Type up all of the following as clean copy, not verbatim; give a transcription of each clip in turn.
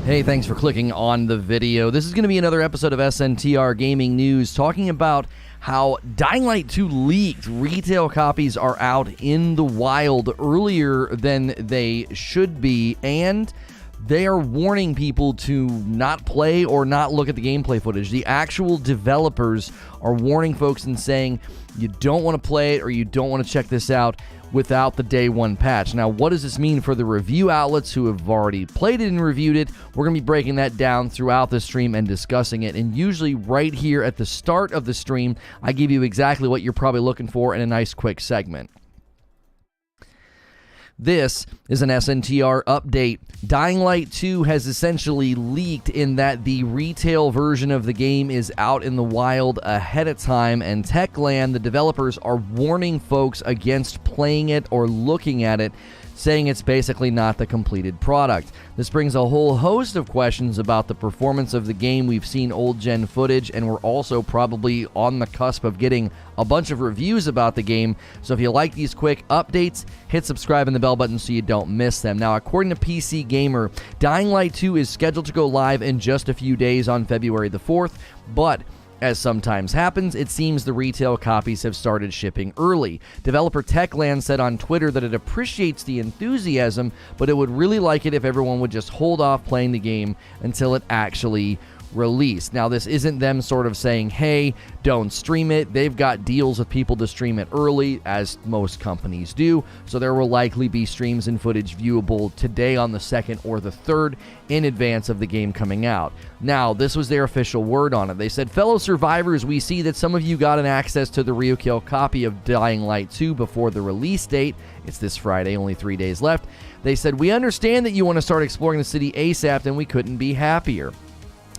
Hey, thanks for clicking on the video. This is going to be another episode of SNTR Gaming News talking about how Dying Light 2 leaked. Retail copies are out in the wild earlier than they should be, and they are warning people to not play or not look at the gameplay footage. The actual developers are warning folks and saying you don't want to play it or you don't want to check this out without the day one patch. Now, what does this mean for the review outlets who have already played it and reviewed it? We're going to be breaking that down throughout the stream and discussing it. And usually right here at the start of the stream, I give you exactly what you're probably looking for in a nice quick segment. This is an SNTR update. Dying Light 2 has essentially leaked in that the retail version of the game is out in the wild ahead of time, and Techland, the developers, are warning folks against playing it or looking at it, saying it's basically not the completed product. This brings a whole host of questions about the performance of the game. We've seen old-gen footage, and we're also probably on the cusp of getting a bunch of reviews about the game. So if you like these quick updates, hit subscribe and the bell button so you don't miss them. Now, according to PC Gamer, Dying Light 2 is scheduled to go live in just a few days on February the 4th, but as sometimes happens, it seems the retail copies have started shipping early. Developer Techland said on Twitter that it appreciates the enthusiasm, but it would really like it if everyone would just hold off playing the game until it actually released. Now, this isn't them sort of saying, hey, don't stream it. They've got deals with people to stream it early, as most companies do, so there will likely be streams and footage viewable today on the 2nd or the 3rd in advance of the game coming out. Now, this was their official word on it. They said, fellow survivors, we see that some of you got an access to the Ryukill copy of Dying Light 2 before the release date. It's this Friday, only 3 days left. They said, we understand that you want to start exploring the city ASAP, and we couldn't be happier.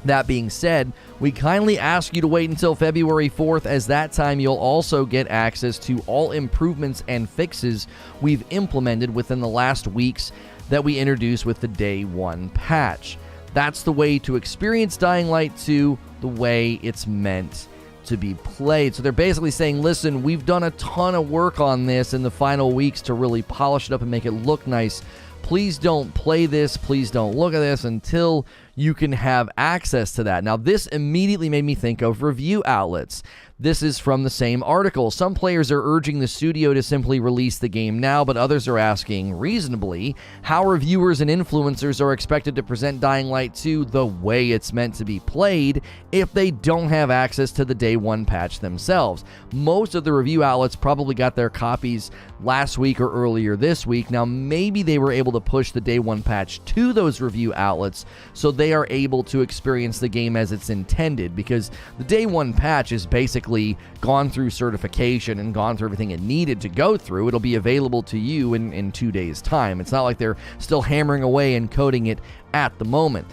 That being said, we kindly ask you to wait until February 4th, as that time you'll also get access to all improvements and fixes we've implemented within the last weeks that we introduced with the Day 1 patch. That's the way to experience Dying Light 2 the way it's meant to be played. So they're basically saying, listen, we've done a ton of work on this in the final weeks to really polish it up and make it look nice. Please don't play this, please don't look at this until you can have access to that. Now, this immediately made me think of review outlets. This is from the same article. Some players are urging the studio to simply release the game now, but others are asking, reasonably, how reviewers and influencers are expected to present Dying Light 2 the way it's meant to be played if they don't have access to the Day 1 patch themselves. Most of the review outlets probably got their copies last week or earlier this week. Now, maybe they were able to push the Day 1 patch to those review outlets so they are able to experience the game as it's intended, because the Day 1 patch is basically gone through certification and gone through everything it needed to go through. It'll be available to you in 2 days' time. It's not like they're still hammering away and coding it at the moment.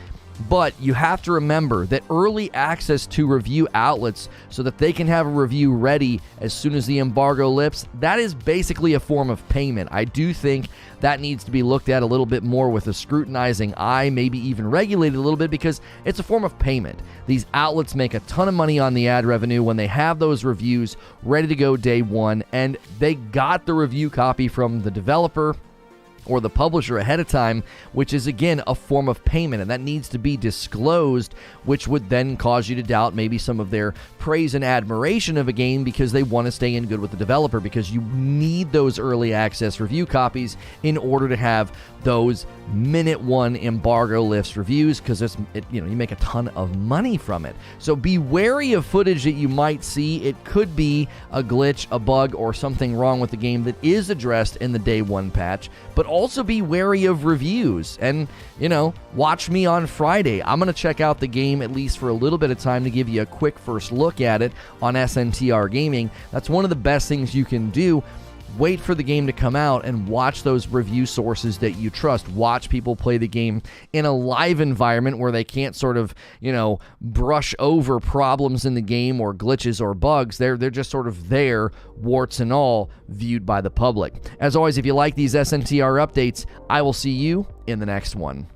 But you have to remember that early access to review outlets so that they can have a review ready as soon as the embargo lifts, that is basically a form of payment. I do think that needs to be looked at a little bit more with a scrutinizing eye, maybe even regulated a little bit, because it's a form of payment. These outlets make a ton of money on the ad revenue when they have those reviews ready to go day one, and they got the review copy from the developer or the publisher ahead of time, which is, again, a form of payment, and that needs to be disclosed, which would then cause you to doubt maybe some of their praise and admiration of a game because they want to stay in good with the developer, because you need those early access review copies in order to have those minute one embargo lifts reviews, because you make a ton of money from it. So be wary of footage that you might see. It could be a glitch, a bug, or something wrong with the game that is addressed in the Day 1 patch, but also be wary of reviews. And, watch me on Friday. I'm going to check out the game at least for a little bit of time to give you a quick first look at it on SNTR Gaming. That's one of the best things you can do. Wait for the game to come out and watch those review sources that you trust. Watch people play the game in a live environment where they can't sort of, brush over problems in the game or glitches or bugs. They're just sort of there, warts and all, viewed by the public. As always, if you like these SNTR updates, I will see you in the next one.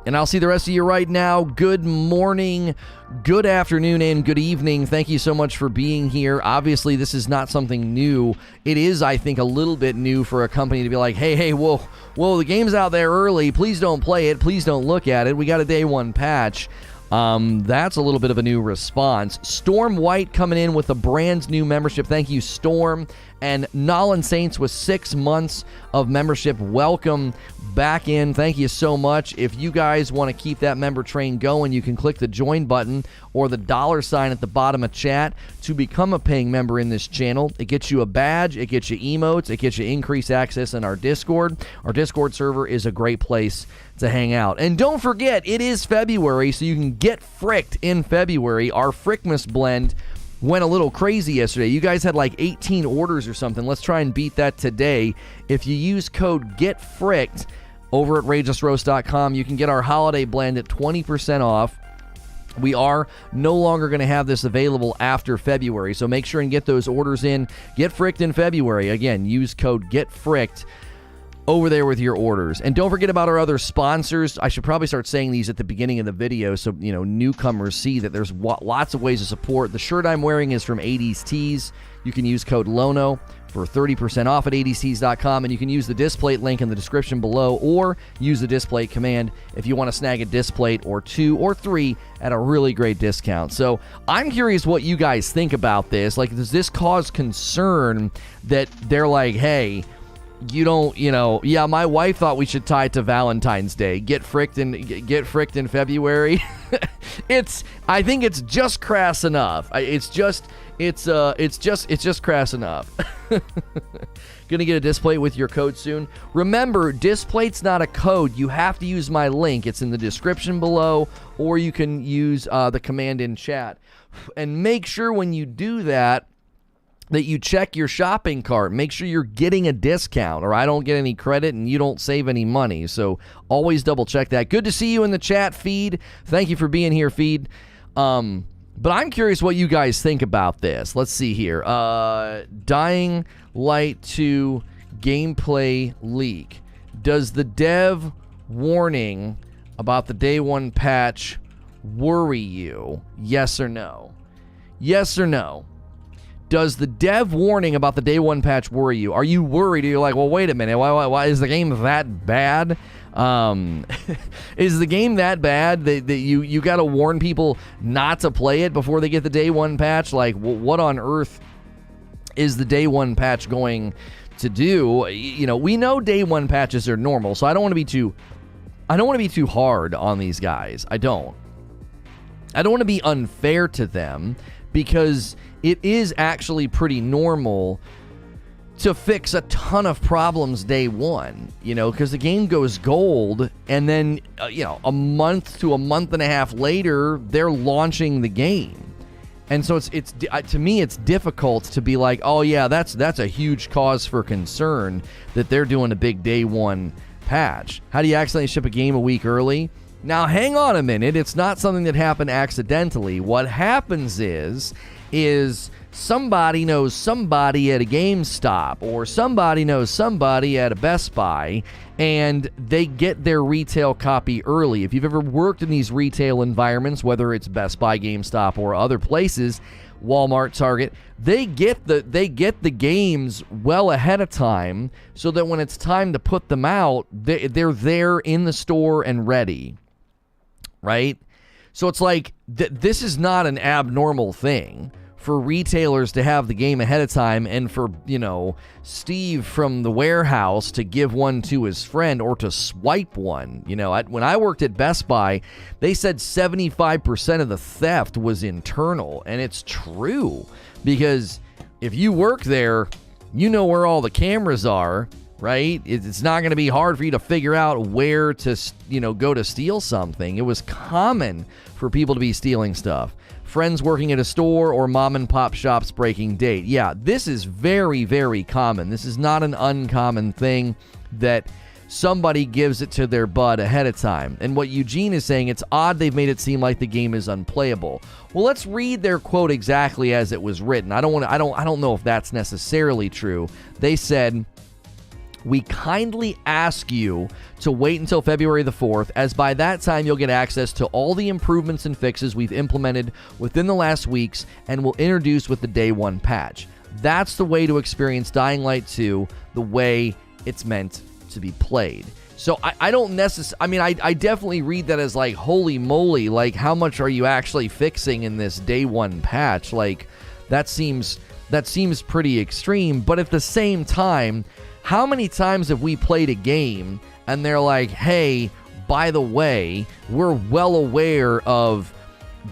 And I'll see the rest of you right now. Good morning, good afternoon, and good evening. Thank you so much for being here. Obviously, this is not something new. It is, I think, a little bit new for a company to be like, hey, whoa, the game's out there early. Please don't play it. Please don't look at it. We got a day one patch. That's a little bit of a new response. Storm White coming in with a brand new membership. Thank you, Storm. And Nolan Saints with 6 months of membership. Welcome back in. Thank you so much. If you guys want to keep that member train going, you can click the join button or the $ at the bottom of chat to become a paying member in this channel. It gets you a badge, it gets you emotes, it gets you increased access in our Discord. Our Discord server is a great place to hang out. And don't forget, it is February, so you can get fricked in February. Our Frickmas blend went a little crazy yesterday. You guys had like 18 orders or something. Let's try and beat that today. If you use code GETFRICKED over at RageousRoast.com, you can get our holiday blend at 20% off. We are no longer going to have this available after February, so make sure and get those orders in. Get fricked in February. Again, use code GETFRICKED over there with your orders. And don't forget about our other sponsors. I should probably start saying these at the beginning of the video so, newcomers see that there's lots of ways to support. The shirt I'm wearing is from 80s Tees. You can use code LONO for 30% off at 80stees.com, and you can use the Displate link in the description below, or use the Displate command if you want to snag a Displate or 2 or 3 at a really great discount. So I'm curious what you guys think about this. Like, does this cause concern that they're like, hey, my wife thought we should tie it to Valentine's Day. Get fricked in February. I think it's just crass enough. It's just crass enough. Gonna get a Displate with your code soon. Remember, Displate's not a code. You have to use my link. It's in the description below, or you can use the command in chat. And make sure when you do that you check your shopping cart. Make sure you're getting a discount, or I don't get any credit and you don't save any money. So always double check that. Good to see you in the chat, Feed. Thank you for being here, Feed. But I'm curious what you guys think about this. Let's see here. Dying Light 2 gameplay leak. Does the dev warning about the day one patch worry you? Yes or no? Yes or no? Does the dev warning about the day one patch worry you? Are you worried? Are you like, well, wait a minute. Why is the game that bad? Is the game that bad that you got to warn people not to play it before they get the day one patch? Like, what on earth is the day one patch going to do? We know day one patches are normal, so I don't want to be too hard on these guys. I don't want to be unfair to them, because it is actually pretty normal to fix a ton of problems day one, because the game goes gold, and then, a month to a month and a half later, they're launching the game. And so it's to me, it's difficult to be like, oh yeah, that's a huge cause for concern that they're doing a big day one patch. How do you accidentally ship a game a week early? Now, hang on a minute. It's not something that happened accidentally. What happens is somebody knows somebody at a GameStop, or somebody knows somebody at a Best Buy, and they get their retail copy early. If you've ever worked in these retail environments, whether it's Best Buy, GameStop, or other places, Walmart, Target, they get the games well ahead of time, so that when it's time to put them out, they're there in the store and ready. Right? So it's like, this is not an abnormal thing for retailers to have the game ahead of time, and for, Steve from the warehouse to give one to his friend, or to swipe one. When I worked at Best Buy, they said 75% of the theft was internal, and it's true, because if you work there, you know where all the cameras are. Right? It's not going to be hard for you to figure out where to, go to steal something. It was common for people to be stealing stuff. Friends working at a store, or mom and pop shops breaking date. Yeah, this is very, very common. This is not an uncommon thing that somebody gives it to their bud ahead of time. And what Eugene is saying, it's odd they've made it seem like the game is unplayable. Well, let's read their quote exactly as it was written. I don't know if that's necessarily true. They said, we kindly ask you to wait until February the 4th, as by that time you'll get access to all the improvements and fixes we've implemented within the last weeks and will introduce with the day one patch. That's the way to experience Dying Light 2 the way it's meant to be played. So I don't necessarily, I mean, I definitely read that as like, holy moly, like how much are you actually fixing in this day one patch? Like that seems pretty extreme. But at the same time, how many times have we played a game and they're like, hey, by the way, we're well aware of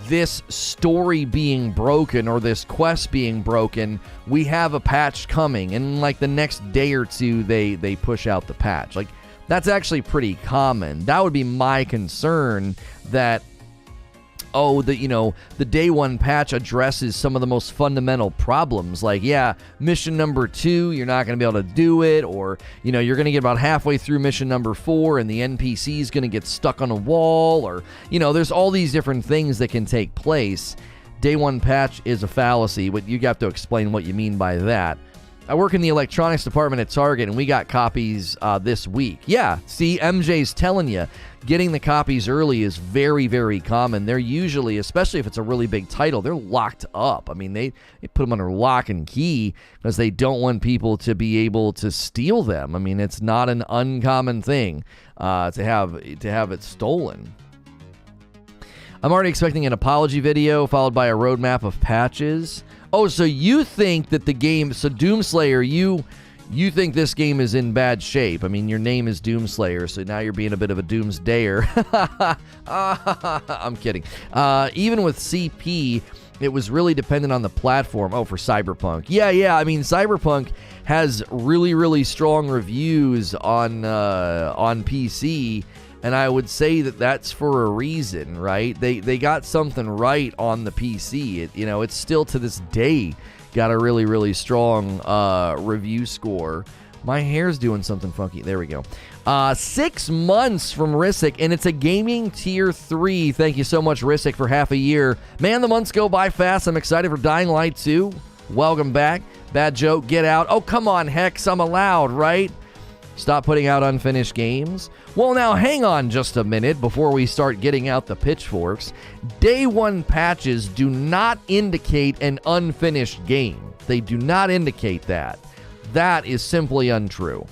this story being broken or this quest being broken, we have a patch coming, and like the next day or two they push out the patch. Like that's actually pretty common. That would be my concern, that the day one patch addresses some of the most fundamental problems. Like, yeah, mission number 2, you're not going to be able to do it, or, you're going to get about halfway through mission number 4 and the NPC is going to get stuck on a wall, or, there's all these different things that can take place. Day one patch is a fallacy, but you have to explain what you mean by that. I work in the electronics department at Target, and we got copies this week. Yeah, see, MJ's telling you, getting the copies early is very, very common. They're usually, especially if it's a really big title, they're locked up. I mean, they put them under lock and key because they don't want people to be able to steal them. I mean, it's not an uncommon thing to have it stolen. I'm already expecting an apology video followed by a roadmap of patches. Oh, so you think that the game, so Doomslayer, you think this game is in bad shape. I mean, your name is Doomslayer, so now you're being a bit of a doomsdayer. I'm kidding. Even with CP, it was really dependent on the platform. Oh, for Cyberpunk. Yeah, I mean, Cyberpunk has really, really strong reviews on PC, and I would say that that's for a reason, right? They got something right on the PC. It's still to this day got a really, really strong review score. My hair's doing something funky. There we go. 6 months from Rissick, and it's a gaming tier 3. Thank you so much, Rissick, for half a year. Man, the months go by fast. I'm excited for Dying Light 2. Welcome back. Bad joke. Get out. Oh, come on, Hex. I'm allowed, right? Stop putting out unfinished games. Well, now hang on just a minute before we start getting out the pitchforks. Day one patches do not indicate an unfinished game. They do not indicate that. That is simply untrue.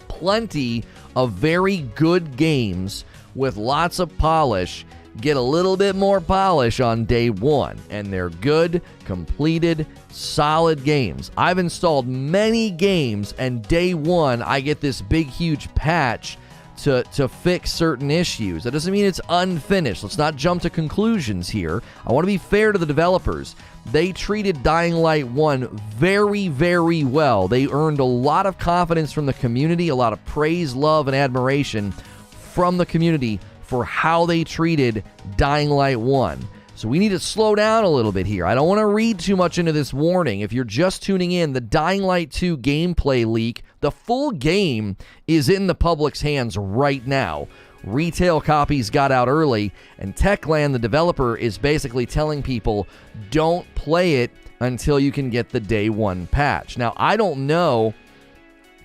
Plenty of very good games with lots of polish get a little bit more polish on day one, and they're good, completed, solid games. I've installed many games, and day one I get this big huge patch to fix certain issues. That doesn't mean it's unfinished. Let's not jump to conclusions here. I want to be fair to the developers. They treated Dying Light 1 very, very well. They earned a lot of confidence from the community, a lot of praise, love, and admiration from the community for how they treated Dying Light 1. So we need to slow down a little bit here. I don't want to read too much into this warning. If you're just tuning in, the Dying Light 2 gameplay leak, the full game is in the public's hands right now. Retail copies got out early, and Techland, the developer, is basically telling people, don't play it until you can get the day one patch. Now, I don't know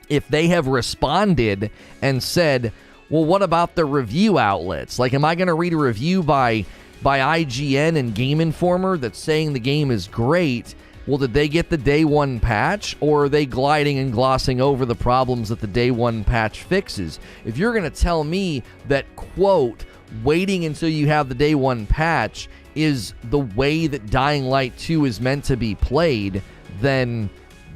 if they have responded and said, well, what about the review outlets? Like, am I going to read a review by IGN and Game Informer that's saying the game is great? Well, did they get the day one patch, or are they gliding and glossing over the problems that the day one patch fixes? If you're going to tell me that, quote, waiting until you have the day one patch is the way that Dying Light 2 is meant to be played, then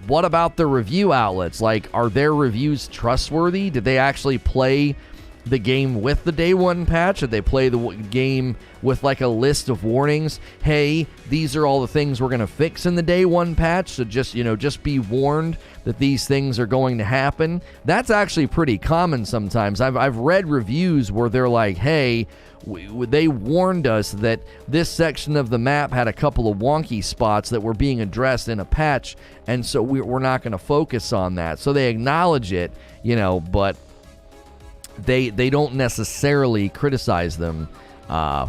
what about the review outlets? Like, are their reviews trustworthy? Did they actually play the game with the day one patch? Did they play the game with like a list of warnings? Hey, these are all the things we're going to fix in the day one patch, so just be warned that these things are going to happen. That's actually pretty common sometimes. I've read reviews where they're like, hey, they warned us that this section of the map had a couple of wonky spots that were being addressed in a patch, and so we're not going to focus on that. So they acknowledge it, but they don't necessarily criticize them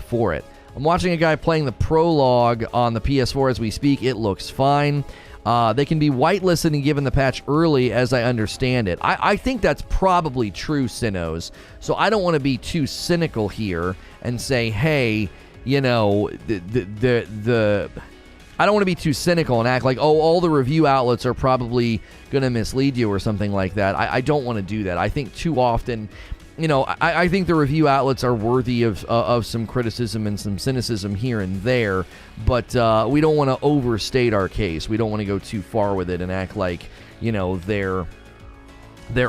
for it. I'm watching a guy playing the prologue on the PS4 as we speak. It looks fine. They can be whitelisted and given the patch early, as I understand it. I think that's probably true, Sinos. So I don't want to be too cynical here and say, hey, you know, I don't want to be too cynical and act like, oh, all the review outlets are probably going to mislead you or something like that. I don't want to do that. I think too often, you know, I think the review outlets are worthy of some criticism and some cynicism here and there, but we don't want to overstate our case. We don't want to go too far with it and act like, you know, they're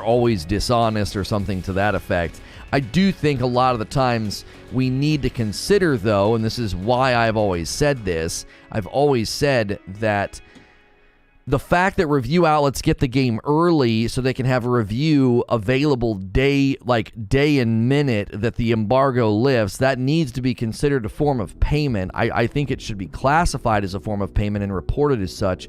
always dishonest or something to that effect. I do think a lot of the times we need to consider, though, and this is why I've always said this, I've always said that the fact that review outlets get the game early so they can have a review available day and minute that the embargo lifts, that needs to be considered a form of payment. I think it should be classified as a form of payment and reported as such,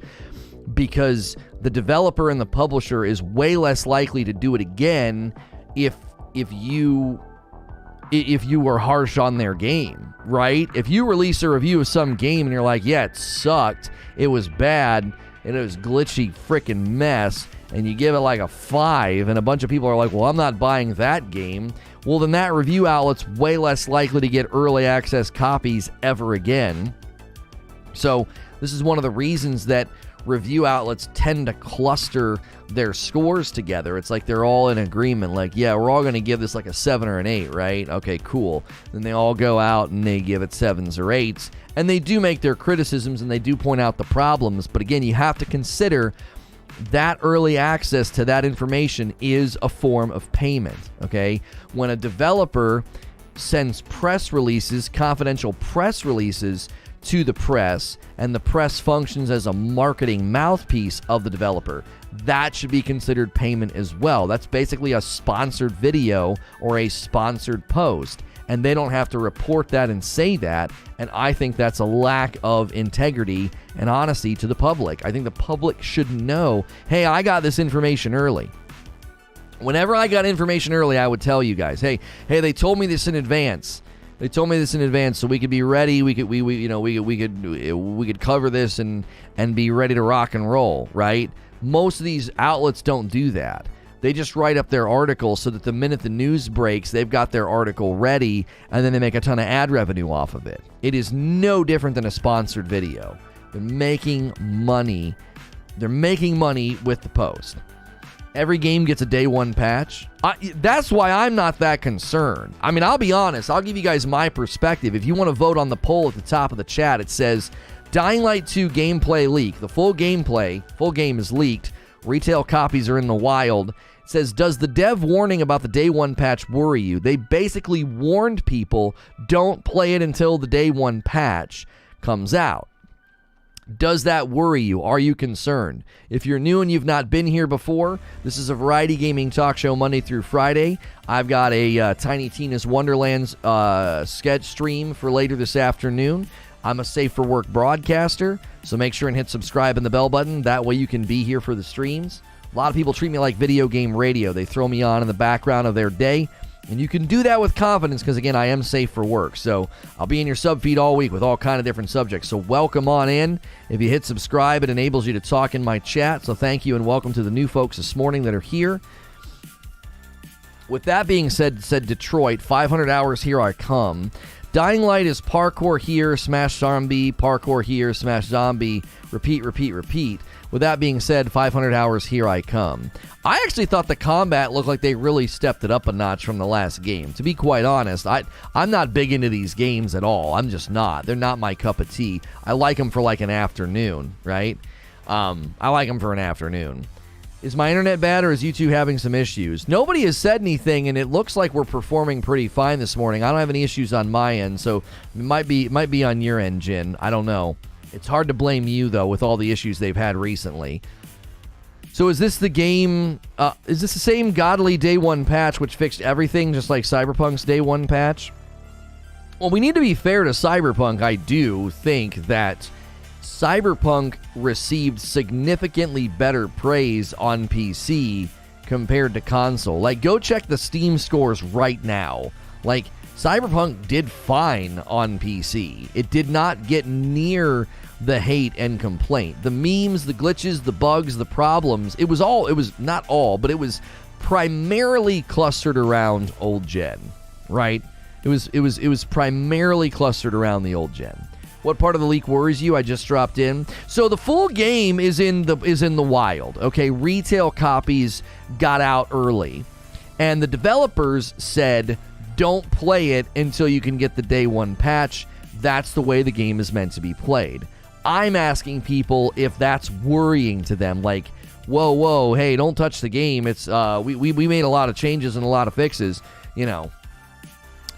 because the developer and the publisher is way less likely to do it again if you were harsh on their game, right? If you release a review of some game and you're like, yeah, it sucked, it was bad, and it was glitchy freaking mess, and you give it like a 5, and a bunch of people are like, well, I'm not buying that game, well, then that review outlet's way less likely to get early access copies ever again. So this is one of the reasons that review outlets tend to cluster their scores together. It's like they're all in agreement, like, yeah, we're all going to give this like a 7 or an 8, right? Okay, cool. Then they all go out and they give it 7s or 8s, and they do make their criticisms and they do point out the problems, but again, you have to consider that early access to that information is a form of payment, okay? When a developer sends press releases, confidential press releases, to the press, and the press functions as a marketing mouthpiece of the developer, that should be considered payment as well. That's basically a sponsored video or a sponsored post, and they don't have to report that and say that, and I think that's a lack of integrity and honesty to the public. I think the public should know, hey, I got this information early. Whenever I got information early, I would tell you guys, hey, they told me this in advance. They told me this in advance so we could be ready. We could cover this and be ready to rock and roll, right? Most of these outlets don't do that. They just write up their article so that the minute the news breaks, they've got their article ready, and then they make a ton of ad revenue off of it. It is no different than a sponsored video. They're making money. They're making money with the post. Every game gets a day one patch. That's why I'm not that concerned. I mean, I'll be honest. I'll give you guys my perspective. If you want to vote on the poll at the top of the chat, it says Dying Light 2 gameplay leak. The full game is leaked. Retail copies are in the wild. It says, does the dev warning about the day one patch worry you? They basically warned people, don't play it until the day one patch comes out. Does that worry you? Are you concerned? If you're new and you've not been here before, this is a variety gaming talk show Monday through Friday. I've got a Tiny Tina's Wonderlands sketch stream for later this afternoon. I'm a Safe for Work broadcaster, so make sure and hit subscribe and the bell button. That way you can be here for the streams. A lot of people treat me like video game radio. They throw me on in the background of their day. And you can do that with confidence because, again, I am safe for work. So I'll be in your sub feed all week with all kind of different subjects. So welcome on in. If you hit subscribe, it enables you to talk in my chat. So thank you and welcome to the new folks this morning that are here. With that being said Detroit, 500 hours, here I come. Dying Light is parkour here, smash zombie, parkour here, smash zombie, repeat, repeat, repeat. With that being said, 500 hours, here I come. I actually thought the combat looked like they really stepped it up a notch from the last game. To be quite honest, I'm not big into these games at all. I'm just not. They're not my cup of tea. I like them for like an afternoon, right? I like them for an afternoon. Is my internet bad or is YouTube having some issues? Nobody has said anything, and it looks like we're performing pretty fine this morning. I don't have any issues on my end, so it might be on your end, Jin. I don't know. It's hard to blame you, though, with all the issues they've had recently. So is this the game... is this the same godly Day 1 patch which fixed everything, just like Cyberpunk's Day 1 patch? Well, we need to be fair to Cyberpunk. I do think that Cyberpunk received significantly better praise on PC compared to console. Like, go check the Steam scores right now. Like, Cyberpunk did fine on PC. It did not get near the hate and complaint. The memes, the glitches, the bugs, the problems, it was not all, but it was primarily clustered around old gen, right? It was primarily clustered around the old gen. What part of the leak worries you? I just dropped in. So the full game is in the wild. Okay, retail copies got out early, and the developers said don't play it until you can get the day one patch. That's the way the game is meant to be played. I'm asking people if that's worrying to them, like, whoa, hey, don't touch the game. It's we made a lot of changes and a lot of fixes,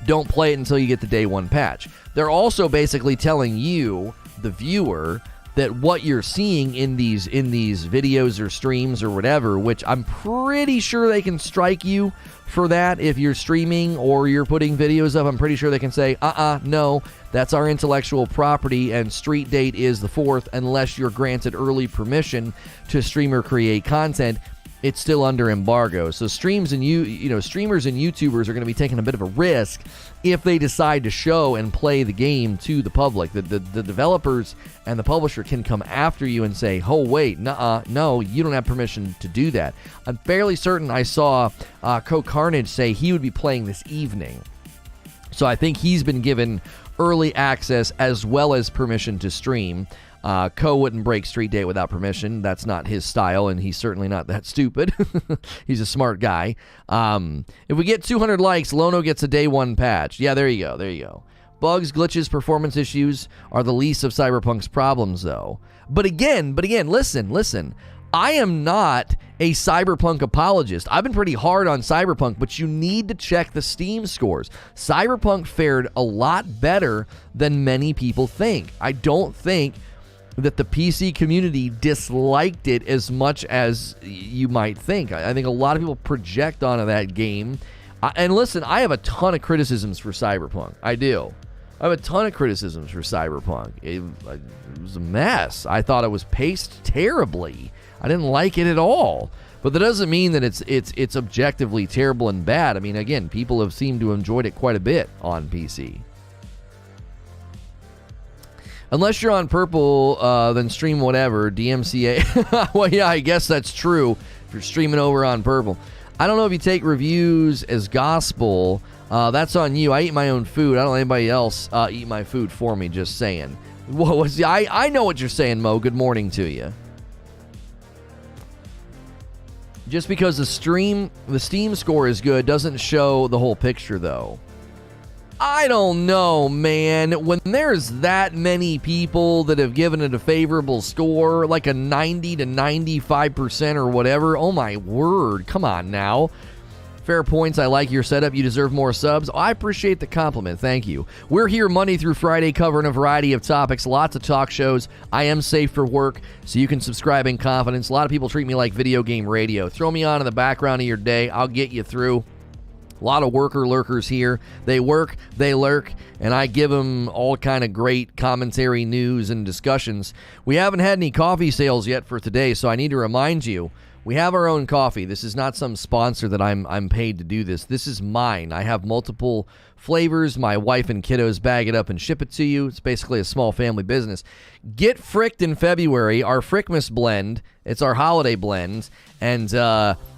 don't play it until you get the day one patch. They're also basically telling you, the viewer, that what you're seeing in these videos or streams or whatever, which I'm pretty sure they can strike you for that if you're streaming or you're putting videos up. I'm pretty sure they can say, no, that's our intellectual property and street date is the 4th unless you're granted early permission to stream or create content. It's still under embargo. So streamers and YouTubers are going to be taking a bit of a risk if they decide to show and play the game to the public. The developers and the publisher can come after you and say, oh, wait, no, you don't have permission to do that. I'm fairly certain I saw Carnage say he would be playing this evening. So I think he's been given early access as well as permission to stream. Wouldn't break street date without permission. That's not his style, and he's certainly not that stupid. He's a smart guy. If we get 200 likes, Lono gets a day one patch. Yeah, there you go. Bugs, glitches, performance issues are the least of Cyberpunk's problems, though. But again, listen. I am not a Cyberpunk apologist. I've been pretty hard on Cyberpunk, but you need to check the Steam scores. Cyberpunk fared a lot better than many people think. I don't think that the PC community disliked it as much as you might think. I think a lot of people project onto that game. And listen, I have a ton of criticisms for Cyberpunk. I do. I have a ton of criticisms for Cyberpunk. It was a mess. I thought it was paced terribly. I didn't like it at all. But that doesn't mean that it's objectively terrible and bad. I mean, again, people have seemed to have enjoyed it quite a bit on PC. Unless you're on purple, then stream whatever, DMCA. Well, yeah, I guess that's true if you're streaming over on purple. I don't know if you take reviews as gospel. That's on you. I eat my own food. I don't let anybody else eat my food for me, just saying. Whoa, I know what you're saying, Mo. Good morning to you. Just because the Steam score is good doesn't show the whole picture, though. I don't know, man. When there's that many people that have given it a favorable score, like a 90 to 95% or whatever, oh my word, come on now. Fair points. I like your setup. You deserve more subs. I appreciate the compliment. Thank you. We're here Monday through Friday covering a variety of topics, lots of talk shows. I am safe for work, so you can subscribe in confidence. A lot of people treat me like video game radio. Throw me on in the background of your day. I'll get you through. A lot of worker lurkers here. They work, they lurk, and I give them all kind of great commentary, news, and discussions. We haven't had any coffee sales yet for today, so I need to remind you, we have our own coffee. This is not some sponsor that I'm paid to do this. This is mine. I have multiple flavors. My wife and kiddos bag it up and ship it to you. It's basically a small family business. Get Fricked in February, our Frickmas blend. It's our holiday blend, and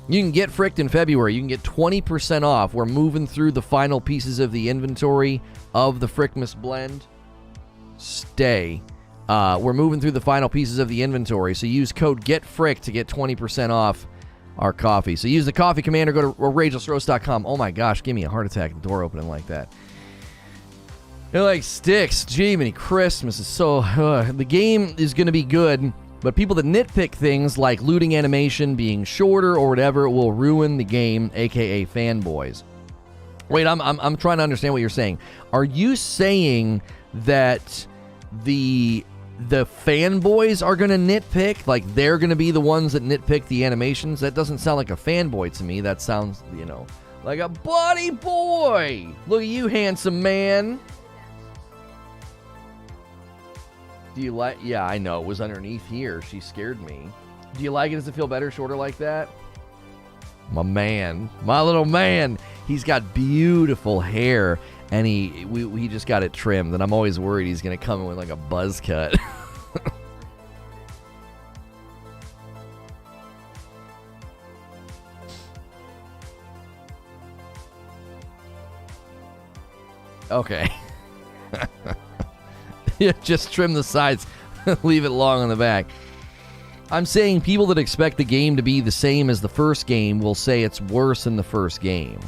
you can get Fricked in February. You can get 20% off. We're moving through the final pieces of the inventory of the Frickmas blend. We're moving through the final pieces of the inventory, so use code GETFRICK to get 20% off our coffee. So use the coffee command or go to outrageousroast.com. Oh my gosh, give me a heart attack, the door opening like that. It like sticks. Gee, many Christmas is so... The game is going to be good, but people that nitpick things like looting animation being shorter or whatever will ruin the game, aka fanboys. Wait, I'm trying to understand what you're saying. Are you saying that the fanboys are going to nitpick? Like, they're going to be the ones that nitpick the animations? That doesn't sound like a fanboy to me. That sounds, like a buddy boy. Look at you, handsome man. Do you like... Yeah, I know. It was underneath here. She scared me. Do you like it? Does it feel better shorter like that? My man. My little man. He's got beautiful hair, and we just got it trimmed, and I'm always worried he's going to come in with like a buzz cut. Okay. Yeah, just trim the sides. Leave it long on the back. I'm saying people that expect the game to be the same as the first game will say it's worse than the first game.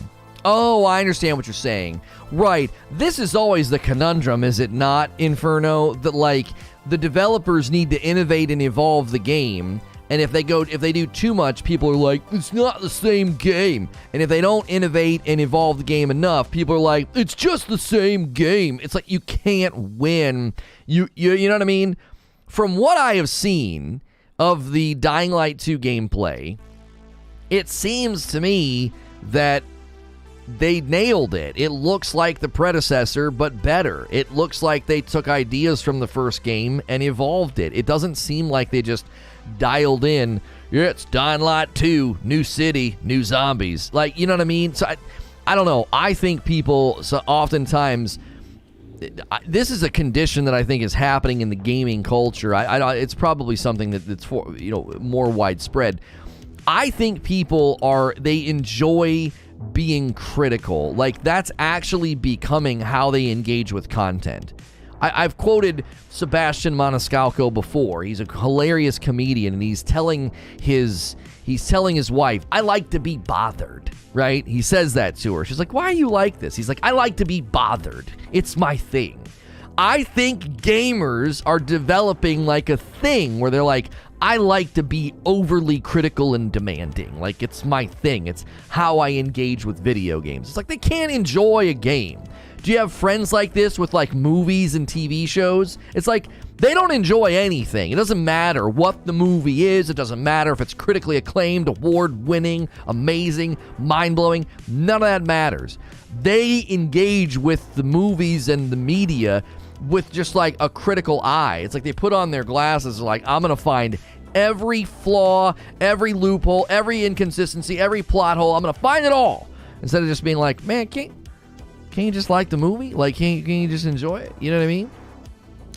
Oh, I understand what you're saying. Right. This is always the conundrum, is it not, Inferno? That, like, the developers need to innovate and evolve the game. And if they do too much, people are like, it's not the same game. And if they don't innovate and evolve the game enough, people are like, it's just the same game. It's like you can't win. You know what I mean? From what I have seen of the Dying Light 2 gameplay, it seems to me that they nailed it. It looks like the predecessor, but better. It looks like they took ideas from the first game and evolved it. It doesn't seem like they just dialed in, yeah, it's Dying Light 2, new city, new zombies. Like, you know what I mean? So I don't know. I think people, so oftentimes, this is a condition that I think is happening in the gaming culture. It's probably something that's for, more widespread. I think people they enjoy being critical. Like, that's actually becoming how they engage with content. I've quoted Sebastian Maniscalco before. He's a hilarious comedian, and he's telling his wife, I like to be bothered, right? He says that to her. She's like, why are you like this? He's like, I like to be bothered. It's my thing. I think gamers are developing like a thing where they're like, I like to be overly critical and demanding. Like, it's my thing. It's how I engage with video games. It's like they can't enjoy a game. Do you have friends like this with like movies and TV shows? It's like they don't enjoy anything. It doesn't matter what the movie is. It doesn't matter if it's critically acclaimed, award-winning, amazing, mind-blowing. None of that matters. They engage with the movies and the media with just like a critical eye. It's like they put on their glasses, like, I'm going to find every flaw, every loophole, every inconsistency, every plot hole. I'm going to find it all. Instead of just being like, man, can't you just like the movie? Like, can you just enjoy it? You know what I mean?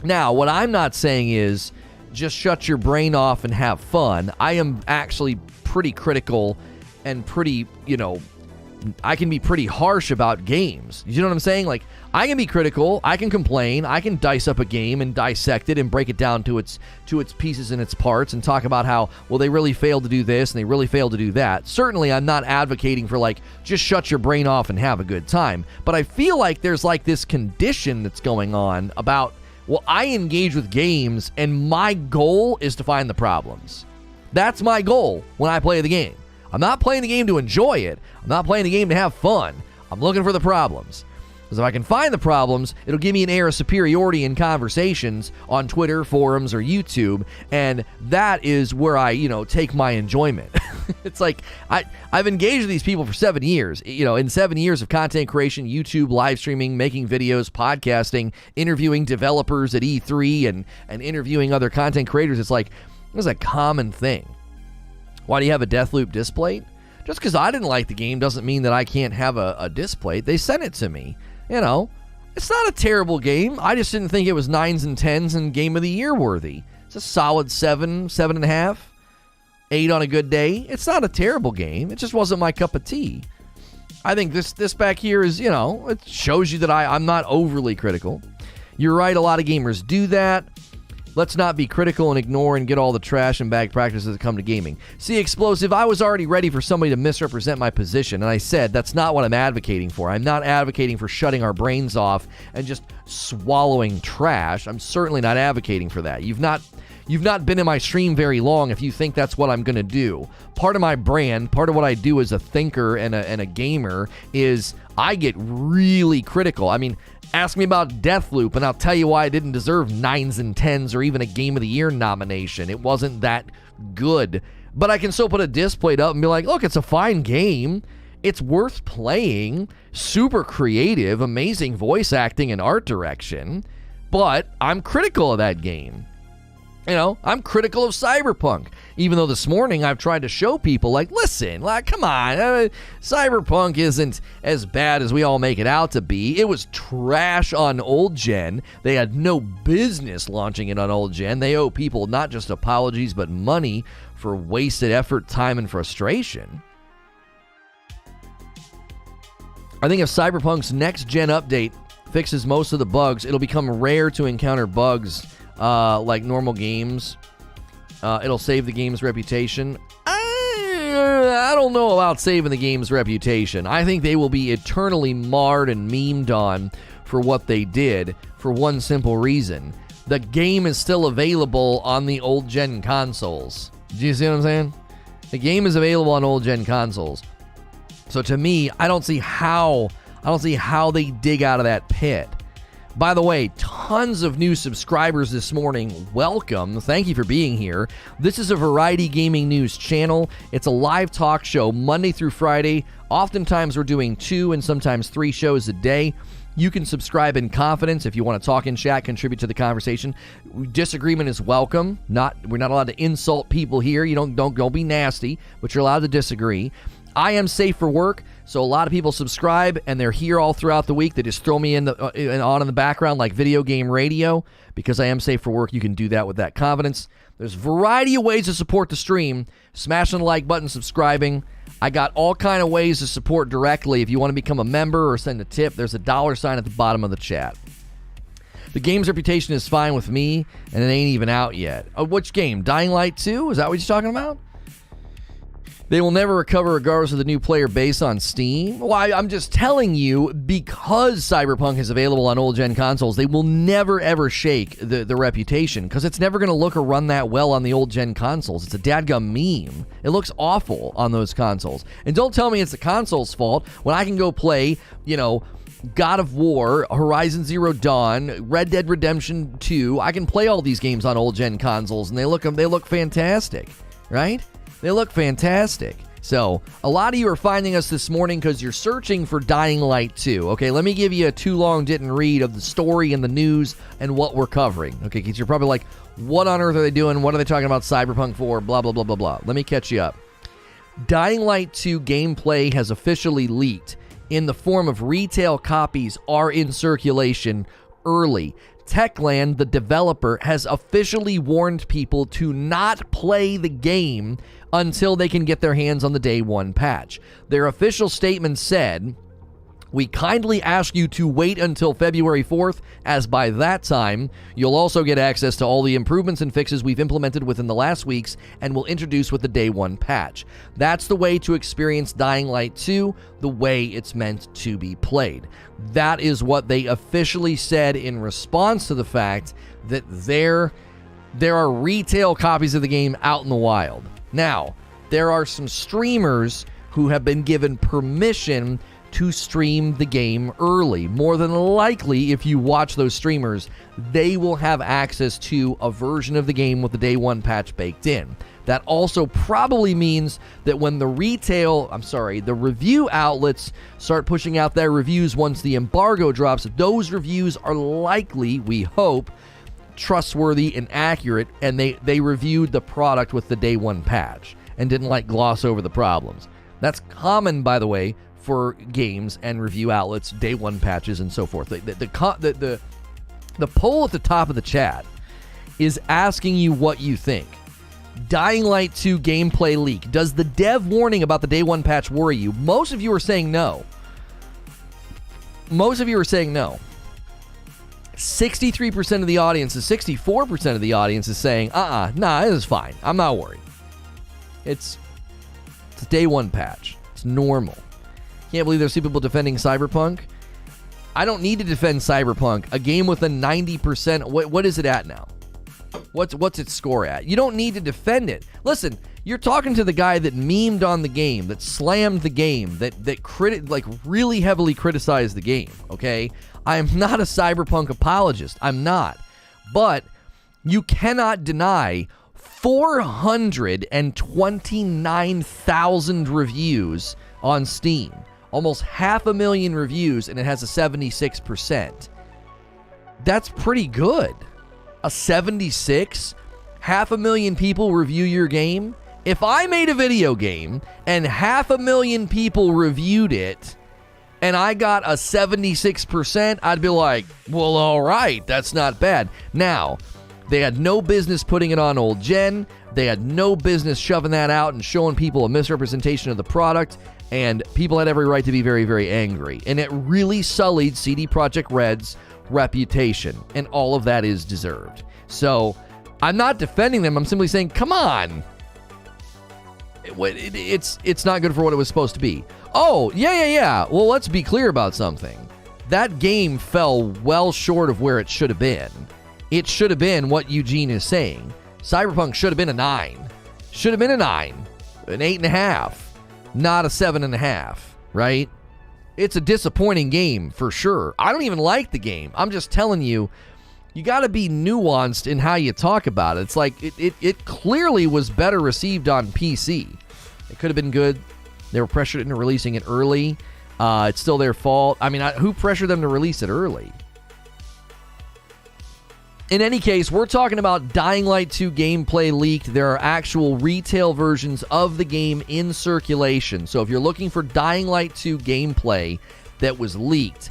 Now, what I'm not saying is just shut your brain off and have fun. I am actually pretty critical and pretty, I can be pretty harsh about games. You know what I'm saying? Like, I can be critical, I can complain, I can dice up a game and dissect it and break it down to its pieces and its parts and talk about how, well, they really failed to do this and they really failed to do that. Certainly, I'm not advocating for, like, just shut your brain off and have a good time. But I feel like there's, like, this condition that's going on about, well, I engage with games and my goal is to find the problems. That's my goal when I play the game. I'm not playing the game to enjoy it. I'm not playing the game to have fun. I'm looking for the problems. Because if I can find the problems, it'll give me an air of superiority in conversations on Twitter, forums, or YouTube, and that is where I, take my enjoyment. It's like, I've engaged with these people for 7 years. In 7 years of content creation, YouTube, live streaming, making videos, podcasting, interviewing developers at E3, and interviewing other content creators, it's like, this is a common thing. Why do you have a Deathloop display? Just because I didn't like the game doesn't mean that I can't have a display. They sent it to me. It's not a terrible game. I just didn't think it was 9s and 10s and Game of the Year worthy. It's a solid 7, 7.5, 8 on a good day. It's not a terrible game. It just wasn't my cup of tea. I think this back here is, it shows you that I'm not overly critical. You're right, a lot of gamers do that. Let's not be critical and ignore and get all the trash and bad practices that come to gaming. See, Explosive, I was already ready for somebody to misrepresent my position, and I said that's not what I'm advocating for. I'm not advocating for shutting our brains off and just swallowing trash. I'm certainly not advocating for that. You've not been in my stream very long if you think that's what I'm going to do. Part of my brand, part of what I do as a thinker and a gamer is I get really critical. I mean, ask me about Deathloop, and I'll tell you why I didn't deserve 9s and 10s or even a Game of the Year nomination. It wasn't that good. But I can still put a disc plate up and be like, look, it's a fine game. It's worth playing. Super creative, amazing voice acting and art direction. But I'm critical of that game. You know, I'm critical of Cyberpunk, even though this morning I've tried to show people, like, listen, like, come on, Cyberpunk isn't as bad as we all make it out to be. It was trash on old gen. They had no business launching it on old gen. They owe people not just apologies, but money for wasted effort, time, and frustration. I think if Cyberpunk's next gen update fixes most of the bugs, it'll become rare to encounter bugs like normal games. It'll save the game's reputation. I don't know about saving the game's reputation. I think they will be eternally marred and memed on for what they did, for one simple reason. The game is still available on the old-gen consoles. Do you see what I'm saying? The game is available on old-gen consoles. So to me, I don't see how they dig out of that pit. By the way, tons of new subscribers this morning. Welcome. Thank you for being here. This is a variety gaming news channel. It's a live talk show Monday through Friday. Oftentimes we're doing 2 and sometimes 3 shows a day. You can subscribe in confidence if you want to talk in chat, contribute to the conversation. Disagreement is welcome. We're not allowed to insult people here. You don't be nasty, but you're allowed to disagree. I am safe for work, so a lot of people subscribe, and they're here all throughout the week. They just throw me on in the background like video game radio. Because I am safe for work, you can do that with that confidence. There's a variety of ways to support the stream. Smashing the like button, subscribing. I got all kind of ways to support directly. If you want to become a member or send a tip, there's a $sign at the bottom of the chat. The game's reputation is fine with me, and it ain't even out yet. Which game? Dying Light 2? Is that what you're talking about? They will never recover regardless of the new player base on Steam. Well, I'm just telling you, because Cyberpunk is available on old-gen consoles, they will never, ever shake the reputation, because it's never going to look or run that well on the old-gen consoles. It's a dadgum meme. It looks awful on those consoles. And don't tell me it's the console's fault when I can go play, God of War, Horizon Zero Dawn, Red Dead Redemption 2. I can play all these games on old-gen consoles, and they look fantastic, right? They look fantastic. So, a lot of you are finding us this morning because you're searching for Dying Light 2. Okay, let me give you a too long didn't read of the story and the news and what we're covering. Okay, because you're probably like, what on earth are they doing? What are they talking about Cyberpunk for? Blah, blah, blah, blah, blah. Let me catch you up. Dying Light 2 gameplay has officially leaked in the form of retail copies are in circulation early. Techland, the developer, has officially warned people to not play the game until they can get their hands on the day one patch. Their official statement said, "We kindly ask you to wait until February 4th, as by that time, you'll also get access to all the improvements and fixes we've implemented within the last weeks and will introduce with the day one patch." That's the way to experience Dying Light 2, the way it's meant to be played. That is what they officially said in response to the fact that there are retail copies of the game out in the wild. Now, there are some streamers who have been given permission to stream the game early. More than likely, if you watch those streamers, they will have access to a version of the game with the day one patch baked in. That also probably means that when the review outlets start pushing out their reviews once the embargo drops, those reviews are likely, we hope, trustworthy and accurate, and they reviewed the product with the day one patch and didn't gloss over the problems. That's common, by the way, for games and review outlets, day one patches and so forth. The poll at the top of the chat is asking you what you think. Dying Light 2 gameplay leak. Does the dev warning about the day one patch worry you? Most of you are saying no. 63% of the audience, 64% of the audience is saying, nah, this is fine. I'm not worried. It's a day one patch. It's normal. Can't believe there's people defending Cyberpunk. I don't need to defend Cyberpunk. A game with a 90%. What is it at now? What's its score at? You don't need to defend it. Listen, you're talking to the guy that memed on the game, that slammed the game, that really heavily criticized the game. Okay, I am not a Cyberpunk apologist. I'm not. But you cannot deny 429,000 reviews on Steam. Almost 500,000 reviews, and it has a 76%. That's pretty good. A 76 500,000 people review your game. If I made a video game and 500,000 people reviewed it and I got a 76%, I'd be like, well, all right, that's not bad. Now, they had no business putting it on old gen. They had no business shoving that out and showing people a misrepresentation of the product, and people had every right to be very, very angry. And it really sullied CD Projekt Red's reputation, and all of that is deserved. So, I'm not defending them. I'm simply saying, come on. It's not good for what it was supposed to be. Oh, yeah. Well, let's be clear about something. That game fell well short of where it should have been. It should have been what Eugene is saying. Cyberpunk should have been a 9. Should have been a 9. An 8.5. Not a 7.5, right? It's a disappointing game, for sure. I don't even like the game. I'm just telling you, you got to be nuanced in how you talk about it. It's like, it clearly was better received on PC. It could have been good. They were pressured into releasing it early. It's still their fault. I mean, who pressured them to release it early? In any case, we're talking about Dying Light 2 gameplay leaked. There are actual retail versions of the game in circulation. So if you're looking for Dying Light 2 gameplay that was leaked,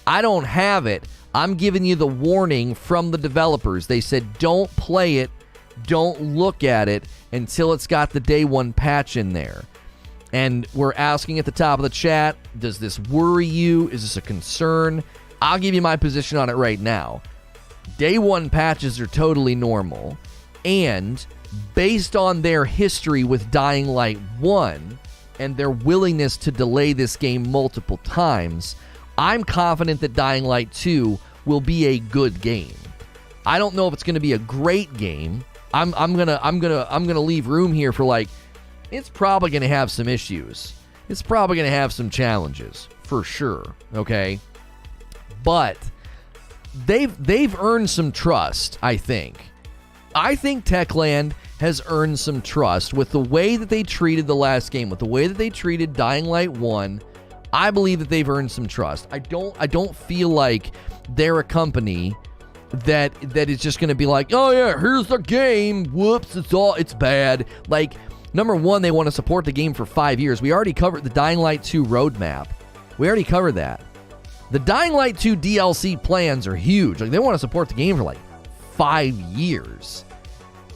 I don't have it. I'm giving you the warning from the developers. They said don't play it, don't look at it until it's got the day one patch in there. And we're asking at the top of the chat, does this worry you? Is this a concern? I'll give you my position on it right now. Day one patches are totally normal, and based on their history with Dying Light 1 and their willingness to delay this game multiple times, I'm confident that Dying Light 2 will be a good game. I don't know if it's going to be a great game. I'm gonna leave room here for, like, it's probably going to have some issues. It's probably going to have some challenges for sure, okay? But they've earned some trust, I think. I think Techland has earned some trust with the way that they treated the last game, with the way that they treated Dying Light 1. I believe that they've earned some trust. I don't feel like they're a company that is just going to be like, oh yeah, here's the game. Whoops, it's bad. Like, number one, they want to support the game for 5 years. We already covered the Dying Light 2 roadmap. We already covered that. The Dying Light 2 DLC plans are huge. Like, they want to support the game for like 5 years.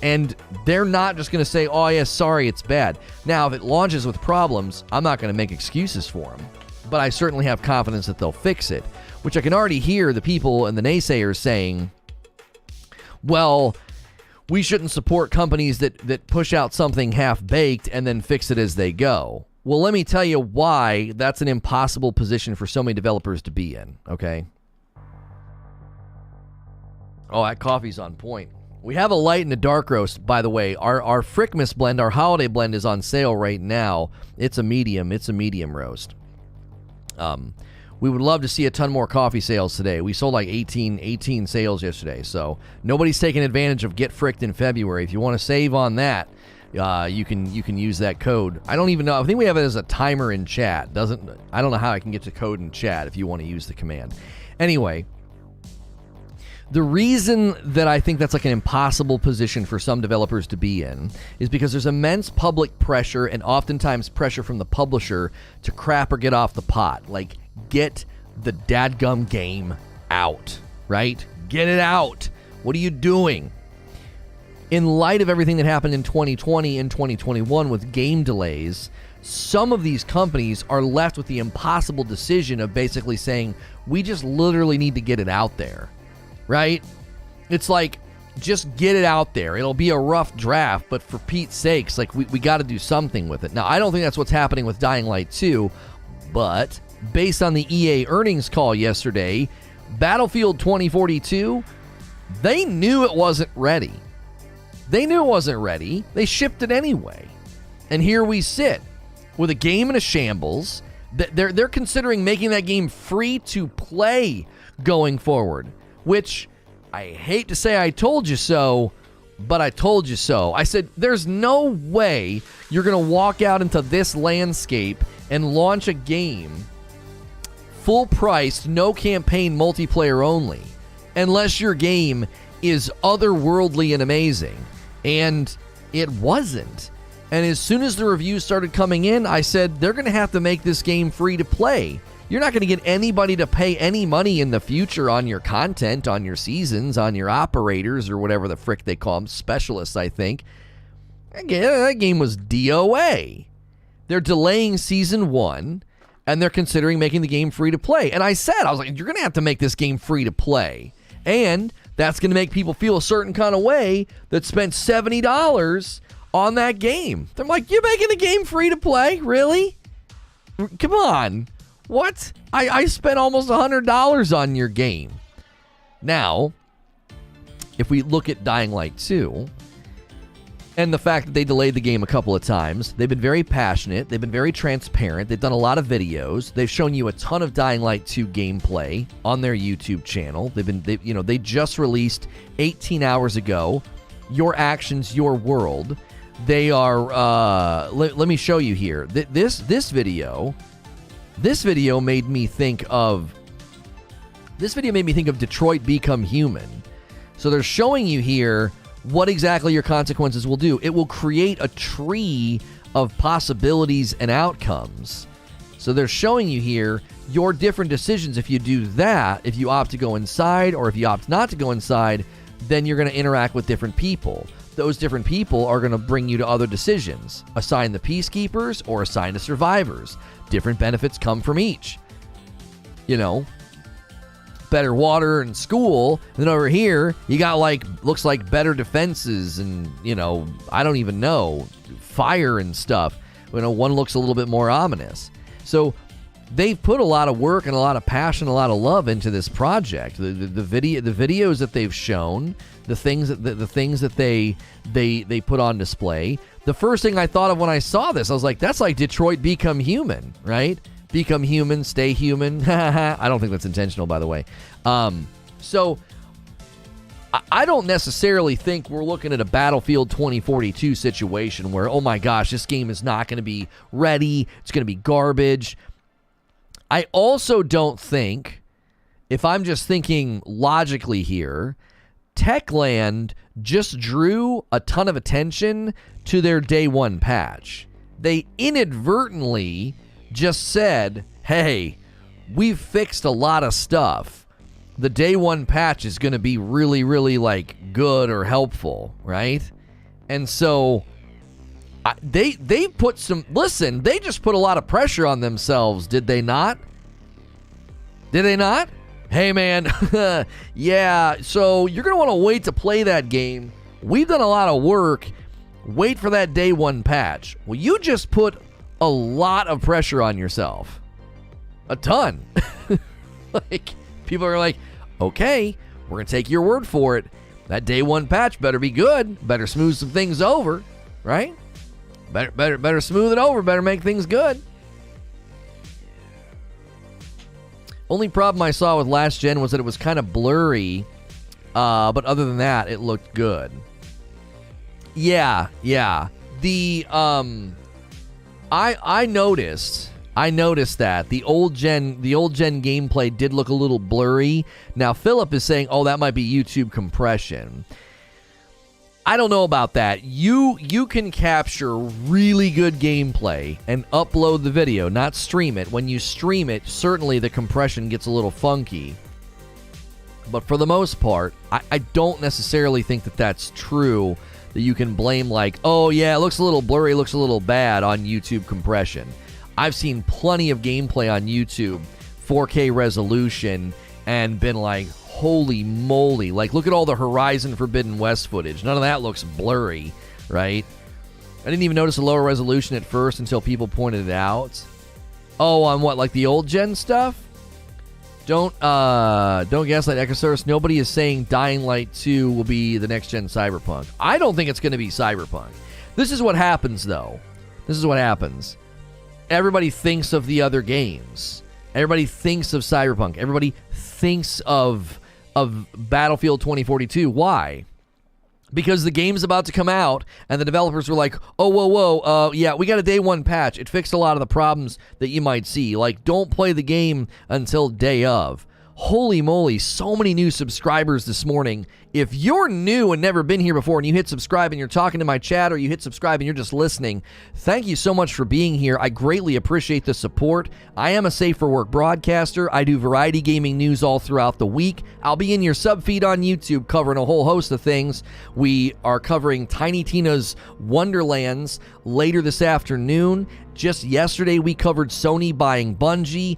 And they're not just going to say, oh yeah, sorry, it's bad. Now, if it launches with problems, I'm not going to make excuses for them. But I certainly have confidence that they'll fix it. Which I can already hear the people and the naysayers saying, well, we shouldn't support companies that push out something half-baked and then fix it as they go. Well, let me tell you why that's an impossible position for so many developers to be in, okay? Oh, that coffee's on point. We have a light and a dark roast, by the way. Our Frickmas blend, our holiday blend, is on sale right now. It's a medium roast. We would love to see a ton more coffee sales today. We sold like 18 sales yesterday, so nobody's taking advantage of Get Fricked in February. If you want to save on that, you can use that code. I don't even know. I think we have it as a timer in chat. I don't know how I can get the code in chat if you want to use the command. Anyway, the reason that I think that's like an impossible position for some developers to be in is because there's immense public pressure and oftentimes pressure from the publisher to crap or get off the pot. Like, get the dadgum game out, right? Get it out. What are you doing? In light of everything that happened in 2020 and 2021 with game delays, some of these companies are left with the impossible decision of basically saying, we just literally need to get it out there, right? It's like, just get it out there. It'll be a rough draft, but for Pete's sakes, like, we got to do something with it. Now, I don't think that's what's happening with Dying Light 2, but based on the EA earnings call yesterday, Battlefield 2042, they knew it wasn't ready. They knew it wasn't ready. They shipped it anyway. And here we sit with a game in a shambles. They're considering making that game free to play going forward, which I hate to say I told you so, but I told you so. I said, there's no way you're going to walk out into this landscape and launch a game full priced, no campaign, multiplayer only, unless your game is otherworldly and amazing. And it wasn't. And as soon as the reviews started coming in, I said, they're going to have to make this game free to play. You're not going to get anybody to pay any money in the future on your content, on your seasons, on your operators, or whatever the frick they call them, specialists, I think. Again, that game was DOA. They're delaying Season 1, and they're considering making the game free to play. And I was like, you're going to have to make this game free to play. And that's going to make people feel a certain kind of way that spent $70 on that game. They're like, you're making the game free to play? Really? Come on. What? I spent almost $100 on your game. Now, if we look at Dying Light 2, and the fact that they delayed the game a couple of times, they've been very passionate, they've been very transparent, they've done a lot of videos, they've shown you a ton of Dying Light 2 gameplay on their YouTube channel. They just released 18 hours ago, Your Actions, Your World. They are, let me show you here. This video made me think of Detroit Become Human. So they're showing you here what exactly your consequences will do. It will create a tree of possibilities and outcomes. So they're showing you here your different decisions. If you do that, if you opt to go inside or if you opt not to go inside, then you're going to interact with different people. Those different people are going to bring you to other decisions. Assign the peacekeepers or assign the survivors. Different benefits come from each. Better water and school. And then over here, you got looks like better defenses and, I don't even know, fire and stuff. One looks a little bit more ominous. So they've put a lot of work and a lot of passion, a lot of love into this project. The videos that they've shown, the things that they put on display. The first thing I thought of when I saw this, I was like, that's like Detroit Become Human, right? Become human, stay human. I don't think that's intentional, by the way. So I don't necessarily think we're looking at a Battlefield 2042 situation where, oh my gosh, this game is not going to be ready. It's going to be garbage. I also don't think, if I'm just thinking logically here, Techland just drew a ton of attention to their day one patch. They inadvertently just said, hey, we've fixed a lot of stuff. The day one patch is going to be really, really good or helpful, right? And so they put they just put a lot of pressure on themselves, did they not? Did they not? Hey man, yeah, so you're going to want to wait to play that game. We've done a lot of work. Wait for that day one patch. Well, you just put a lot of pressure on yourself. A ton. People are like, okay, we're going to take your word for it. That day one patch better be good. Better smooth some things over, right? Better smooth it over. Better make things good. Only problem I saw with last gen was that it was kind of blurry. But other than that, it looked good. Yeah. The, I noticed that the old gen gameplay did look a little blurry. Now Philip is saying, "Oh, that might be YouTube compression." I don't know about that. You can capture really good gameplay and upload the video, not stream it. When you stream it, certainly the compression gets a little funky. But for the most part, I don't necessarily think that that's true. That you can blame oh yeah, it looks a little blurry, looks a little bad on YouTube compression. I've seen plenty of gameplay on YouTube, 4K resolution, and been like, holy moly. Look at all the Horizon Forbidden West footage. None of that looks blurry, right? I didn't even notice a lower resolution at first until people pointed it out. Oh, on what, the old gen stuff? Don't gaslight Echosaurus. Nobody is saying Dying Light 2 will be the next gen Cyberpunk. I don't think it's going to be Cyberpunk. This is what happens, though. This is what happens. Everybody thinks of the other games. Everybody thinks of Cyberpunk. Everybody thinks of Battlefield 2042. Why? Because the game's about to come out, and the developers were like, oh, whoa, yeah, we got a day one patch. It fixed a lot of the problems that you might see. Don't play the game until day of. Holy moly, so many new subscribers this morning If you're new and never been here before and you hit subscribe and you're talking to my chat, or you hit subscribe and you're just listening, thank you so much for being here. I greatly appreciate the support. I am a Safe for Work broadcaster. I do variety gaming news all throughout the week. I'll be in your sub feed on YouTube covering a whole host of things. We are covering Tiny Tina's Wonderlands later this afternoon. Just yesterday, we covered Sony buying Bungie,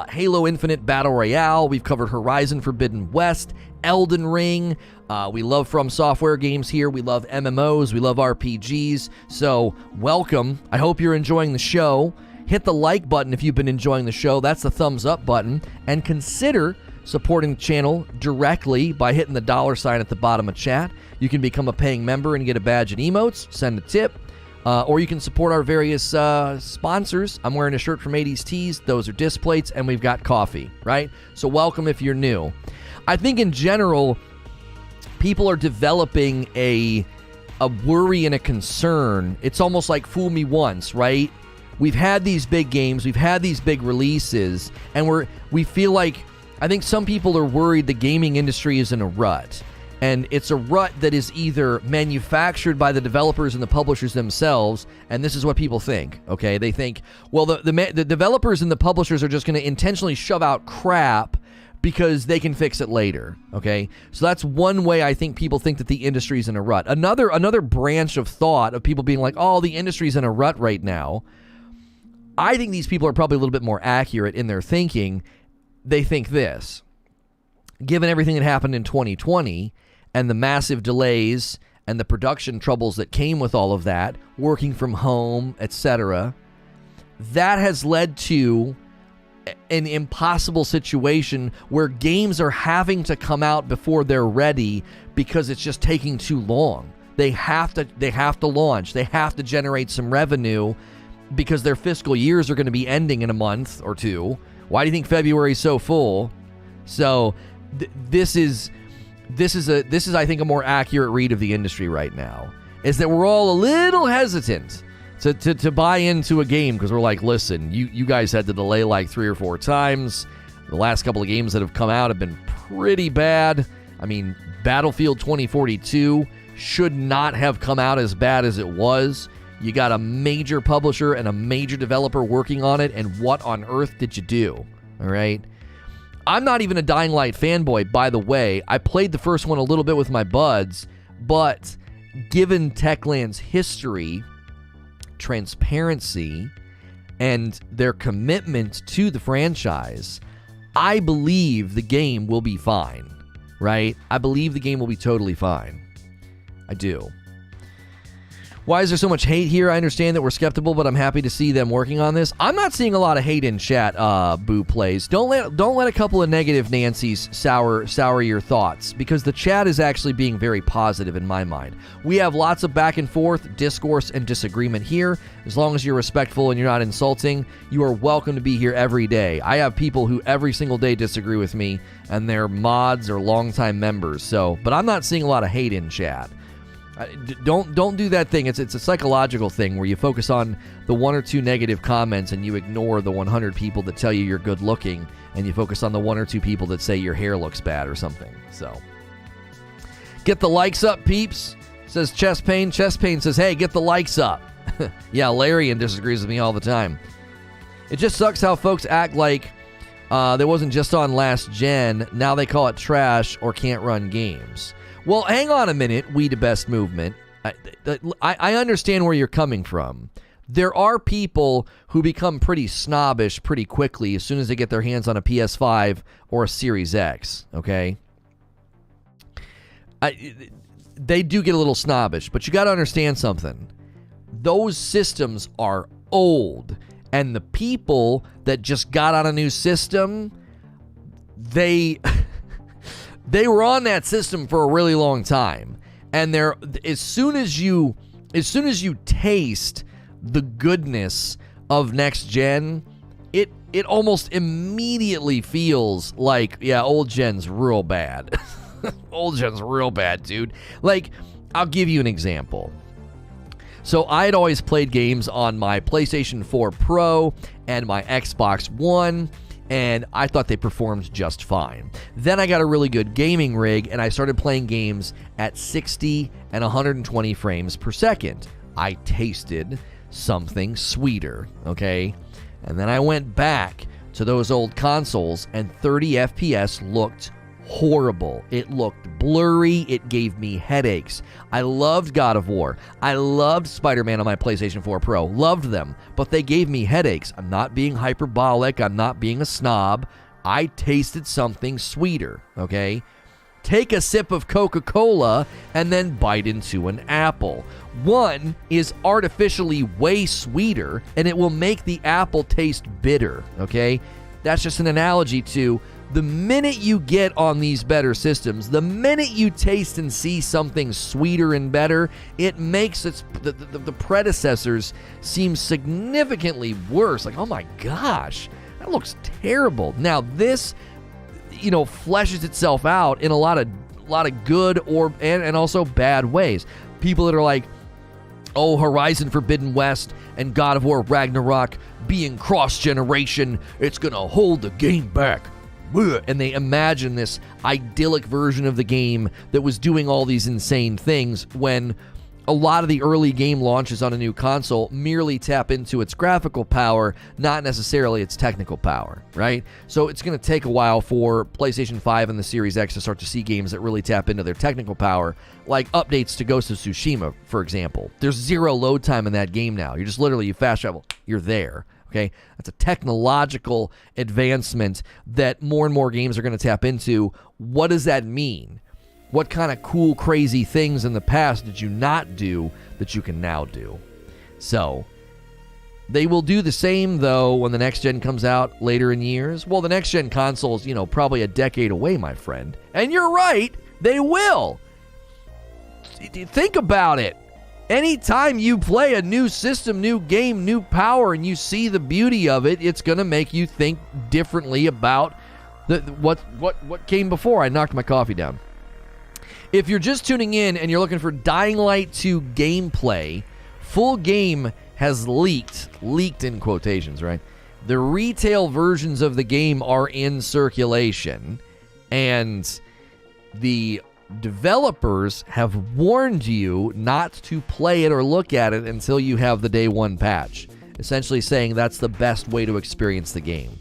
Halo Infinite Battle Royale. We've covered Horizon Forbidden West, Elden Ring. We love From Software games here. We love MMOs. We love RPGs. So welcome. I hope you're enjoying the show. Hit the like button if you've been enjoying the show. That's the thumbs up button. And consider supporting the channel directly by hitting the $ at the bottom of chat. You can become a paying member and get a badge and emotes. Send a tip. Or you can support our various sponsors. I'm wearing a shirt from 80s Tees. Those are disc plates, and we've got coffee, right? So welcome if you're new. I think in general, people are developing a worry and a concern. It's almost like fool me once, right? We've had these big games. We've had these big releases, and we feel like, I think some people are worried the gaming industry is in a rut. And it's a rut that is either manufactured by the developers and the publishers themselves, and this is what people think, okay? They think, well, the developers and the publishers are just going to intentionally shove out crap because they can fix it later, okay? So that's one way I think people think that the industry's in a rut. Another branch of thought of people being like, oh, the industry's in a rut right now. I think these people are probably a little bit more accurate in their thinking. They think this: given everything that happened in 2020 and the massive delays and the production troubles that came with all of that, working from home, etc., that has led to an impossible situation where games are having to come out before they're ready because it's just taking too long. They have to launch. They have to generate some revenue because their fiscal years are going to be ending in a month or two. Why do you think February is so full? So this is I think a more accurate read of the industry right now, is that we're all a little hesitant to buy into a game because we're like, listen, you guys had to delay like 3 or 4 times. The last couple of games that have come out have been pretty bad. I mean, Battlefield 2042 should not have come out as bad as it was. You got a major publisher and a major developer working on it, and what on earth did you do? All right. I'm not even a Dying Light fanboy, by the way. I played the first one a little bit with my buds, but given Techland's history, transparency, and their commitment to the franchise, I believe the game will be fine, right? I believe the game will be totally fine. I do. Why is there so much hate here? I understand that we're skeptical, but I'm happy to see them working on this. I'm not seeing a lot of hate in chat, Boo Plays. Don't let a couple of negative Nancys sour your thoughts, because the chat is actually being very positive in my mind. We have lots of back and forth, discourse, and disagreement here. As long as you're respectful and you're not insulting, you are welcome to be here every day. I have people who every single day disagree with me, and they're mods or longtime members. But I'm not seeing a lot of hate in chat. Don't do that thing. It's a psychological thing where you focus on the 1 or 2 negative comments and you ignore the 100 people that tell you you're good looking, and you focus on the 1 or 2 people that say your hair looks bad or something. So get the likes up, peeps, says Chest Pain. Chest Pain says, hey, get the likes up. Yeah, Larian disagrees with me all the time. It just sucks how folks act like that wasn't just on last gen. Now they call it trash or can't run games. Well, hang on a minute, We the Best movement. I understand where you're coming from. There are people who become pretty snobbish pretty quickly as soon as they get their hands on a PS5 or a Series X, okay? They do get a little snobbish, but you got to understand something. Those systems are old, and the people that just got on a new system, they were on that system for a really long time, and as soon as you taste the goodness of next gen, it almost immediately feels like, yeah, old gen's real bad. Old gen's real bad, dude. Like, I'll give you an example. So I had always played games on my PlayStation 4 Pro and my Xbox One, and I thought they performed just fine. Then I got a really good gaming rig, and I started playing games at 60 and 120 frames per second. I tasted something sweeter, okay? And then I went back to those old consoles, and 30 FPS looked horrible. It looked blurry. It gave me headaches. I loved God of War. I loved Spider-Man on my PlayStation 4 Pro. Loved them, but they gave me headaches. I'm not being hyperbolic. I'm not being a snob. I tasted something sweeter, okay? Take a sip of Coca-Cola and then bite into an apple. One is artificially way sweeter, and it will make the apple taste bitter, okay? That's just an analogy to the minute you get on these better systems, the minute you taste and see something sweeter and better, it makes the predecessors seem significantly worse. Like, oh my gosh, that looks terrible. Now this, fleshes itself out in a lot of good and also bad ways. People that are like, oh, Horizon Forbidden West and God of War Ragnarok being cross-generation, it's gonna hold the game back. And they imagine this idyllic version of the game that was doing all these insane things, when a lot of the early game launches on a new console merely tap into its graphical power, not necessarily its technical power, right? So it's going to take a while for PlayStation 5 and the Series X to start to see games that really tap into their technical power, like updates to Ghost of Tsushima, for example. There's 0 load time in that game now. You're just literally, you fast travel, you're there. Okay, that's a technological advancement that more and more games are going to tap into. What does that mean? What kind of cool, crazy things in the past did you not do that you can now do? So, they will do the same, though, when the next gen comes out later in years. Well, the next gen console's, probably a decade away, my friend. And you're right, they will. Think about it. Anytime you play a new system, new game, new power, and you see the beauty of it, it's going to make you think differently about what came before. I knocked my coffee down. If you're just tuning in and you're looking for Dying Light 2 gameplay, full game has leaked in quotations, right? The retail versions of the game are in circulation, and the developers have warned you not to play it or look at it until you have the day one patch, essentially saying that's the best way to experience the game.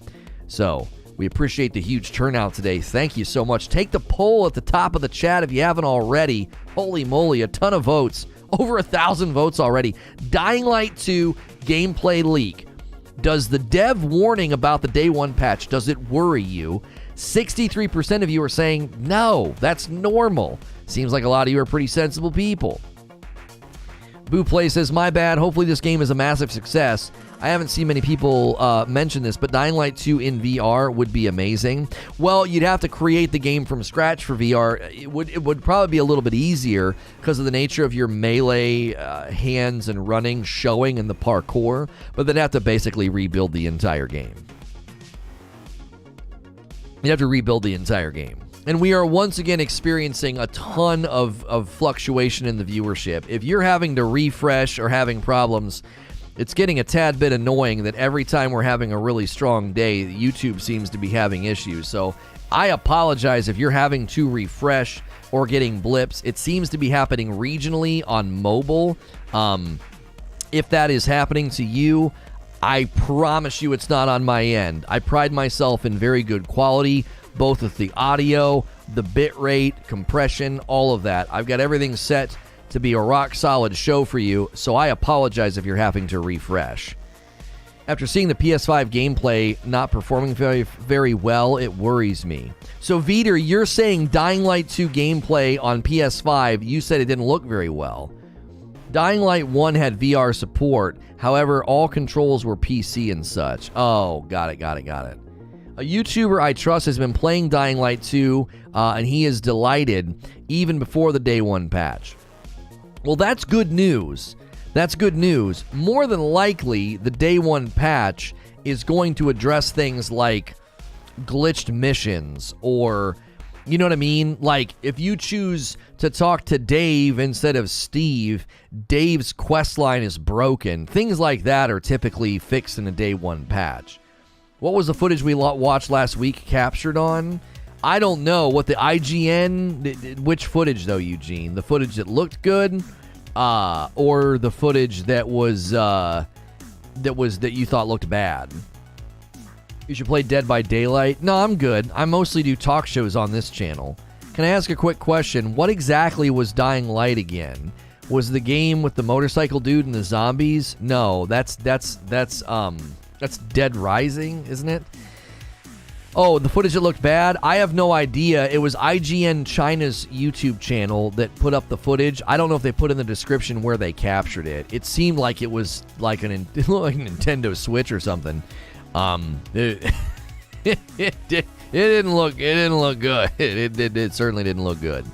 So we appreciate the huge turnout today. Thank you so much. Take the poll at the top of the chat if you haven't already. Holy moly, a ton of votes. Over 1,000 votes already. Dying Light 2 gameplay leak. Does the dev warning about the day one patch, does it worry you? 63% of you are saying, no, that's normal. Seems like a lot of you are pretty sensible people. Boo Play says, my bad. Hopefully this game is a massive success. I haven't seen many people mention this, but Dying Light 2 in VR would be amazing. Well, you'd have to create the game from scratch for VR. It would probably be a little bit easier because of the nature of your melee hands and running showing in the parkour, but they'd have to basically rebuild the entire game. You have to rebuild the entire game. And we are once again experiencing a ton of fluctuation in the viewership. If you're having to refresh or having problems, it's getting a tad bit annoying that every time we're having a really strong day, YouTube seems to be having issues. So I apologize if you're having to refresh or getting blips. It seems to be happening regionally on mobile. If that is happening to you, I promise you it's not on my end. I pride myself in very good quality, both with the audio, the bit rate, compression, all of that. I've got everything set to be a rock-solid show for you, so I apologize if you're having to refresh. After seeing the PS5 gameplay not performing very, very well, it worries me. So, Veeder, you're saying Dying Light 2 gameplay on PS5, you said it didn't look very well. Dying Light 1 had VR support. However, all controls were PC and such. Oh, got it. A YouTuber I trust has been playing Dying Light 2, and he is delighted even before the day one patch. Well, that's good news. That's good news. More than likely, the day one patch is going to address things like glitched missions, or, you know what I mean? Like, if you choose to talk to Dave instead of Steve, Dave's quest line is broken. Things like that are typically fixed in a day one patch. What was the footage we watched last week captured on? I don't know. What the IGN... Which footage, though, Eugene? The footage that looked good? Or the footage that was... that you thought looked bad? You should play Dead by Daylight. No, I'm good. I mostly do talk shows on this channel. Can I ask a quick question? What exactly was Dying Light again? Was the game with the motorcycle dude and the zombies? No, that's Dead Rising, isn't it? Oh, the footage that looked bad? I have no idea. It was IGN China's YouTube channel that put up the footage. I don't know if they put in the description where they captured it. It seemed like it was like it looked like a Nintendo Switch or something. It didn't look good. It certainly didn't look good.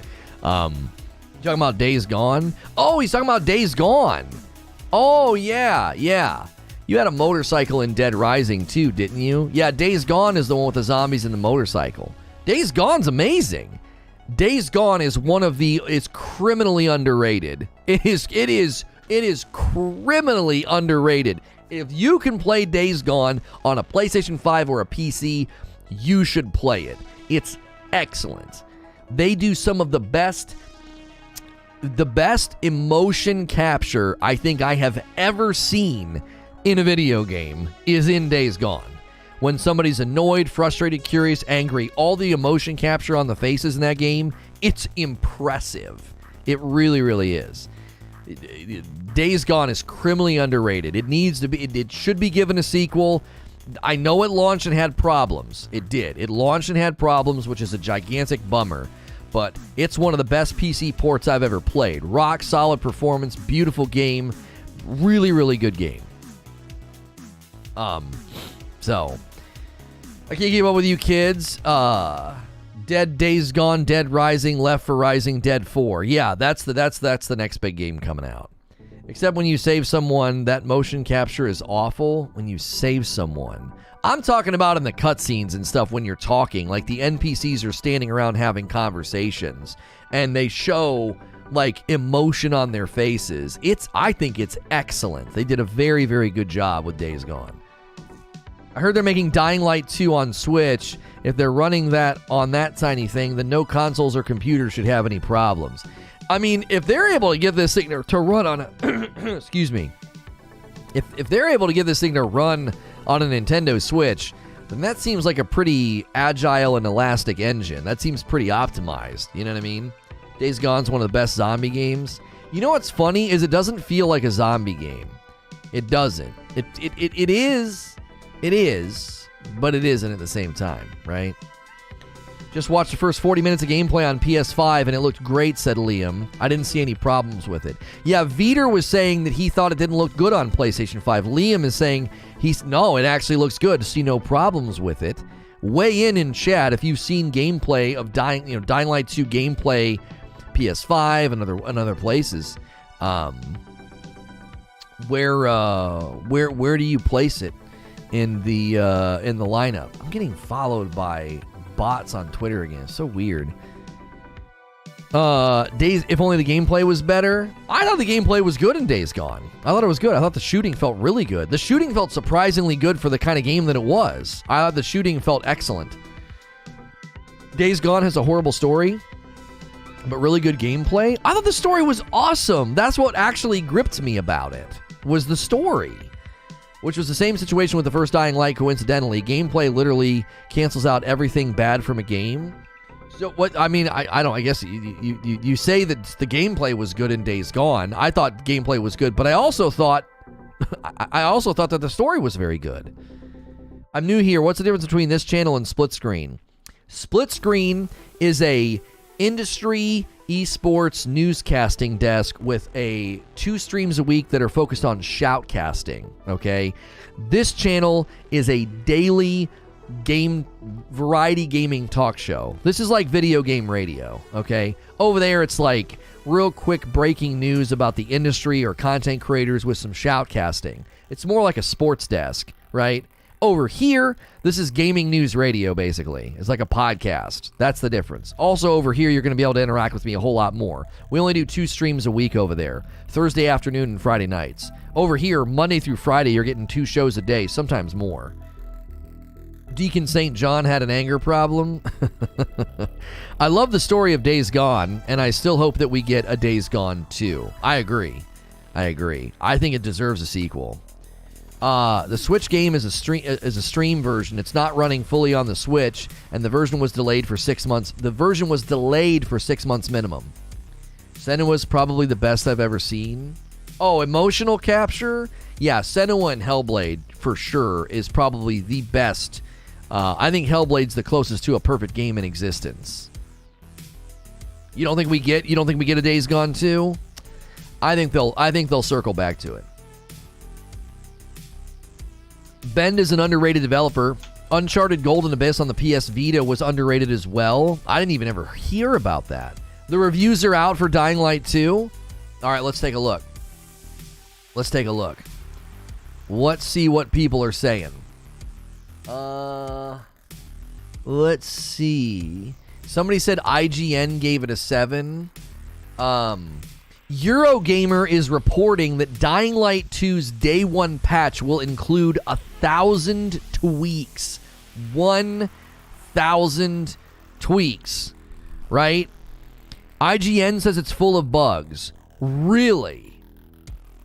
You talking about Days Gone? Oh, he's talking about Days Gone. Oh, yeah. You had a motorcycle in Dead Rising, too, didn't you? Yeah, Days Gone is the one with the zombies and the motorcycle. Days Gone's amazing. Days Gone is it's criminally underrated. It is criminally underrated. If you can play Days Gone on a PlayStation 5 or a PC, you should play it. It's excellent. They do some of the best emotion capture I think I have ever seen in a video game is in Days Gone. When somebody's annoyed, frustrated, curious, angry, all the emotion capture on the faces in that game, it's impressive. It really, really is. Days Gone is criminally underrated. It needs to be. It should be given a sequel. I know it launched and had problems. It did. It launched and had problems, which is a gigantic bummer. But it's one of the best PC ports I've ever played. Rock solid performance, beautiful game, really, really good game. So I can't keep up with you kids. Dead, Days Gone, Dead Rising, Left 4 Rising, Dead 4. Yeah, that's the next big game coming out. Except when you save someone, that motion capture is awful when you save someone. I'm talking about in the cutscenes and stuff when you're talking, like the NPCs are standing around having conversations and they show like emotion on their faces. I think it's excellent. They did a very, very good job with Days Gone. I heard they're making Dying Light 2 on Switch. If they're running that on that tiny thing, then no consoles or computers should have any problems. I mean, if they're able to get this thing to run on a... excuse me. If they're able to get this thing to run on a Nintendo Switch, then that seems like a pretty agile and elastic engine. That seems pretty optimized. You know what I mean? Days Gone's one of the best zombie games. You know what's funny is it doesn't feel like a zombie game. It doesn't. It is, but it isn't at the same time, right? Just watched the first 40 minutes of gameplay on PS5 and it looked great, said Liam. I didn't see any problems with it. Yeah, Veter was saying that he thought it didn't look good on PlayStation 5. Liam is saying no, it actually looks good. See no problems with it. Weigh in chat if you've seen gameplay of Dying Light 2 gameplay, PS5 and other places. Where do you place it in the lineup? I'm getting followed by bots on Twitter again. It's so weird. Days, if only the gameplay was better. I thought the gameplay was good in Days Gone. I thought it was good. I thought the shooting felt really good. The shooting felt surprisingly good for the kind of game that it was. I thought the shooting felt excellent. Days Gone has a horrible story, but really good gameplay. I thought the story was awesome. That's what actually gripped me about it, was the story. Which was the same situation with the first Dying Light, coincidentally. Gameplay literally cancels out everything bad from a game. So what, I mean, I guess you say that the gameplay was good in Days Gone. I thought gameplay was good, but I also thought that the story was very good. I'm new here. What's the difference between this channel and Split Screen? Split Screen is a industry esports newscasting desk with 2 streams a week that are focused on shoutcasting, okay? This channel is a daily variety gaming talk show. This is like video game radio, okay? Over there, it's like real quick breaking news about the industry or content creators with some shoutcasting. It's more like a sports desk, right? Over here, this is gaming news radio, basically. It's like a podcast. That's the difference. Also, over here, you're going to be able to interact with me a whole lot more. We only do 2 streams a week over there, Thursday afternoon and Friday nights. Over here, Monday through Friday, you're getting 2 shows a day, sometimes more. Deacon St. John had an anger problem. I love the story of Days Gone, and I still hope that we get a Days Gone 2. I agree. I think it deserves a sequel. The Switch game is a stream version. It's not running fully on the Switch, and the version was delayed for 6 months. The version was delayed for 6 months minimum. Senua's probably the best I've ever seen. Oh, emotional capture? Yeah, Senua and Hellblade, for sure, is probably the best. I think Hellblade's the closest to a perfect game in existence. You don't think we get a Days Gone 2? I think they'll circle back to it. Bend is an underrated developer. Uncharted Golden Abyss on the PS Vita was underrated as well. I didn't even ever hear about that. The reviews are out for Dying Light 2. All right, let's take a look. Let's see what people are saying. Let's see. Somebody said IGN gave it a 7. Eurogamer is reporting that Dying Light 2's Day 1 patch will include 1,000 tweaks. 1,000 tweaks. Right? IGN says it's full of bugs. Really?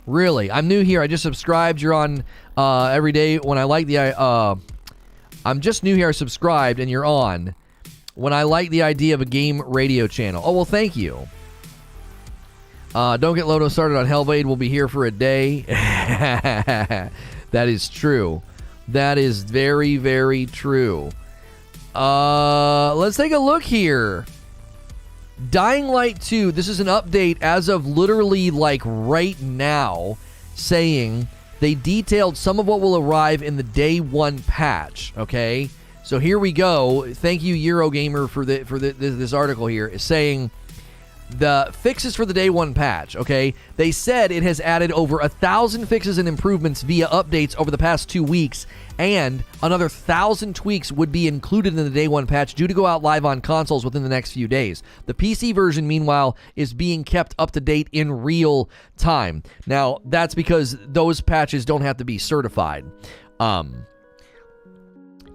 I'm new here. I just subscribed. You're on every day. When I like the... I'm just new here. I subscribed, and you're on. When I like the idea of a game radio channel. Oh, well, thank you. Don't get Lono started on Hellblade. We'll be here for a day. That is true. That is very, very true. Let's take a look here. Dying Light 2. This is an update as of literally like right now, saying they detailed some of what will arrive in the Day 1 patch. Okay, so here we go. Thank you, Eurogamer, for this article here, saying the fixes for the Day 1 patch. Okay, they said it has added over 1,000 fixes and improvements via updates over the past 2 weeks, and another 1,000 tweaks would be included in the Day 1 patch, due to go out live on consoles within the next few days. The PC version, meanwhile, is being kept up to date in real time. Now, that's because those patches don't have to be certified.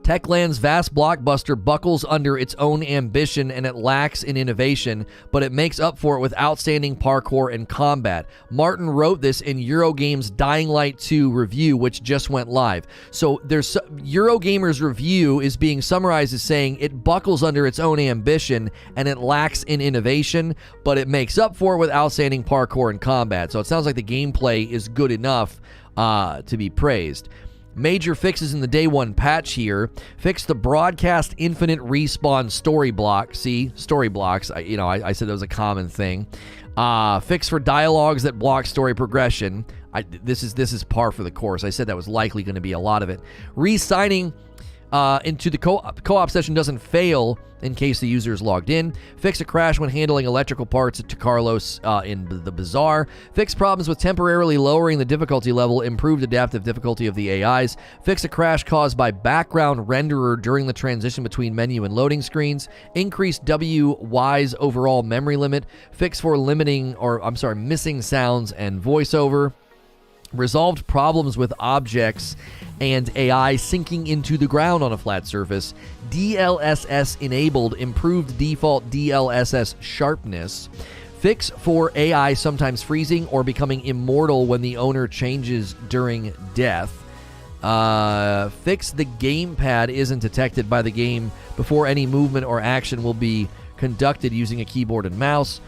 Techland's vast blockbuster buckles under its own ambition, and it lacks in innovation, but it makes up for it with outstanding parkour and combat. Martin wrote this in Eurogamer's Dying Light 2 review, which just went live. So there's Eurogamer's review is being summarized as saying it buckles under its own ambition and it lacks in innovation, but it makes up for it with outstanding parkour and combat. So it sounds like the gameplay is good enough to be praised. Major fixes in the Day 1 patch here. Fix the broadcast infinite respawn story block. See, story blocks. I said that was a common thing. Fix for dialogues that block story progression. This is par for the course. I said that was likely going to be a lot of it. Re-signing into the co-op session doesn't fail in case the user is logged in. Fix a crash when handling electrical parts to Carlos in the Bazaar. Fix problems with temporarily lowering the difficulty level. Improved adaptive difficulty of the AIs. Fix a crash caused by background renderer during the transition between menu and loading screens. Increase WY's overall memory limit. Fix for missing sounds and voiceover. Resolved problems with objects and AI sinking into the ground on a flat surface. DLSS enabled, improved default DLSS sharpness. Fix for AI sometimes freezing or becoming immortal when the owner changes during death. Fix the gamepad isn't detected by the game before any movement or action will be conducted using a keyboard and mouse.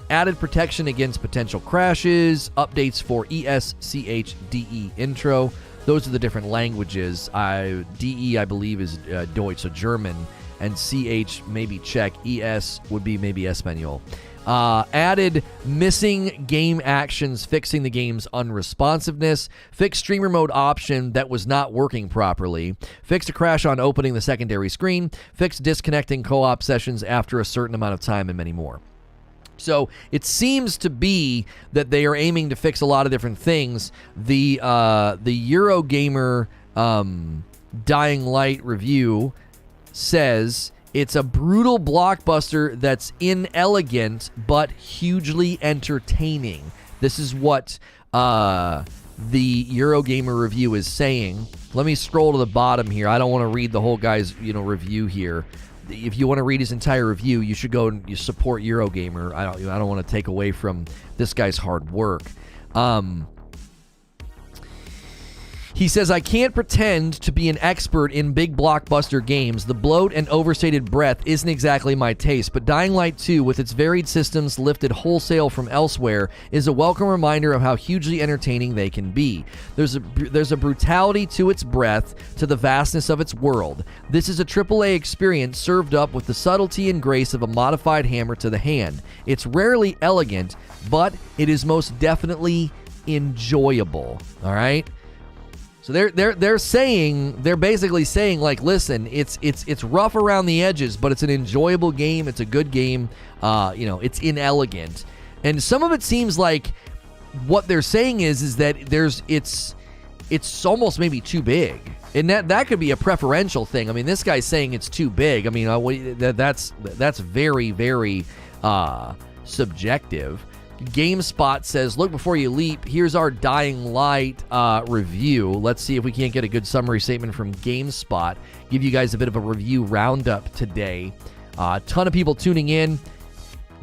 Added protection against potential crashes. Updates for ES, CH, DE intro. Those are the different languages. DE, I believe, is Deutsch, so German. And CH, maybe Czech. ES would be maybe Espanol. Added missing game actions, fixing the game's unresponsiveness. Fixed streamer mode option that was not working properly. Fixed a crash on opening the secondary screen. Fixed disconnecting co-op sessions after a certain amount of time, and many more. So it seems to be that they are aiming to fix a lot of different things. The Eurogamer Dying Light review says it's a brutal blockbuster that's inelegant but hugely entertaining. This is what the Eurogamer review is saying. Let me scroll to the bottom here. I don't want to read the whole guy's review here. If you want to read his entire review, you should go and you support Eurogamer. I don't want to take away from this guy's hard work. He says, I can't pretend to be an expert in big blockbuster games. The bloat and overstated breadth isn't exactly my taste, but Dying Light 2, with its varied systems lifted wholesale from elsewhere, is a welcome reminder of how hugely entertaining they can be. There's a brutality to its breadth, to the vastness of its world. This is a AAA experience served up with the subtlety and grace of a modified hammer to the hand. It's rarely elegant, but it is most definitely enjoyable. All right? So they're basically saying, like, listen, it's rough around the edges, but it's an enjoyable game. It's a good game. It's inelegant, and some of it seems like what they're saying is that it's almost maybe too big, and that could be a preferential thing. I mean, this guy's saying it's too big. I mean, that's very, very subjective. GameSpot says, look before you leap. Here's our Dying Light review. Let's see if we can't get a good summary statement from GameSpot. Give you guys a bit of a review roundup today. A ton of people tuning in.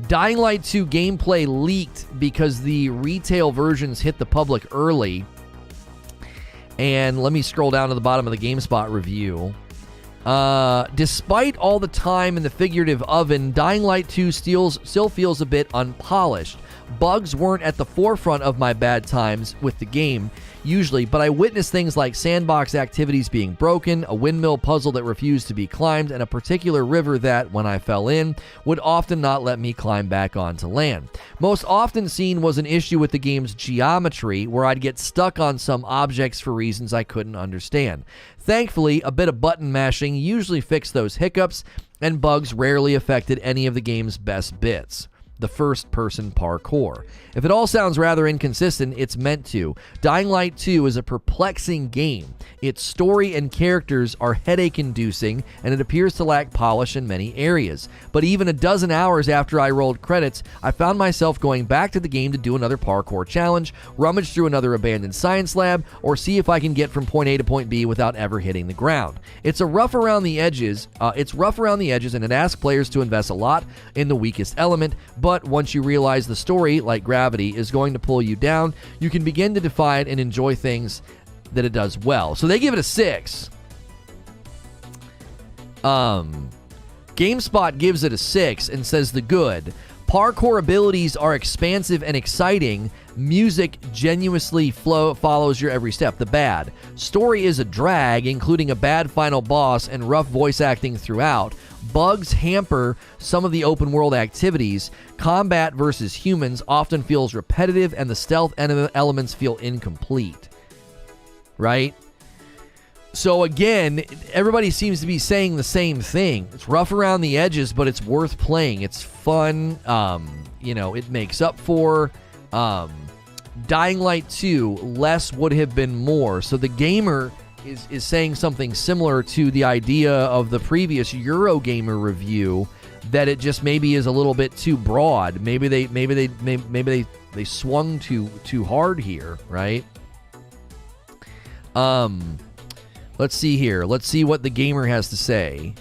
Dying Light 2 gameplay leaked because the retail versions hit the public early. And let me scroll down to the bottom of the GameSpot review. Despite all the time in the figurative oven, Dying Light 2 still feels a bit unpolished. Bugs weren't at the forefront of my bad times with the game, usually, but I witnessed things like sandbox activities being broken, a windmill puzzle that refused to be climbed, and a particular river that, when I fell in, would often not let me climb back onto land. Most often seen was an issue with the game's geometry, where I'd get stuck on some objects for reasons I couldn't understand. Thankfully, a bit of button mashing usually fixed those hiccups, and bugs rarely affected any of the game's best bits. The first-person parkour. If it all sounds rather inconsistent, it's meant to. Dying Light 2 is a perplexing game. Its story and characters are headache-inducing, and it appears to lack polish in many areas. But even a dozen hours after I rolled credits, I found myself going back to the game to do another parkour challenge, rummage through another abandoned science lab, or see if I can get from point A to point B without ever hitting the ground. It's rough around the edges, and it asks players to invest a lot in the weakest element, but once you realize the story, like Gravity, is going to pull you down, you can begin to define and enjoy things that it does well. So they give it a 6. GameSpot gives it a 6 and says the good. Parkour abilities are expansive and exciting. Music genuinely follows your every step. The bad. Story is a drag, including a bad final boss and rough voice acting throughout. Bugs hamper some of the open world activities. Combat versus humans often feels repetitive, and the stealth elements feel incomplete. Right? So again, everybody seems to be saying the same thing. It's rough around the edges, but it's worth playing. It's fun. It makes up for Dying Light 2. Less would have been more. So the gamer is saying something similar to the idea of the previous Eurogamer review, that it just maybe is a little bit too broad. Maybe they swung too hard here, right? Let's see here. Let's see what the gamer has to say.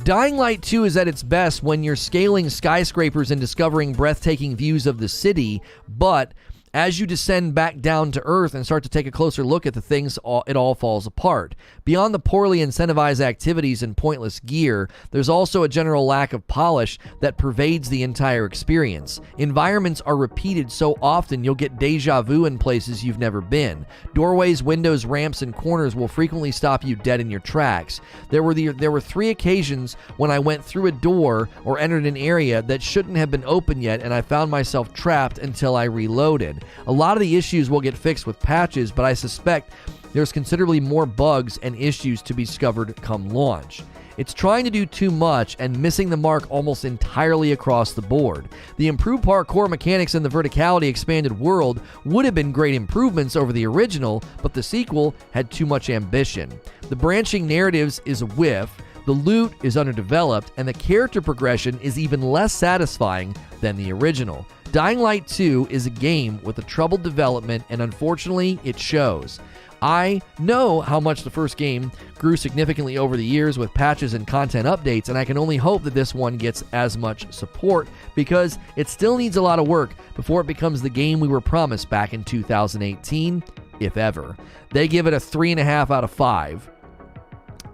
Dying Light 2 is at its best when you're scaling skyscrapers and discovering breathtaking views of the city, but as you descend back down to Earth and start to take a closer look at the things, it all falls apart. Beyond the poorly incentivized activities and pointless gear, there's also a general lack of polish that pervades the entire experience. Environments are repeated so often you'll get deja vu in places you've never been. Doorways, windows, ramps, and corners will frequently stop you dead in your tracks. There were 3 occasions when I went through a door or entered an area that shouldn't have been open yet, and I found myself trapped until I reloaded. A lot of the issues will get fixed with patches, but I suspect there's considerably more bugs and issues to be discovered come launch. It's trying to do too much and missing the mark almost entirely across the board. The improved parkour mechanics and the verticality expanded world would have been great improvements over the original, but the sequel had too much ambition. The branching narratives is a whiff, the loot is underdeveloped, and the character progression is even less satisfying than the original. Dying Light 2 is a game with a troubled development, and unfortunately, it shows. I know how much the first game grew significantly over the years with patches and content updates, and I can only hope that this one gets as much support because it still needs a lot of work before it becomes the game we were promised back in 2018, if ever. They give it a 3.5 out of 5.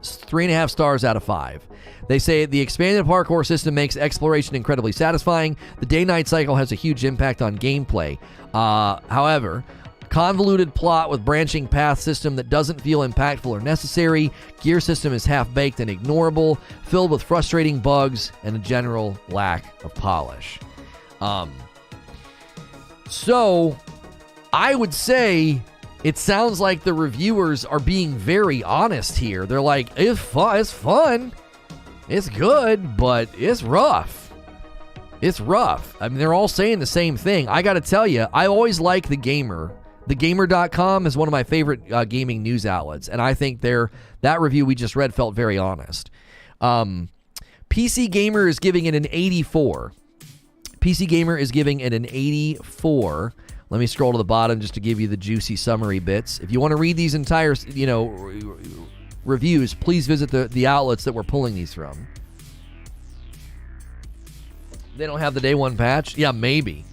3.5 stars out of 5. They say the expanded parkour system makes exploration incredibly satisfying. The day-night cycle has a huge impact on gameplay. However, convoluted plot with branching path system that doesn't feel impactful or necessary. Gear system is half-baked and ignorable, filled with frustrating bugs and a general lack of polish. So, I would say it sounds like the reviewers are being very honest here. They're like, it's fun, it's good, but it's rough. It's rough. I mean, they're all saying the same thing. I gotta tell you, I always like The Gamer. TheGamer.com is one of my favorite gaming news outlets, and I think that review we just read felt very honest. PC Gamer is giving it an 84. PC Gamer is giving it an 84. Let me scroll to the bottom just to give you the juicy summary bits. If you want to read these entire, reviews, please visit the outlets that we're pulling these from. They don't have the day one patch? Yeah, maybe.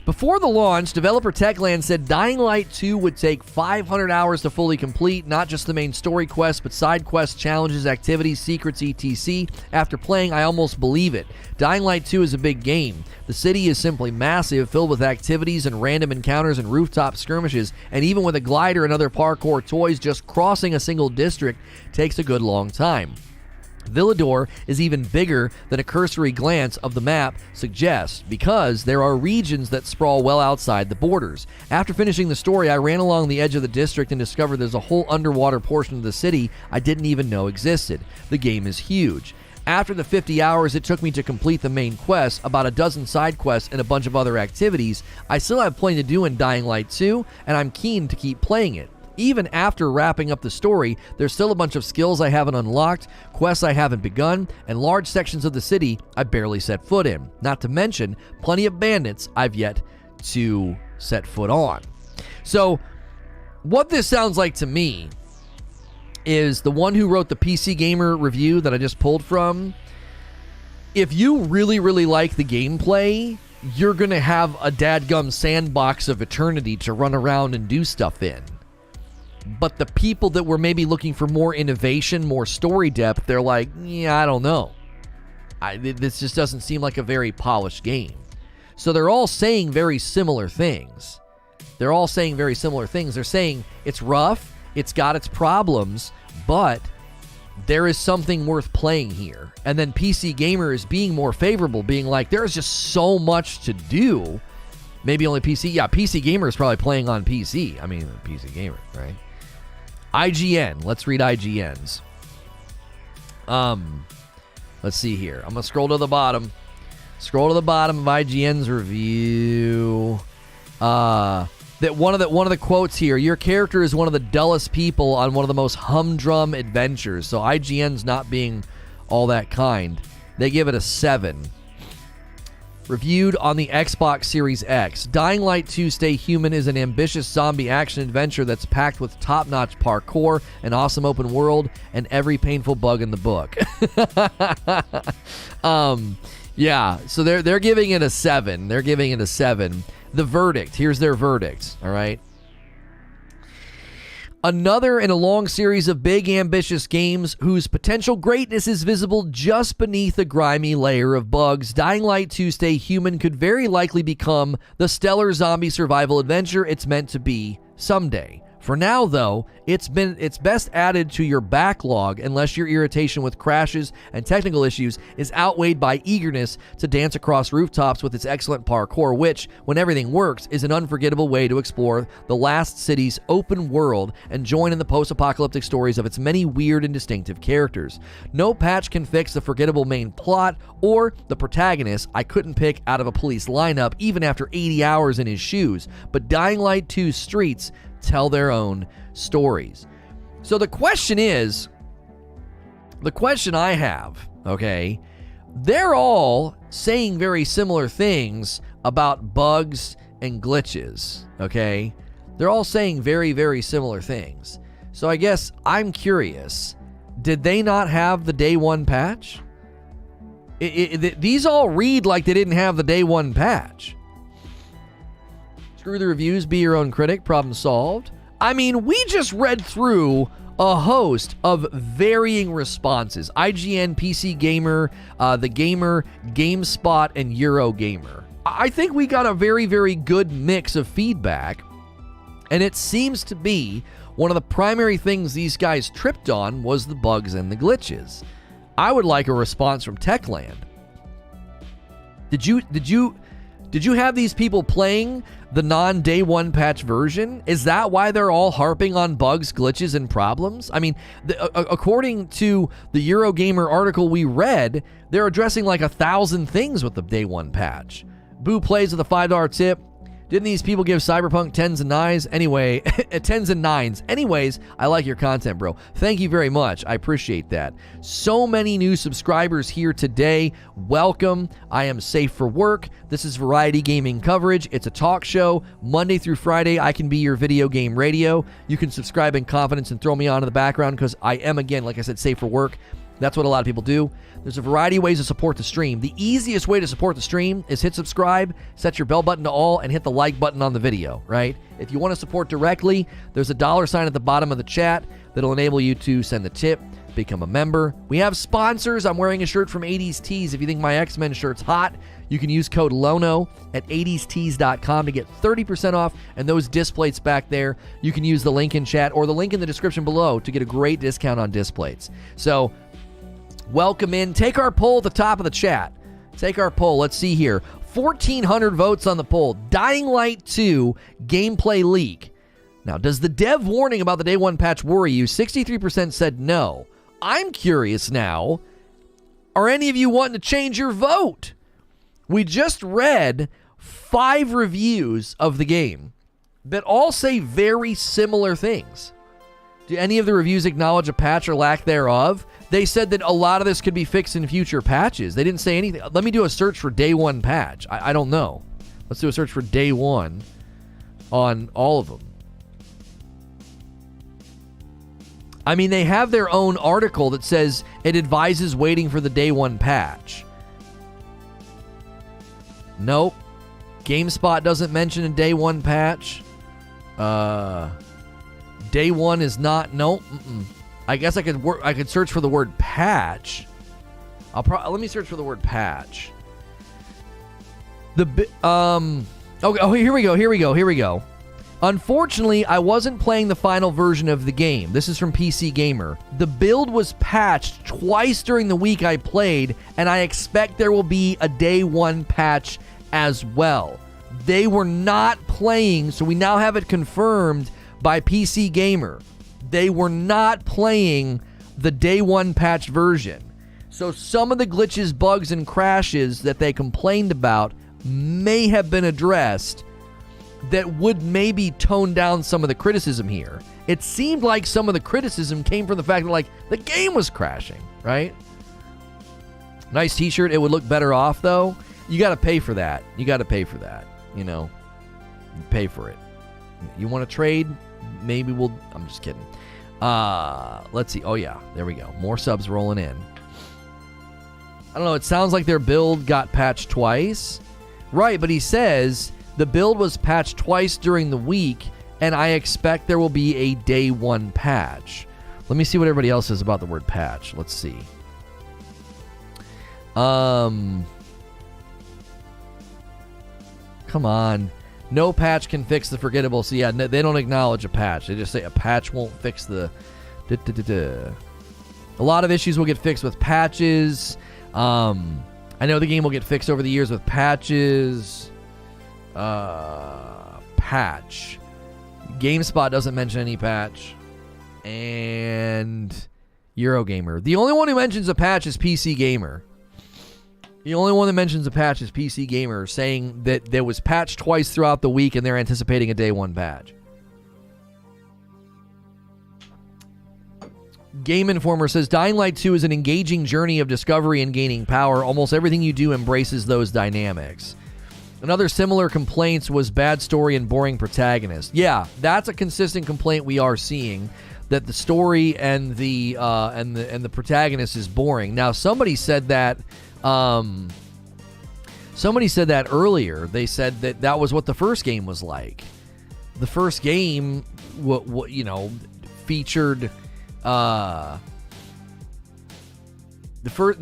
Before the launch, developer Techland said Dying Light 2 would take 500 hours to fully complete, not just the main story quests, but side quests, challenges, activities, secrets, etc. After playing, I almost believe it. Dying Light 2 is a big game. The city is simply massive, filled with activities and random encounters and rooftop skirmishes, and even with a glider and other parkour toys, just crossing a single district takes a good long time. Villador is even bigger than a cursory glance of the map suggests because there are regions that sprawl well outside the borders. After finishing the story, I ran along the edge of the district and discovered there's a whole underwater portion of the city I didn't even know existed. The game is huge. After the 50 hours it took me to complete the main quest, about a dozen side quests, and a bunch of other activities, I still have plenty to do in Dying Light 2, and I'm keen to keep playing it. Even after wrapping up the story, there's still a bunch of skills I haven't unlocked, quests I haven't begun, and large sections of the city I barely set foot in. Not to mention, plenty of bandits I've yet to set foot on. So, what this sounds like to me is the one who wrote the PC Gamer review that I just pulled from. If you really, really like the gameplay, you're going to have a dadgum sandbox of eternity to run around and do stuff in. But the people that were maybe looking for more innovation, more story depth, they're like, yeah, I don't know. This just doesn't seem like a very polished game. So they're all saying very similar things. They're saying it's rough, it's got its problems, but there is something worth playing here. And then PC Gamer is being more favorable, being like, there's just so much to do. Maybe only PC. Yeah, PC Gamer is probably playing on PC. I mean, PC Gamer, right? IGN. Let's read IGN's. Let's see here. I'm going to scroll to the bottom. Scroll to the bottom of IGN's review. That one of the quotes here, your character is one of the dullest people on one of the most humdrum adventures. So IGN's not being all that kind. They give it a 7. Reviewed on the Xbox Series X. Dying Light 2 Stay Human is an ambitious zombie action adventure that's packed with top-notch parkour, an awesome open world, and every painful bug in the book. Yeah, so they're giving it a 7. They're giving it a 7. The verdict. Here's their verdict, all right? Another in a long series of big, ambitious games whose potential greatness is visible just beneath a grimy layer of bugs. Dying Light 2 Stay Human could very likely become the stellar zombie survival adventure it's meant to be someday. For now, though, it's best added to your backlog unless your irritation with crashes and technical issues is outweighed by eagerness to dance across rooftops with its excellent parkour, which, when everything works, is an unforgettable way to explore the last city's open world and join in the post-apocalyptic stories of its many weird and distinctive characters. No patch can fix the forgettable main plot or the protagonist I couldn't pick out of a police lineup even after 80 hours in his shoes, but Dying Light 2's streets tell their own stories. So the question I have, okay, they're all saying very similar things about bugs and glitches, okay? They're all saying very, very similar things. So I guess I'm curious, did they not have the day one patch? These all read like they didn't have the day one patch. Screw the reviews, be your own critic, problem solved. I mean, we just read through a host of varying responses. IGN, PC Gamer, The Gamer, GameSpot, and Eurogamer. I think we got a very, very good mix of feedback, and it seems to be one of the primary things these guys tripped on was the bugs and the glitches. I would like a response from Techland. Did you have these people playing the non-day one patch version? Is that why they're all harping on bugs, glitches, and problems? I mean, according to the Eurogamer article we read, they're addressing like 1,000 things with the day one patch. Boo plays with a $5 tip. Didn't these people give Cyberpunk 10s and 9s? Anyway, 10s and 9s. Anyways, I like your content, bro. Thank you very much. I appreciate that. So many new subscribers here today. Welcome. I am safe for work. This is Variety Gaming Coverage. It's a talk show. Monday through Friday, I can be your video game radio. You can subscribe in confidence and throw me on in the background because I am, again, like I said, safe for work. That's what a lot of people do. There's a variety of ways to support the stream. The easiest way to support the stream is hit subscribe, set your bell button to all, and hit the like button on the video, right? If you want to support directly, there's a $sign at the bottom of the chat that'll enable you to send a tip, become a member. We have sponsors. I'm wearing a shirt from 80s Tees. If you think my X-Men shirt's hot, you can use code Lono at 80stees.com to get 30% off, and those disc plates back there, you can use the link in chat or the link in the description below to get a great discount on disc plates. So, welcome in. Take our poll at the top of the chat. Take our poll. Let's see here. 1,400 votes on the poll. Dying Light 2 gameplay leak. Now, does the dev warning about the day one patch worry you? 63% said no. I'm curious now. Are any of you wanting to change your vote? We just read 5 reviews of the game that all say very similar things. Do any of the reviews acknowledge a patch or lack thereof? They said that a lot of this could be fixed in future patches. They didn't say anything. Let me do a search for day one patch. I don't know. Let's do a search for day one on all of them. I mean, they have their own article that says it advises waiting for the day one patch. Nope. GameSpot doesn't mention a day one patch. Day one is not. Nope. I guess I could search for the word patch. Let me search for the word patch. Here we go. Unfortunately, I wasn't playing the final version of the game. This is from PC Gamer. The build was patched twice during the week I played, and I expect there will be a day one patch as well. They were not playing, so we now have it confirmed by PC Gamer. They were not playing the day one patch version. So some of the glitches, bugs, and crashes that they complained about may have been addressed that would maybe tone down some of the criticism here. It seemed like some of the criticism came from the fact that, like, the game was crashing, right? Nice t-shirt. It would look better off, though. You got to pay for that. You know. You pay for it. You want to trade? Maybe we'll... I'm just kidding. Let's see. Oh, yeah. There we go. More subs rolling in. I don't know. It sounds like their build got patched twice. Right, but he says the build was patched twice during the week, and I expect there will be a day one patch. Let me see what everybody else says about the word patch. Let's see. Come on. No patch can fix the forgettable. So, yeah, they don't acknowledge a patch. They just say a patch won't fix the... A lot of issues will get fixed with patches. I know the game will get fixed over the years with patches. Patch. GameSpot doesn't mention any patch. And Eurogamer. The only one who mentions a patch is PC Gamer. The only one that mentions a patch is PC Gamer, saying that there was patched twice throughout the week and they're anticipating a day one patch. Game Informer says, Dying Light 2 is an engaging journey of discovery and gaining power. Almost everything you do embraces those dynamics. Another similar complaints was bad story and boring protagonist. Yeah, that's a consistent complaint we are seeing, that the story and the protagonist is boring. Now, somebody said that earlier. They said that was what the first game was like. The first game, featured. The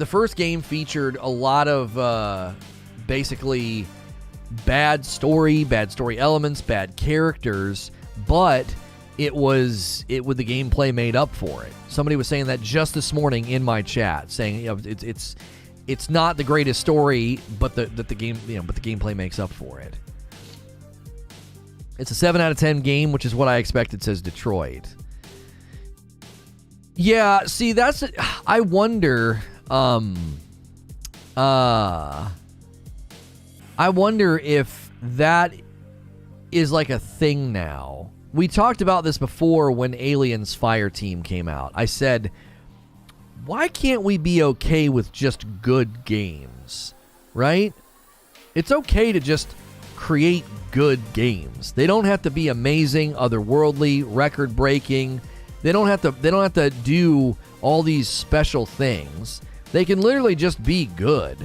first game featured a lot of basically bad story elements, bad characters, but it was the gameplay made up for it. Somebody was saying that just this morning in my chat, saying it's not the greatest story, but the gameplay makes up for it. It's a 7 out of 10 game, which is what I expected, says Detroit. Yeah, see, I wonder, I wonder if that is like a thing now. We talked about this before when Aliens Fireteam came out. I said, why can't we be okay with just good games, right? It's okay to just create good games. They don't have to be amazing, otherworldly, record-breaking. They don't have to do all these special things. They can literally just be good.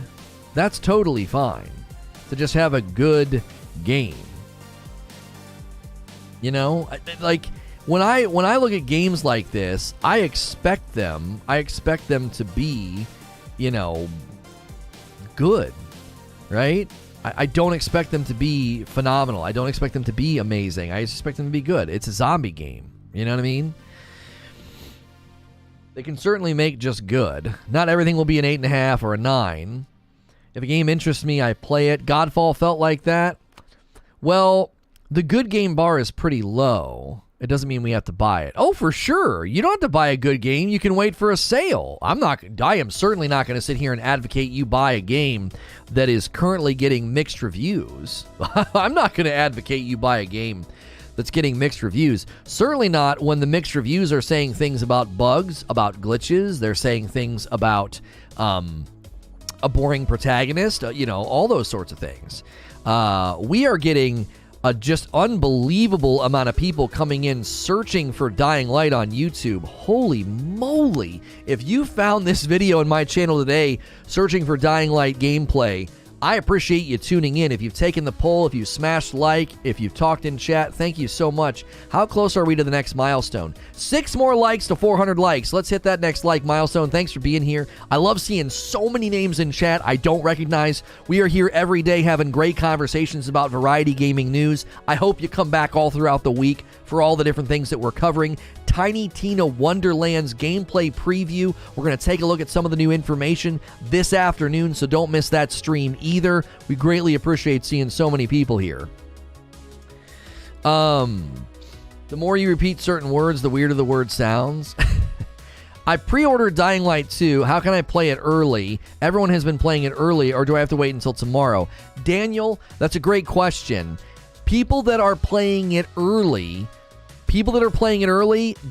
That's totally fine. To just have a good game. You know, like when I look at games like this, I expect them to be, good, right? I don't expect them to be phenomenal. I don't expect them to be amazing. I just expect them to be good. It's a zombie game. You know what I mean? They can certainly make just good. Not everything will be an 8.5 or a 9. If a game interests me, I play it. Godfall felt like that. Well, the good game bar is pretty low. It doesn't mean we have to buy it. Oh, for sure. You don't have to buy a good game. You can wait for a sale. I am certainly not going to sit here and advocate you buy a game that is currently getting mixed reviews. I'm not going to advocate you buy a game that's getting mixed reviews. Certainly not when the mixed reviews are saying things about bugs, about glitches. They're saying things about a boring protagonist, all those sorts of things. We are getting a just unbelievable amount of people coming in searching for Dying Light on YouTube. Holy moly. If you found this video in my channel today searching for Dying Light gameplay, I appreciate you tuning in. If you've taken the poll, if you smashed like, if you've talked in chat, thank you so much. How close are we to the next milestone? 6 more likes to 400 likes. Let's hit that next like milestone. Thanks for being here. I love seeing so many names in chat I don't recognize. We are here every day having great conversations about variety gaming news. I hope you come back all throughout the week for all the different things that we're covering. Tiny Tina Wonderland's gameplay preview. We're going to take a look at some of the new information this afternoon, so don't miss that stream either. We greatly appreciate seeing so many people here. The more you repeat certain words, the weirder the word sounds. I pre-ordered Dying Light 2. How can I play it early? Everyone has been playing it early, or do I have to wait until tomorrow? Daniel, that's a great question. People that are playing it early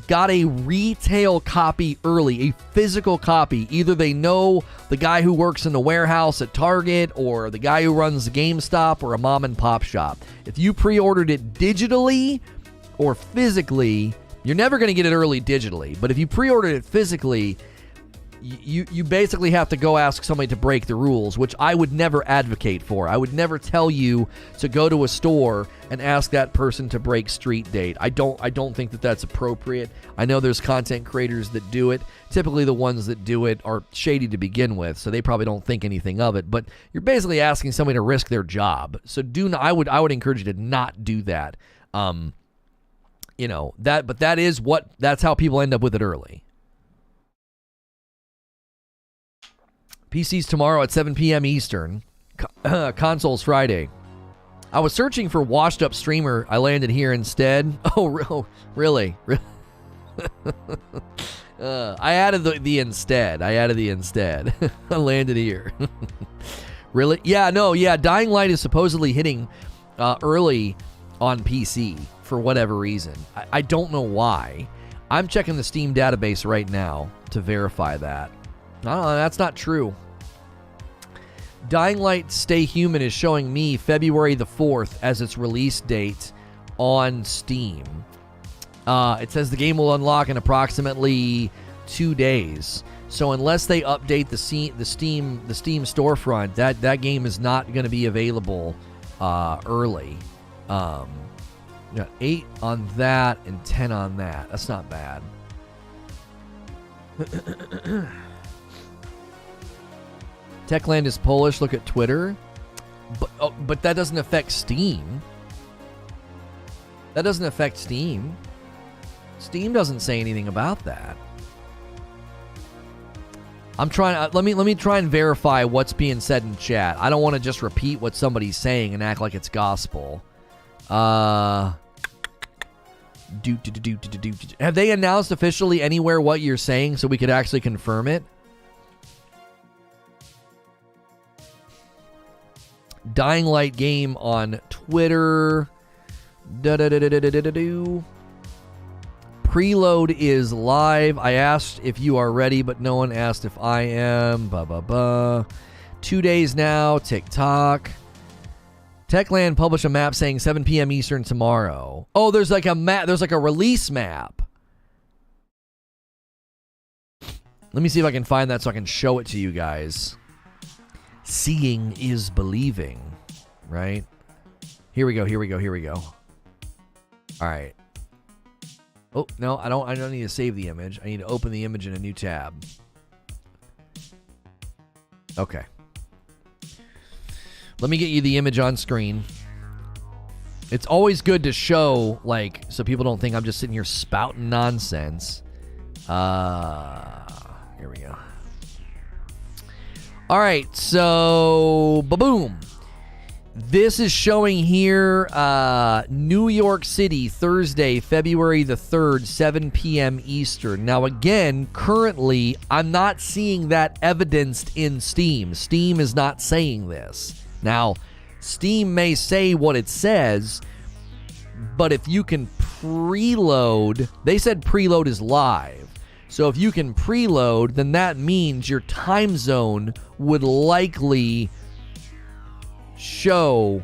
got a retail copy early, a physical copy. Either they know the guy who works in the warehouse at Target or the guy who runs the GameStop or a mom and pop shop. If you pre-ordered it digitally or physically, you're never going to get it early digitally. But if you pre-ordered it physically, you basically have to go ask somebody to break the rules, which I would never advocate for. I would never tell you to go to a store and ask that person to break street date. I don't think that that's appropriate. I know there's content creators that do it. Typically the ones that do it are shady to begin with, so they probably don't think anything of it. But you're basically asking somebody to risk their job. So I would encourage you to not do that. That's how people end up with it early. PC's tomorrow at 7 p.m. Eastern. Consoles Friday. I was searching for washed up streamer. I landed here instead. Oh, really? I added the instead. I landed here. Really? Yeah. Dying Light is supposedly hitting early on PC for whatever reason. I don't know why. I'm checking the Steam database right now to verify that. No, that's not true. Dying Light Stay Human is showing me February the 4th as its release date on Steam. It says the game will unlock in approximately 2 days. So unless they update the Steam storefront, that game is not going to be available early. You got 8 on that and 10 on that. That's not bad. Techland is Polish. Look at Twitter. But that doesn't affect Steam. That doesn't affect Steam. Steam doesn't say anything about that. I'm trying. Let me try and verify what's being said in chat. I don't want to just repeat what somebody's saying and act like it's gospel. Have they announced officially anywhere what you're saying so we could actually confirm it? Dying Light game on Twitter. Preload is live. I asked if you are ready, but no one asked if I am. 2 days now. TikTok. Techland published a map saying 7 p.m. Eastern tomorrow. Oh, there's like a map. There's like a release map. Let me see if I can find that so I can show it to you guys. Seeing is believing, right? Here we go. All right. Oh, no, I don't need to save the image. I need to open the image in a new tab. Okay. Let me get you the image on screen. It's always good to show, like, so people don't think I'm just sitting here spouting nonsense. Here we go. All right, so, ba-boom. This is showing here New York City, Thursday, February the 3rd, 7 p.m. Eastern. Now, again, currently, I'm not seeing that evidenced in Steam. Steam is not saying this. Now, Steam may say what it says, but if you can preload, they said preload is live. So if you can preload, then that means your time zone would likely show,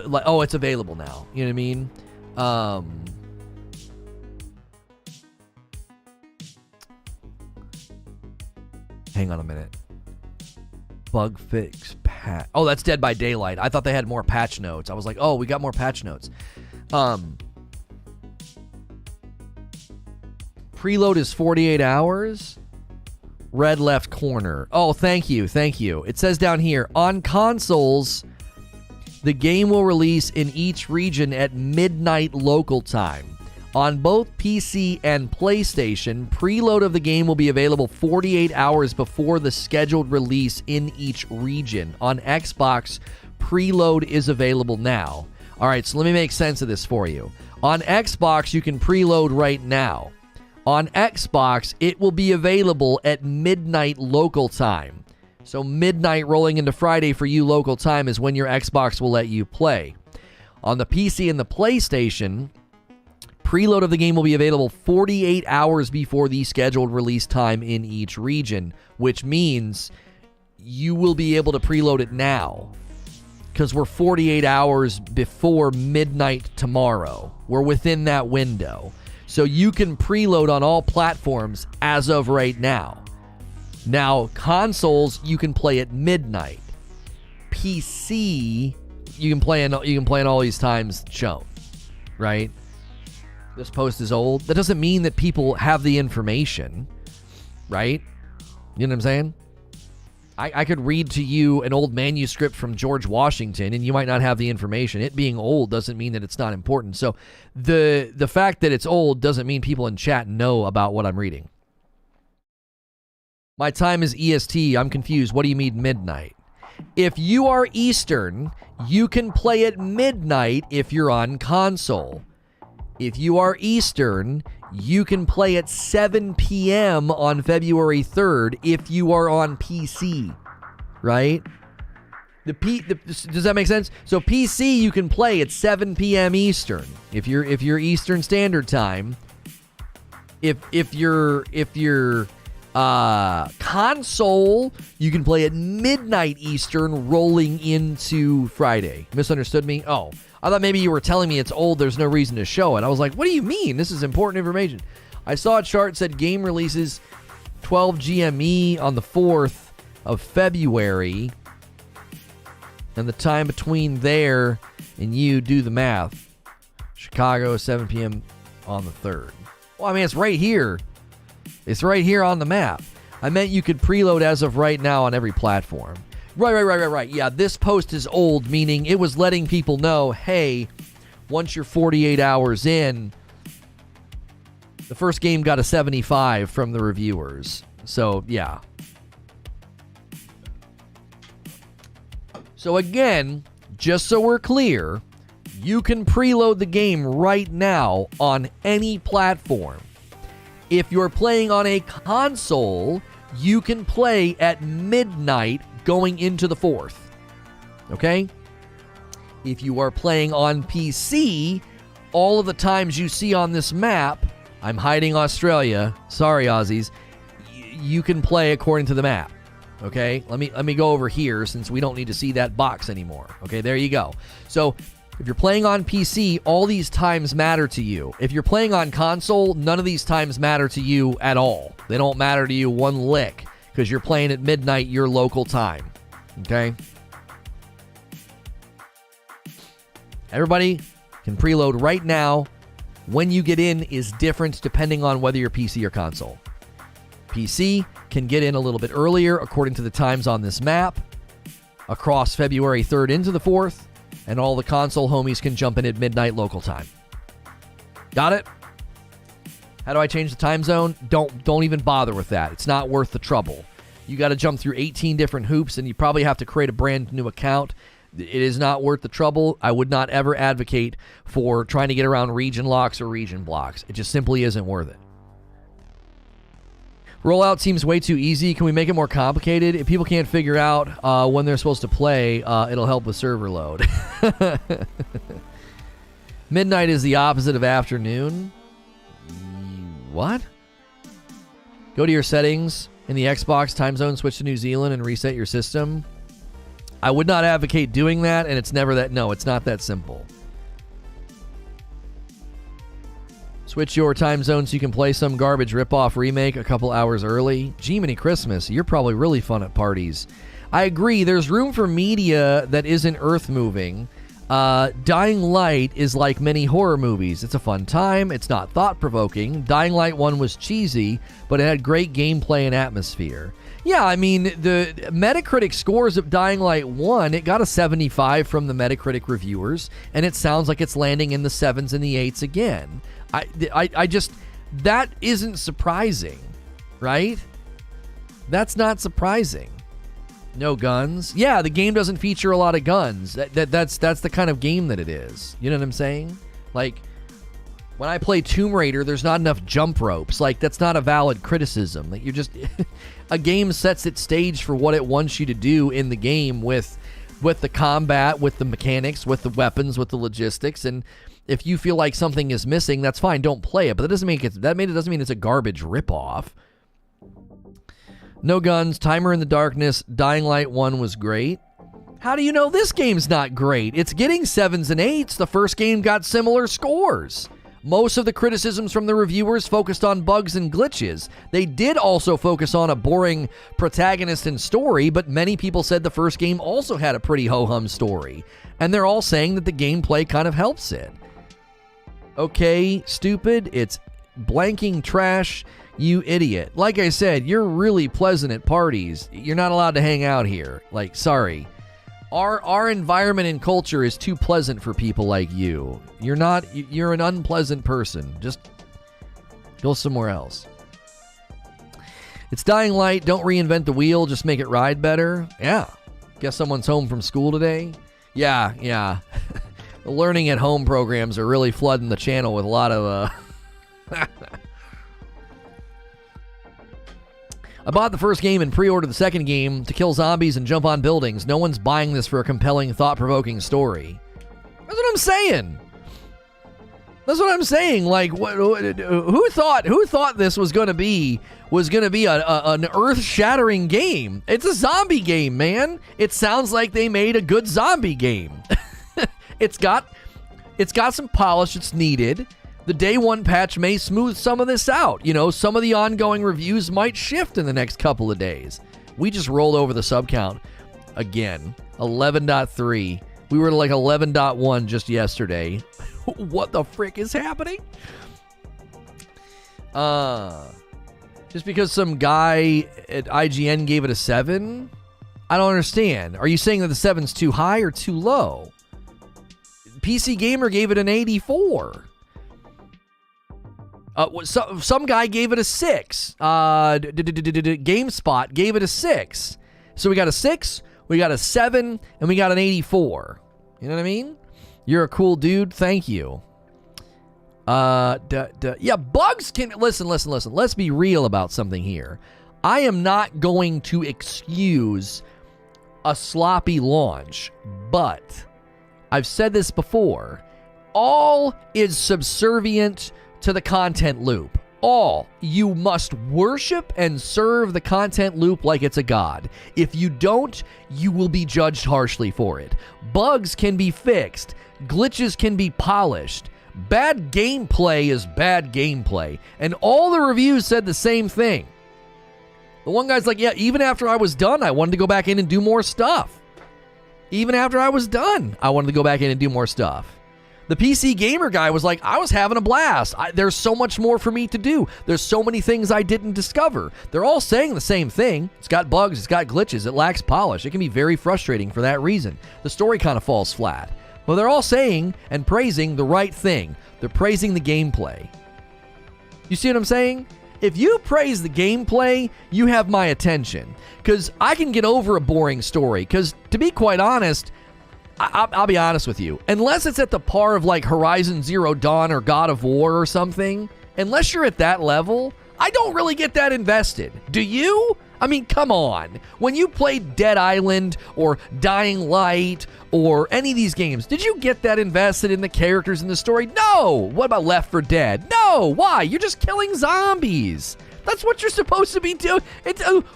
like, oh, it's available now. You know what I mean? Hang on a minute. Bug fix patch. Oh, that's Dead by Daylight. I thought they had more patch notes. I was like, oh, we got more patch notes. Preload is 48 hours. Red left corner. Oh, thank you. It says down here, on consoles, the game will release in each region at midnight local time. On both PC and PlayStation, preload of the game will be available 48 hours before the scheduled release in each region. On Xbox, preload is available now. All right, so let me make sense of this for you. On Xbox, you can preload right now. On Xbox, it will be available at midnight local time. So midnight rolling into Friday for you local time is when your Xbox will let you play. On the PC and the PlayStation, preload of the game will be available 48 hours before the scheduled release time in each region, which means you will be able to preload it now because we're 48 hours before midnight tomorrow. We're within that window. So you can preload on all platforms as of right now. Now, consoles, you can play at midnight. PC, you can play in all these times shown, right? This post is old. That doesn't mean that people have the information, right? You know what I'm saying? I could read to you an old manuscript from George Washington, and you might not have the information. It being old doesn't mean that it's not important. So the fact that it's old doesn't mean people in chat know about what I'm reading. My time is EST. I'm confused. What do you mean midnight? If you are Eastern, you can play at midnight if you're on console. If you are Eastern, you can play at 7 p.m. on February 3rd if you are on PC, right? Does that make sense? So PC, you can play at 7 p.m. Eastern. If you're Eastern Standard Time, If you're console, you can play at midnight Eastern rolling into Friday. Misunderstood me? Oh, I thought maybe you were telling me it's old, there's no reason to show it. I was like, what do you mean? This is important information. I saw a chart said game releases 12 GME on the 4th of February. And the time between there and you do the math. Chicago, 7 p.m. on the 3rd. Well, I mean, it's right here. It's right here on the map. I meant you could preload as of right now on every platform. Right. Yeah, this post is old, meaning it was letting people know, hey, once you're 48 hours in, the first game got a 75 from the reviewers. So, yeah. So again, just so we're clear, you can preload the game right now on any platform. If you're playing on a console, you can play at midnight going into the 4th. Okay? If you are playing on PC, all of the times you see on this map, I'm hiding Australia, sorry Aussies, you can play according to the map. Okay? Let me go over here since we don't need to see that box anymore. Okay, there you go. So, if you're playing on PC, all these times matter to you. If you're playing on console, none of these times matter to you at all. They don't matter to you one lick because you're playing at midnight your local time. Okay? Everybody can preload right now. When you get in is different depending on whether you're PC or console. PC can get in a little bit earlier according to the times on this map across February 3rd into the 4th. And all the console homies can jump in at midnight local time. Got it? How do I change the time zone? Don't even bother with that. It's not worth the trouble. You got to jump through 18 different hoops, and you probably have to create a brand new account. It is not worth the trouble. I would not ever advocate for trying to get around region locks or region blocks. It just simply isn't worth it. Rollout seems way too easy. Can we make it more complicated? If people can't figure out when they're supposed to play, it'll help with server load. Midnight is the opposite of afternoon. What? Go to your settings in the Xbox time zone, switch to New Zealand, and reset your system. I would not advocate doing that, and it's never that. No, it's not that simple. Switch your time zone so you can play some garbage ripoff remake a couple hours early. Jiminy Christmas, you're probably really fun at parties. I agree, there's room for media that isn't earth-moving. Dying Light is like many horror movies. It's a fun time, it's not thought-provoking. Dying Light 1 was cheesy, but it had great gameplay and atmosphere. Yeah, I mean, the Metacritic scores of Dying Light 1, it got a 75 from the Metacritic reviewers, and it sounds like it's landing in the 7s and the 8s again. I just, that isn't surprising, right? That's not surprising. No guns. Yeah, the game doesn't feature a lot of guns. That's the kind of game that it is. You know what I'm saying? Like, when I play Tomb Raider, there's not enough jump ropes. Like, that's not a valid criticism. Like, you're just, a game sets its stage for what it wants you to do in the game with the combat, with the mechanics, with the weapons, with the logistics, and if you feel like something is missing, that's fine. Don't play it. But that doesn't mean it's a garbage ripoff. No guns. Timer in the Darkness. Dying Light 1 was great. How do you know this game's not great? It's getting 7s and 8s. The first game got similar scores. Most of the criticisms from the reviewers focused on bugs and glitches. They did also focus on a boring protagonist and story, but many people said the first game also had a pretty ho-hum story. And they're all saying that the gameplay kind of helps it. Okay, stupid, it's blanking trash, you idiot. Like I said, you're really pleasant at parties. You're not allowed to hang out here. Like, sorry. Our environment and culture is too pleasant for people like you. You're an unpleasant person. Just go somewhere else. It's Dying Light. Don't reinvent the wheel. Just make it ride better. Yeah. Guess someone's home from school today? Yeah. The learning at home programs are really flooding the channel with a lot of, I bought the first game and pre-ordered the second game to kill zombies and jump on buildings. No one's buying this for a compelling, thought-provoking story. That's what I'm saying. That's what I'm saying. Like, who thought this was going to be an earth-shattering game? It's a zombie game, man. It sounds like they made a good zombie game. It's got some polish that's needed. The day one patch may smooth some of this out. You know, some of the ongoing reviews might shift in the next couple of days. We just rolled over the sub count again. 11.3. We were like 11.1 just yesterday. What the frick is happening? Just because some guy at IGN gave it a 7? I don't understand. Are you saying that the 7's too high or too low? PC Gamer gave it an 84. Some guy gave it a 6. GameSpot gave it a 6. So we got a 6, we got a 7, and we got an 84. You know what I mean? You're a cool dude. Thank you. Yeah, bugs can... Listen. Let's be real about something here. I am not going to excuse a sloppy launch, but I've said this before. All is subservient to the content loop. All. You must worship and serve the content loop like it's a god. If you don't, you will be judged harshly for it. Bugs can be fixed. Glitches can be polished. Bad gameplay is bad gameplay. And all the reviews said the same thing. The one guy's like, yeah, even after I was done, I wanted to go back in and do more stuff. Even after I was done, I wanted to go back in and do more stuff. The PC Gamer guy was like, I was having a blast. There's so much more for me to do. There's so many things I didn't discover. They're all saying the same thing. It's got bugs, it's got glitches, it lacks polish. It can be very frustrating for that reason. The story kind of falls flat. Well, they're all saying and praising the right thing. They're praising the gameplay. You see what I'm saying? If you praise the gameplay, you have my attention. Because I can get over a boring story. Because, to be quite honest, I'll be honest with you. Unless it's at the par of like Horizon Zero Dawn or God of War or something, unless you're at that level, I don't really get that invested. Do you? I mean, come on. When you played Dead Island or Dying Light or any of these games, did you get that invested in the characters in the story? No. What about Left 4 Dead? No. Why? You're just killing zombies. That's what you're supposed to be doing.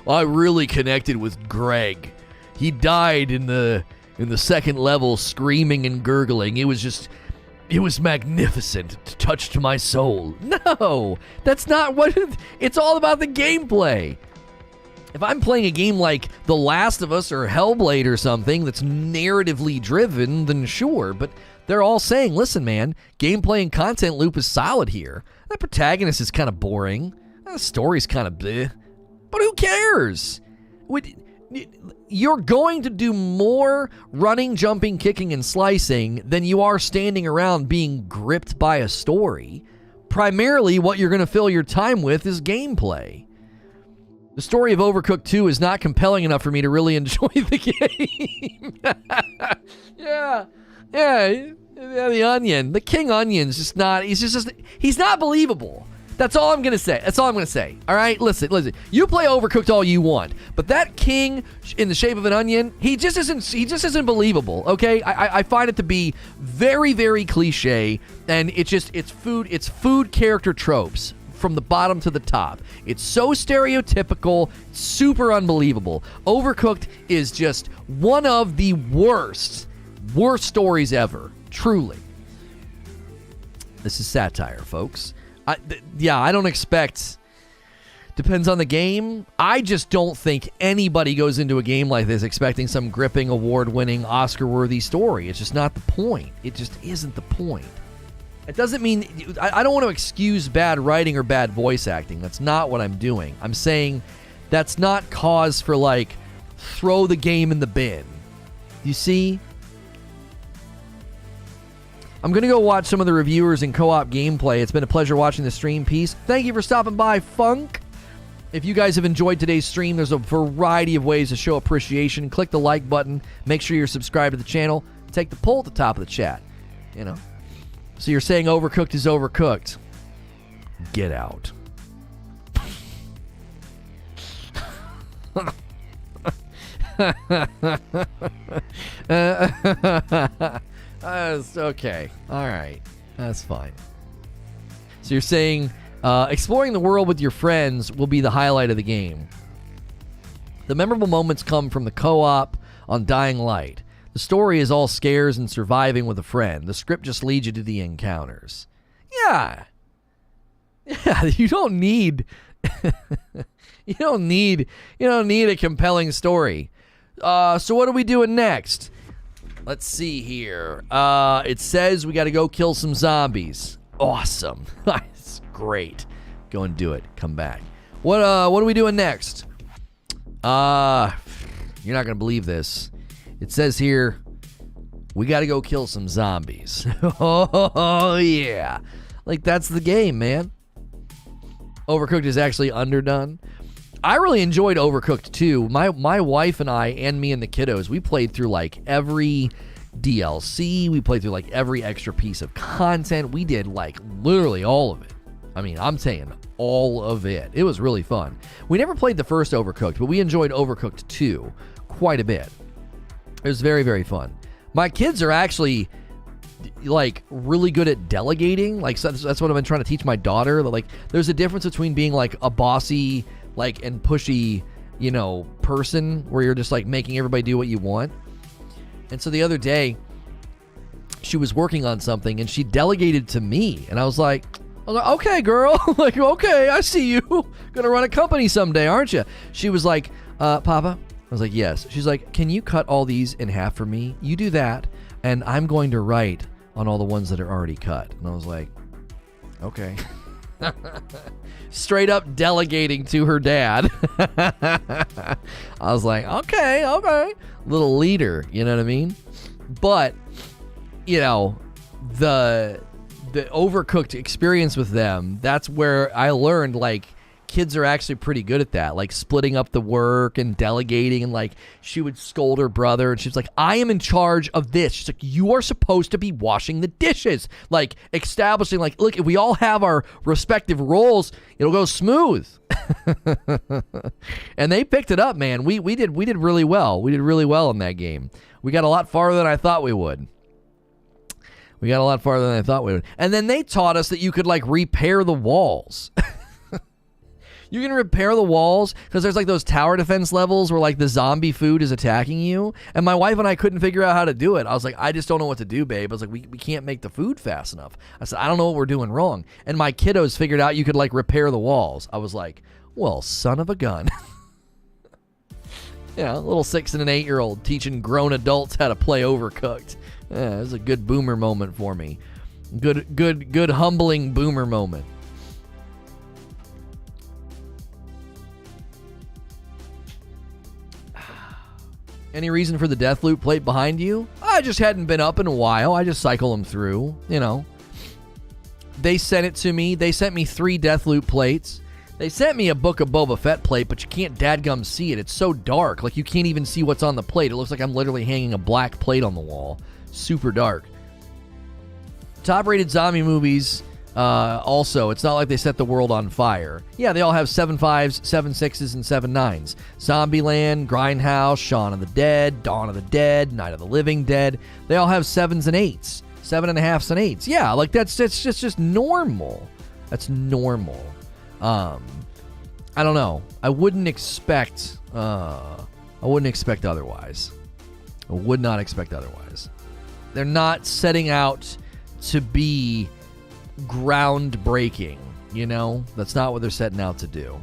I really connected with Greg. He died in the second level screaming and gurgling. It was magnificent. It touched my soul. No, that's not what it's all about. The gameplay. If I'm playing a game like The Last of Us or Hellblade or something that's narratively driven, then sure. But they're all saying, listen, man, gameplay and content loop is solid here. The protagonist is kind of boring. The story's kind of bleh. But who cares? You're going to do more running, jumping, kicking, and slicing than you are standing around being gripped by a story. Primarily, what you're going to fill your time with is gameplay. The story of Overcooked 2 is not compelling enough for me to really enjoy the game. Yeah, the Onion. The King Onion's just not, he's not believable. That's all I'm going to say. All right, listen. You play Overcooked all you want, but that king in the shape of an onion, he just isn't believable, okay? I find it to be very, very cliche, and it's food character tropes from the bottom to the top. It's so stereotypical, super unbelievable. Overcooked is just one of the worst stories ever, truly. This is satire, folks. I don't expect... Depends on the game. I just don't think anybody goes into a game like this expecting some gripping, award-winning, Oscar-worthy story. It's just not the point. It just isn't the point. It doesn't mean... I don't want to excuse bad writing or bad voice acting. That's not what I'm doing. I'm saying that's not cause for, like, throw the game in the bin. You see? I'm going to go watch some of the reviewers and co-op gameplay. It's been a pleasure watching the stream. Peace. Thank you for stopping by, Funk. If you guys have enjoyed today's stream, there's a variety of ways to show appreciation. Click the like button. Make sure you're subscribed to the channel. Take the poll at the top of the chat. You know. So you're saying Overcooked is overcooked. Get out. Okay. All right. That's fine. So you're saying exploring the world with your friends will be the highlight of the game. The memorable moments come from the co-op on Dying Light. The story is all scares and surviving with a friend. The script just leads you to the encounters. Yeah, you don't need you don't need a compelling story. So what are we doing next? Let's see here. It says we got to go kill some zombies. Awesome. That's great. Go and do it. Come back. What are we doing next? You're not gonna believe this. It says here we got to go kill some zombies. Oh yeah. Like, that's the game, man. Overcooked is actually underdone. I really enjoyed Overcooked too. My wife and I, and me and the kiddos, we played through like every DLC. We played through like every extra piece of content. We did like literally all of it. I mean, I'm saying all of it. It was really fun. We never played the first Overcooked, but we enjoyed Overcooked 2 quite a bit. It was very, very fun. My kids are actually like really good at delegating. Like, so that's what I've been trying to teach my daughter. That, like, there's a difference between being like a bossy, like, and pushy, person where you're just like making everybody do what you want. And so the other day, she was working on something and she delegated to me, and I was like, okay, girl. Like, okay, I see you. Gonna run a company someday, aren't you? She was like, Papa. I was like, yes. She's like, can you cut all these in half for me? You do that, and I'm going to write on all the ones that are already cut. And I was like, okay. Straight up delegating to her dad. I was like, okay. Little leader, you know what I mean? But, the Overcooked experience with them, that's where I learned, like, kids are actually pretty good at that, like splitting up the work and delegating. And like, she would scold her brother and she's like, I am in charge of this. She's like, you are supposed to be washing the dishes. Like, establishing, like, look, if we all have our respective roles, it'll go smooth. And they picked it up, man. We did really well. We did really well in that game. We got a lot farther than I thought we would. And then they taught us that you could like repair the walls. You can repair the walls because there's like those tower defense levels where like the zombie food is attacking you. And my wife and I couldn't figure out how to do it. I was like, I just don't know what to do, babe. I was like, we can't make the food fast enough. I said, I don't know what we're doing wrong. And my kiddos figured out you could like repair the walls. I was like, well, son of a gun. A little 6 and an 8-year-old teaching grown adults how to play Overcooked. Yeah, it was a good boomer moment for me. Good humbling boomer moment. Any reason for the Deathloop plate behind you? I just hadn't been up in a while. I just cycle them through, They sent it to me. They sent me 3 Deathloop plates. They sent me a Book of Boba Fett plate, but you can't dadgum see it. It's so dark. Like, you can't even see what's on the plate. It looks like I'm literally hanging a black plate on the wall. Super dark. Top-rated zombie movies, also, it's not like they set the world on fire. Yeah, they all have 7 5s, 7 6s, and 7 9s. Zombieland, Grindhouse, Shaun of the Dead, Dawn of the Dead, Night of the Living Dead. They all have 7s and 8s. 7.5s and 8s. Yeah, like that's just normal. That's normal. I don't know. I wouldn't expect otherwise. I would not expect otherwise. They're not setting out to be groundbreaking, That's not what they're setting out to do.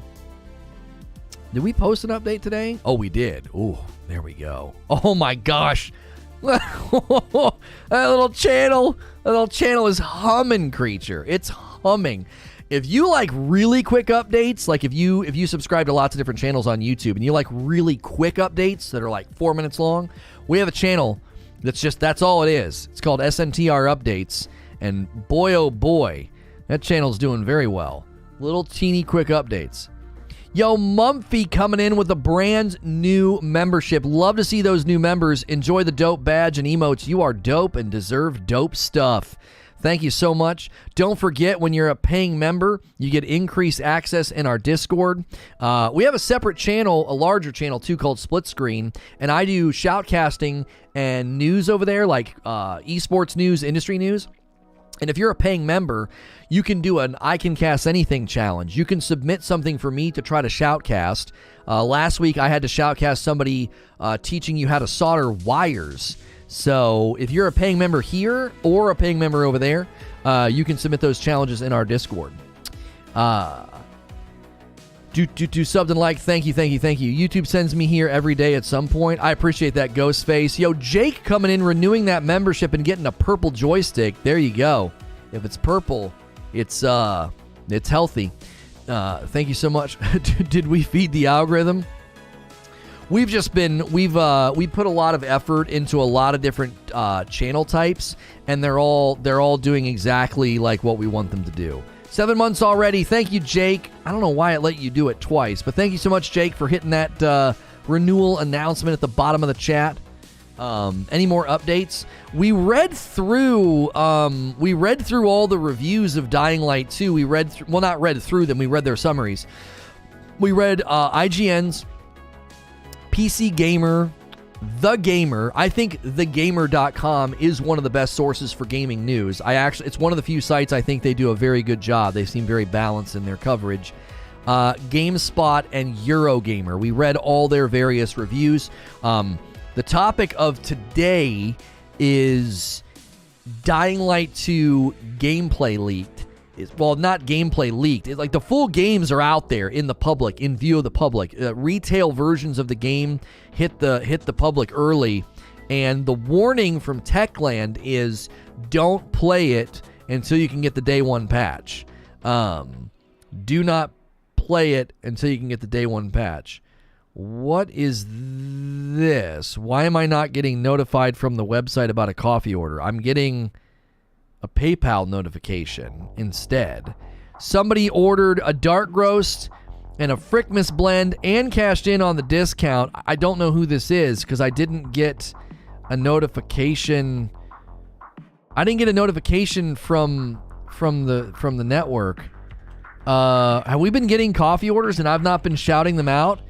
Did we post an update today? Oh, we did. Ooh, there we go. Oh my gosh. that little channel is humming, creature. It's humming. If you like really quick updates, like if you subscribe to lots of different channels on YouTube and you like really quick updates that are like 4 minutes long, we have a channel that's all it is. It's called SNTR Updates, and boy oh boy, that channel's doing very well. Little teeny quick updates. Yo, Mumphy coming in with a brand new membership. Love to see those new members. Enjoy the dope badge and emotes. You are dope and deserve dope stuff. Thank you so much. Don't forget, when you're a paying member, you get increased access in our Discord. We have a separate channel, a larger channel too, called Split Screen, and I do shoutcasting and news over there, like esports news, industry news. And if you're a paying member, you can do an I Can Cast Anything challenge. You can submit something for me to try to shoutcast. Last week, I had to shoutcast somebody teaching you how to solder wires. So if you're a paying member here or a paying member over there, you can submit those challenges in our Discord. Do something like, thank you. YouTube sends me here every day at some point. I appreciate that, Ghostface. Yo, Jake coming in, renewing that membership and getting a purple joystick. There you go. If it's purple, it's healthy. Thank you so much. Did we feed the algorithm? We put a lot of effort into a lot of different channel types, and they're all doing exactly like what we want them to do. 7 months already. Thank you, Jake. I don't know why it let you do it twice, but thank you so much, Jake, for hitting that renewal announcement at the bottom of the chat. Any more updates? We read through all the reviews of Dying Light 2. We not read through them. We read their summaries. We read IGN's, PC Gamer, The Gamer. I think thegamer.com is one of the best sources for gaming news. It's one of the few sites I think they do a very good job. They seem very balanced in their coverage. GameSpot and Eurogamer. We read all their various reviews. The topic of today is Dying Light 2 gameplay leaked. Well, not gameplay leaked. It's like the full games are out there in the public, in view of the public. Retail versions of the game hit the public early, and the warning from Techland is don't play it until you can get the day one patch. Do not play it until you can get the day one patch. What is this? Why am I not getting notified from the website about a coffee order? I'm getting a PayPal notification instead. Somebody ordered a dark roast and a Frickmas blend and cashed in on the discount. I don't know who this is because I didn't get a notification. I didn't get a notification from the network. Have we been getting coffee orders and I've not been shouting them out?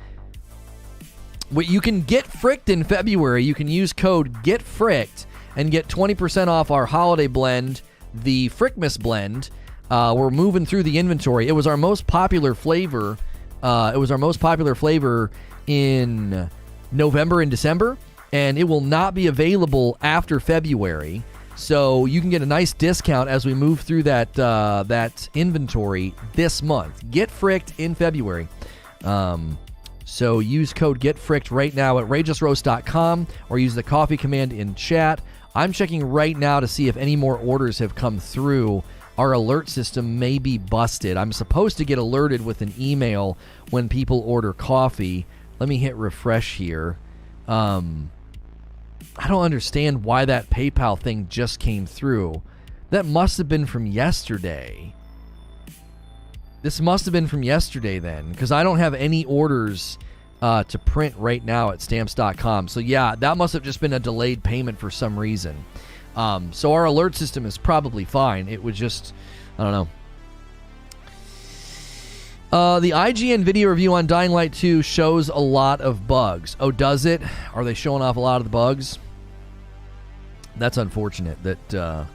Well, you can get fricked in February. You can use code GETFRICKED and get 20% off our holiday blend, the Frickmas blend. We're moving through the inventory. It was our most popular flavor. In November and December, and it will not be available after February. So you can get a nice discount as we move through that inventory this month. Get fricked in February. So use code GETFRICKED right now at rageousroast.com or use the coffee command in chat. I'm checking right now to see if any more orders have come through. Our alert system may be busted. I'm supposed to get alerted with an email when people order coffee. Let me hit refresh here. I don't understand why that PayPal thing just came through. That must have been from yesterday. This must have been from yesterday then, because I don't have any orders to print right now at stamps.com. So yeah, that must have just been a delayed payment for some reason. So our alert system is probably fine. It was just, I don't know. The IGN video review on Dying Light 2 shows a lot of bugs. Oh, does it? Are they showing off a lot of the bugs? That's unfortunate. That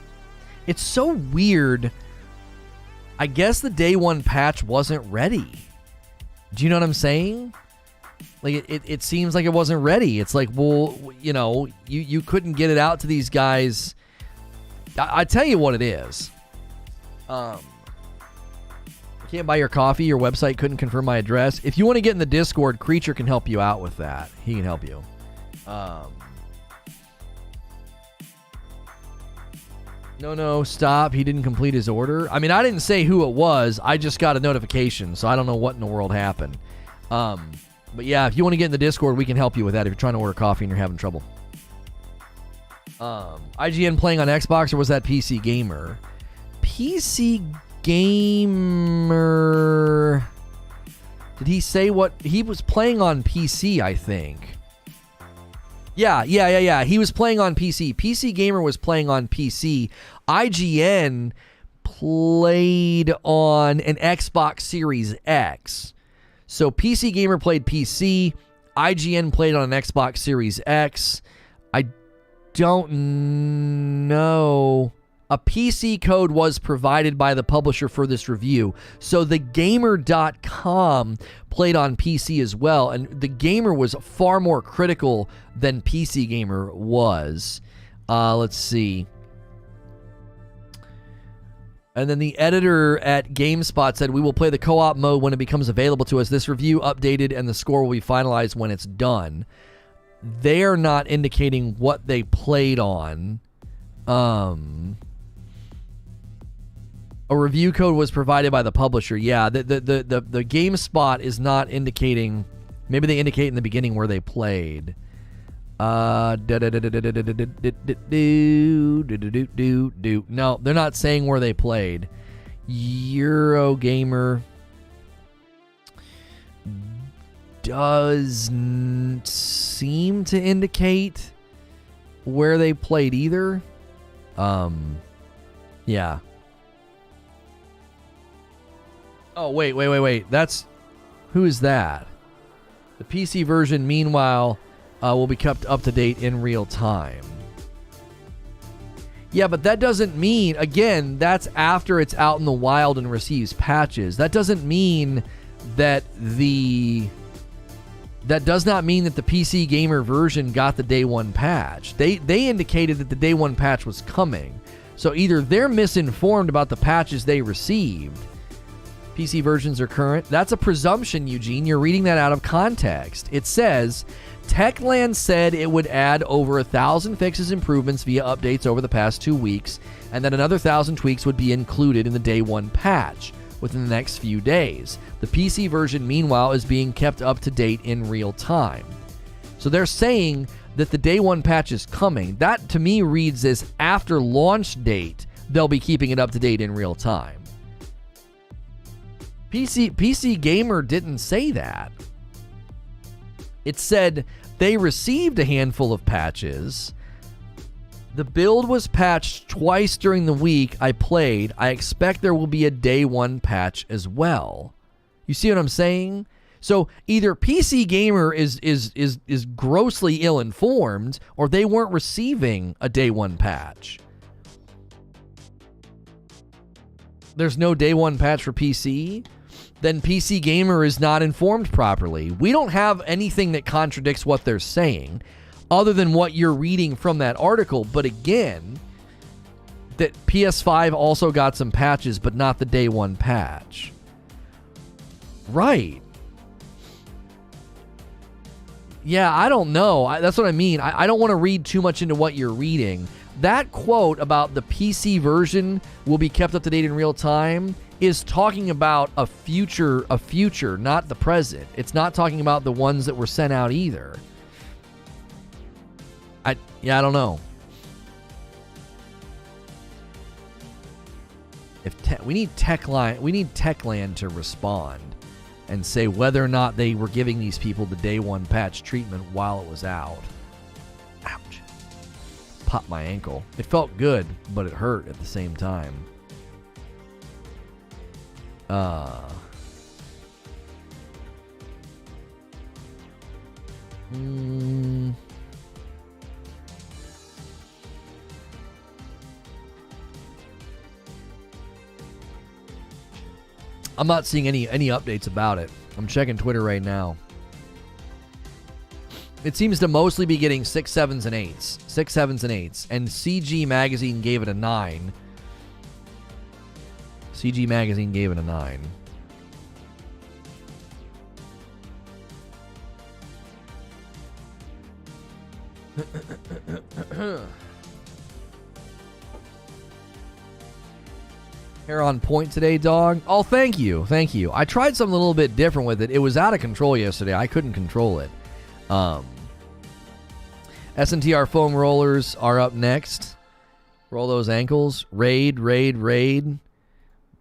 it's so weird. I guess the day one patch wasn't ready. Do you know what I'm saying? Like, it seems like it wasn't ready. It's like, well, you know, you couldn't get it out to these guys. I tell you what it is. I can't buy your coffee. Your website couldn't confirm my address. If you want to get in the Discord, Creature can help you out with that. He can help you. No, stop. He didn't complete his order. I mean, I didn't say who it was. I just got a notification, so I don't know what in the world happened. But yeah, if you want to get in the Discord, we can help you with that if you're trying to order coffee and you're having trouble. IGN playing on Xbox, or was that PC Gamer? PC Gamer. Did he say what? He was playing on PC, I think. Yeah. He was playing on PC. PC Gamer was playing on PC. IGN played on an Xbox Series X. So PC Gamer played PC. IGN played on an Xbox Series X. I don't know A PC code was provided by the publisher for this review. So the Gamer.com played on PC as well, and the Gamer was far more critical than PC Gamer was. Let's see. And then the editor at GameSpot said, we will play the co-op mode when it becomes available to us. This review updated and the score will be finalized when it's done. They're not indicating what they played on. A review code was provided by the publisher. Yeah, the GameSpot is not indicating. Maybe they indicate in the beginning where they played. No, they're not saying where they played. Eurogamer doesn't seem to indicate where they played either. Yeah. Oh, wait. That's... Who is that? The PC version, meanwhile, will be kept up to date in real time. Yeah, but that doesn't mean... Again, that's after it's out in the wild and receives patches. That doesn't mean that the... That does not mean that the PC Gamer version got the day one patch. They indicated that the day one patch was coming. So either they're misinformed about the patches they received. PC versions are current. That's a presumption, Eugene. You're reading that out of context. It says, Techland said it would add over 1,000 fixes improvements via updates over the past 2 weeks, and that another 1,000 tweaks would be included in the day one patch within the next few days. The PC version, meanwhile, is being kept up to date in real time. So they're saying that the day one patch is coming. That, to me, reads as after launch date, they'll be keeping it up to date in real time. PC Gamer didn't say that. It said they received a handful of patches. The build was patched twice during the week I played. I expect there will be a day one patch as well. You see what I'm saying? So either PC Gamer is grossly ill-informed, or they weren't receiving a day one patch. There's no day one patch for PC? Then PC Gamer is not informed properly. We don't have anything that contradicts what they're saying, other than what you're reading from that article. But again, that PS5 also got some patches, but not the day one patch. Right. Yeah, I don't know. That's what I mean. I don't want to read too much into what you're reading. That quote about the PC version will be kept up to date in real time is talking about a future, not the present. It's not talking about the ones that were sent out either. I don't know. We need Techland to respond and say whether or not they were giving these people the day one patch treatment while it was out. Ouch. Popped my ankle. It felt good, but it hurt at the same time. I'm not seeing any updates about it. I'm checking Twitter right now. It seems to mostly be getting 6, 7s, and 8s. 6, 7s, and 8s. And CG Magazine gave it a 9. CG Magazine gave it a 9. Hair on point today, dog. Oh, thank you. Thank you. I tried something a little bit different with it. It was out of control yesterday. I couldn't control it. SNTR foam rollers are up next. Roll those ankles. Raid.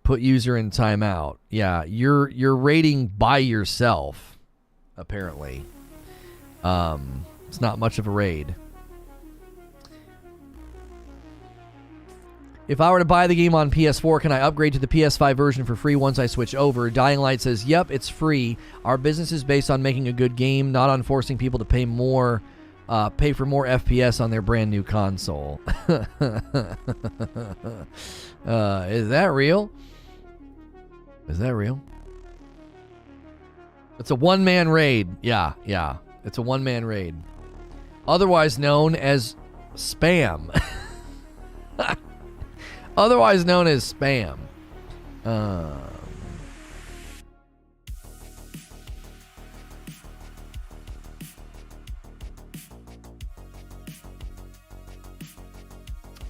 Put user in timeout. Yeah, you're raiding by yourself, apparently. It's not much of a raid. If I were to buy the game on PS4, can I upgrade to the PS5 version for free once I switch over? Dying Light says, yep, it's free. Our business is based on making a good game, not on forcing people to pay more pay for more FPS on their brand new console. Is that real? Is that real? It's a one-man raid. Yeah. It's a one-man raid. Otherwise known as spam. Otherwise known as spam.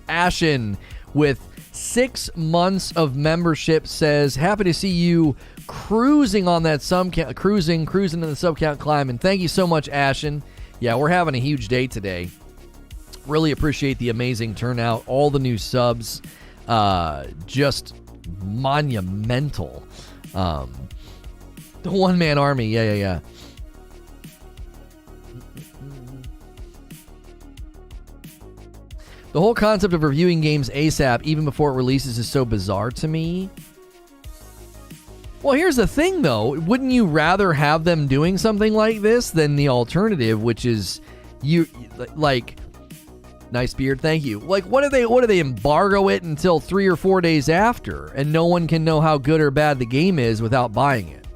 Ashen with 6 months of membership says, happy to see you cruising on that sub count, cruising in the sub count climb. And thank you so much, Ashen. Yeah, we're having a huge day today. Really appreciate the amazing turnout. All the new subs, just monumental. The one-man army, yeah. The whole concept of reviewing games ASAP, even before it releases, is so bizarre to me. Well, here's the thing, though. Wouldn't you rather have them doing something like this than the alternative, which is nice beard, thank you. Like, what do they embargo it until 3 or 4 days after, and no one can know how good or bad the game is without buying it?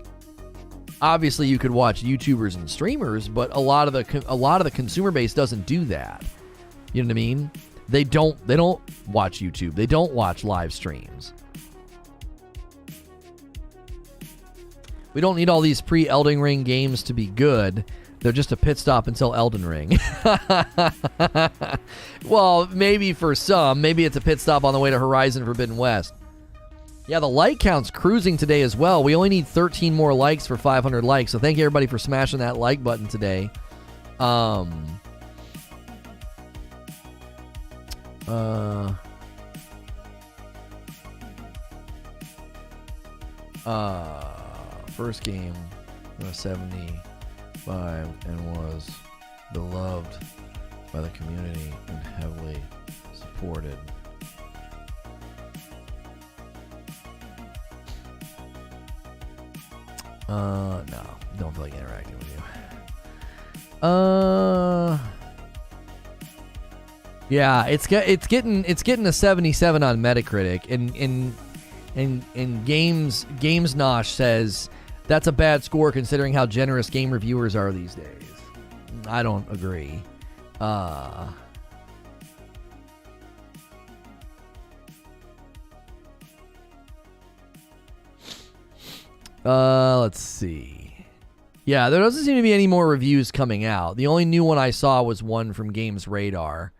Obviously, you could watch YouTubers and streamers, but a lot of the consumer base doesn't do that. You know what I mean? They don't watch YouTube. They don't watch live streams. We don't need all these pre-Elden Ring games to be good. They're just a pit stop until Elden Ring. Well, maybe for some. Maybe it's a pit stop on the way to Horizon Forbidden West. Yeah, the like count's cruising today as well. We only need 13 more likes for 500 likes. So thank you, everybody, for smashing that like button today. First game was 75 and was beloved by the community and heavily supported. No, don't feel like interacting with you. Yeah, it's getting a 77 on Metacritic, and Games Nosh says that's a bad score considering how generous game reviewers are these days. I don't agree. Let's see. Yeah, there doesn't seem to be any more reviews coming out. The only new one I saw was one from Games Radar.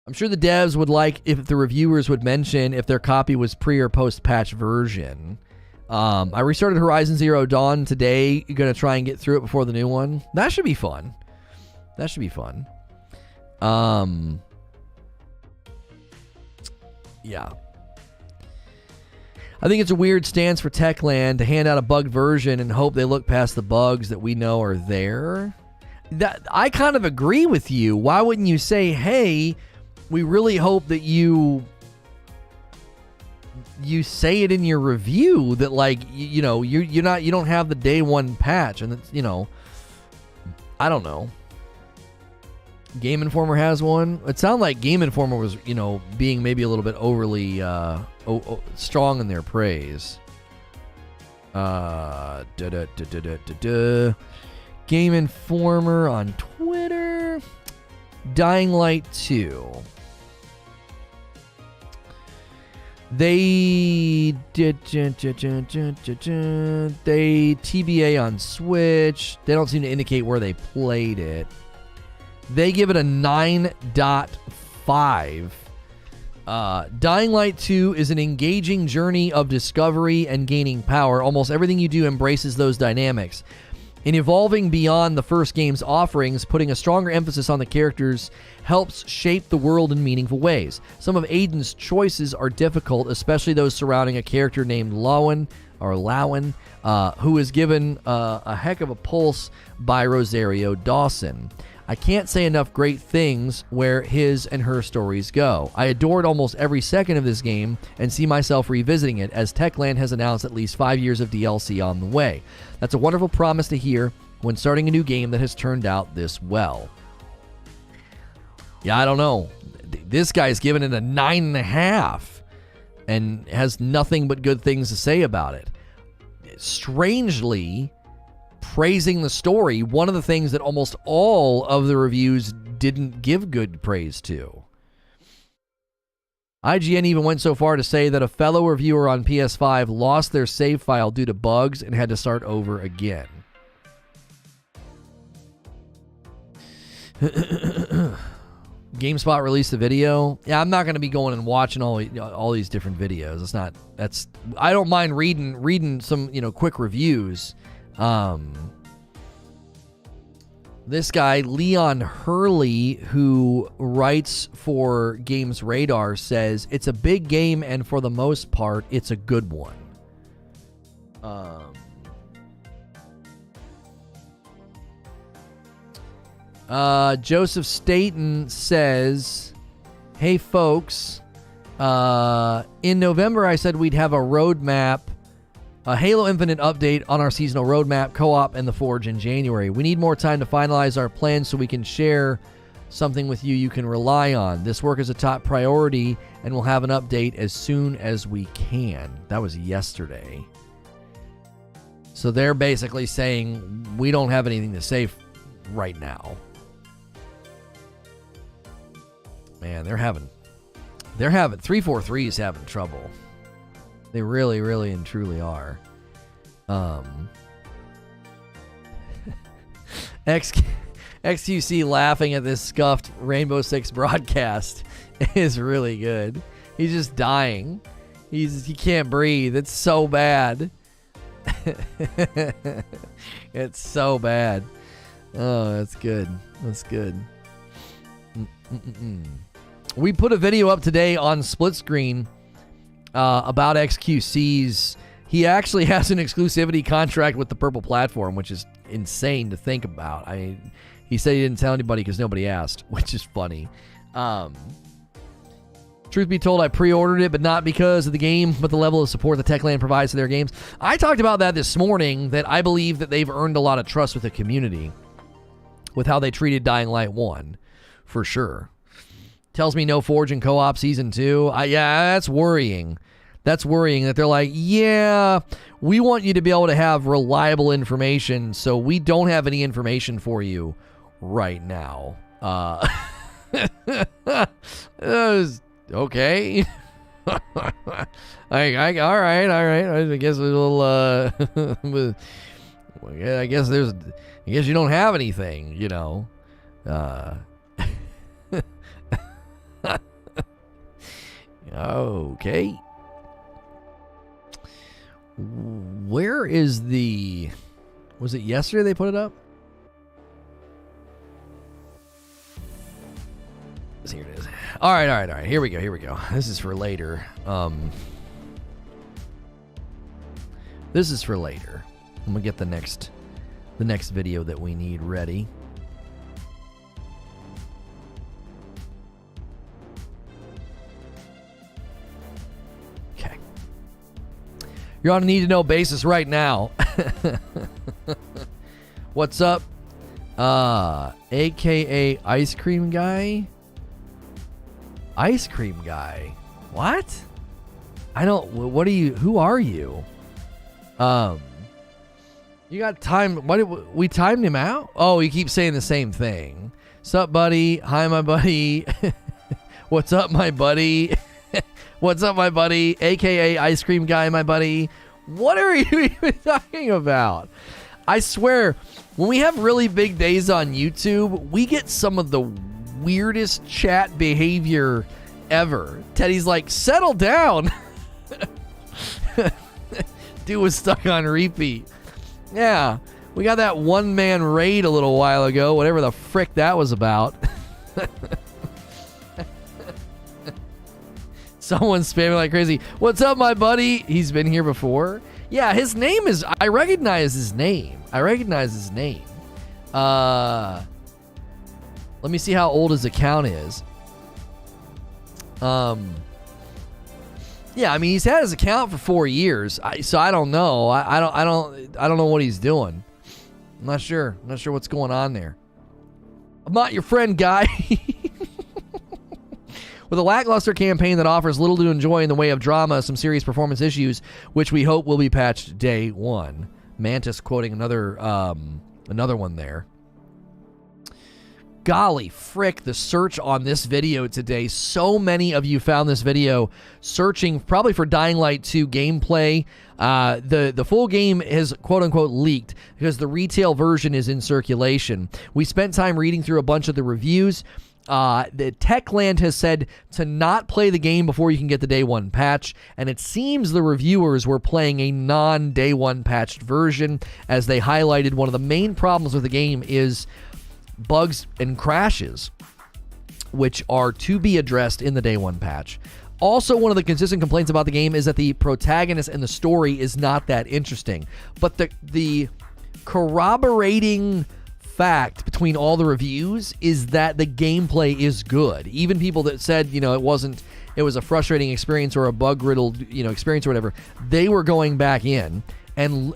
I'm sure the devs would like if the reviewers would mention if their copy was pre or post patch version. I restarted Horizon Zero Dawn today. Going to try and get through it before the new one. That should be fun. Yeah. I think it's a weird stance for Techland to hand out a bugged version and hope they look past the bugs that we know are there. That I kind of agree with you. Why wouldn't you say, hey, we really hope that you say it in your review that, like, you don't have the day one patch, and it's, I don't know. Game Informer has one. It sounded like Game Informer was, being maybe a little bit overly strong in their praise. Game Informer on Twitter. Dying Light 2. They did TBA on Switch. They don't seem to indicate where they played it. They give it a 9.5. Dying Light 2 is an engaging journey of discovery and gaining power. Almost everything you do embraces those dynamics. In evolving beyond the first game's offerings, putting a stronger emphasis on the characters helps shape the world in meaningful ways. Some of Aiden's choices are difficult, especially those surrounding a character named Lowen, who is given a heck of a pulse by Rosario Dawson. I can't say enough great things where his and her stories go. I adored almost every second of this game and see myself revisiting it, as Techland has announced at least 5 years of DLC on the way. That's a wonderful promise to hear when starting a new game that has turned out this well. Yeah, I don't know. This guy's given it a 9.5 and has nothing but good things to say about it. Strangely, praising the story, one of the things that almost all of the reviews didn't give good praise to. IGN even went so far to say that a fellow reviewer on PS5 lost their save file due to bugs and had to start over again. GameSpot released a video. Yeah, I'm not going to be going and watching all these different videos. I don't mind reading some, quick reviews. This guy, Leon Hurley, who writes for Games Radar, says it's a big game and for the most part, it's a good one. Joseph Staten says, hey folks, in November I said we'd have a roadmap, a Halo Infinite update on our seasonal roadmap, co-op, and the Forge in January. We need more time to finalize our plans so we can share something with you can rely on. This work is a top priority, and we'll have an update as soon as we can. That was yesterday. So they're basically saying we don't have anything to say right now. Man, they're having 343 is having trouble. They really, really and truly are. XQC laughing at this scuffed Rainbow Six broadcast is really good. He's just dying. He can't breathe. It's so bad. It's so bad. Oh, that's good. That's good. We put a video up today on Split Screen about XQC's. He actually has an exclusivity contract with the Purple Platform, which is insane to think about. He said he didn't tell anybody because nobody asked, which is funny. Truth be told, I pre-ordered it, but not because of the game, but the level of support that Techland provides to their games. I talked about that this morning, that I believe that they've earned a lot of trust with the community with how they treated Dying Light 1, for sure. Tells me no Forge and co-op season 2. Yeah, that's worrying. That's worrying that they're like, yeah, we want you to be able to have reliable information, so we don't have any information for you right now. Okay. All right. I guess a little. I guess you don't have anything, you know. Okay. Where is the... Was it yesterday they put it up? Here it is. All right. Here we go. This is for later. This is for later. I'm gonna get the next video that we need ready. Okay. You're on a need-to-know basis right now. What's up? AKA Ice Cream Guy? Ice Cream Guy? What? I don't... What are you... Who are you? You got time... What? We timed him out? Oh, you keep saying the same thing. Sup, buddy? Hi, my buddy. What's up, my buddy? What's up, my buddy? AKA Ice Cream Guy, my buddy. What are you even talking about? I swear, when we have really big days on YouTube, we get some of the weirdest chat behavior ever. Teddy's like, settle down. Dude was stuck on repeat. Yeah, we got that one-man raid a little while ago, whatever the frick that was about. Someone's spamming like crazy. What's up, my buddy? He's been here before. Yeah, his name is... I recognize his name. Let me see how old his account is. Yeah, I mean, he's had his account for 4 years, so I don't know. I don't know what he's doing. I'm not sure. I'm not sure what's going on there. I'm not your friend, guy. With a lackluster campaign that offers little to enjoy in the way of drama, some serious performance issues, which we hope will be patched day one. Mantis quoting another one there. Golly frick, the search on this video today. So many of you found this video searching probably for Dying Light 2 gameplay. The full game is quote-unquote leaked because the retail version is in circulation. We spent time reading through a bunch of the reviews. The Techland has said to not play the game before you can get the day one patch, and it seems the reviewers were playing a non-day one patched version, as they highlighted one of the main problems with the game is bugs and crashes, which are to be addressed in the day one patch. Also, one of the consistent complaints about the game is that the protagonist and the story is not that interesting. But the corroborating fact between all the reviews is that the gameplay is good. Even people that said, it was a frustrating experience or a bug-riddled, experience or whatever, they were going back in and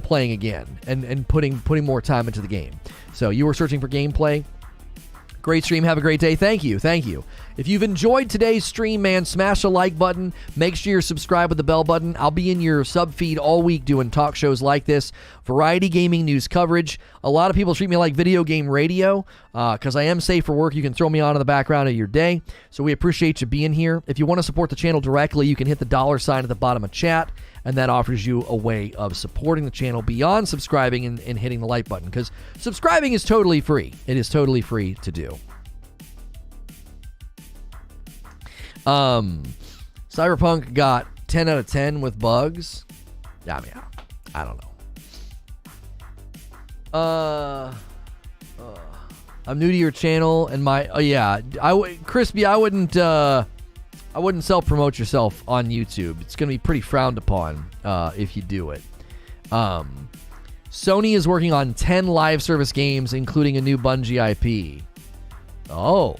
playing again and putting more time into the game. So you were searching for gameplay. Great stream. Have a great day. Thank you. If you've enjoyed today's stream, man, smash the like button. Make sure you're subscribed with the bell button. I'll be in your sub feed all week doing talk shows like this, variety gaming news coverage. A lot of people treat me like video game radio because I am safe for work. You can throw me on in the background of your day. So we appreciate you being here. If you want to support the channel directly, you can hit the $ at the bottom of chat, and that offers you a way of supporting the channel beyond subscribing and hitting the like button, because subscribing is totally free. It is totally free to do. Cyberpunk got 10 out of 10 with bugs. I mean, I don't know. I'm new to your channel, and Crispy, I wouldn't self-promote yourself on YouTube. It's going to be pretty frowned upon if you do it. Sony is working on 10 live service games, including a new Bungie IP. Oh.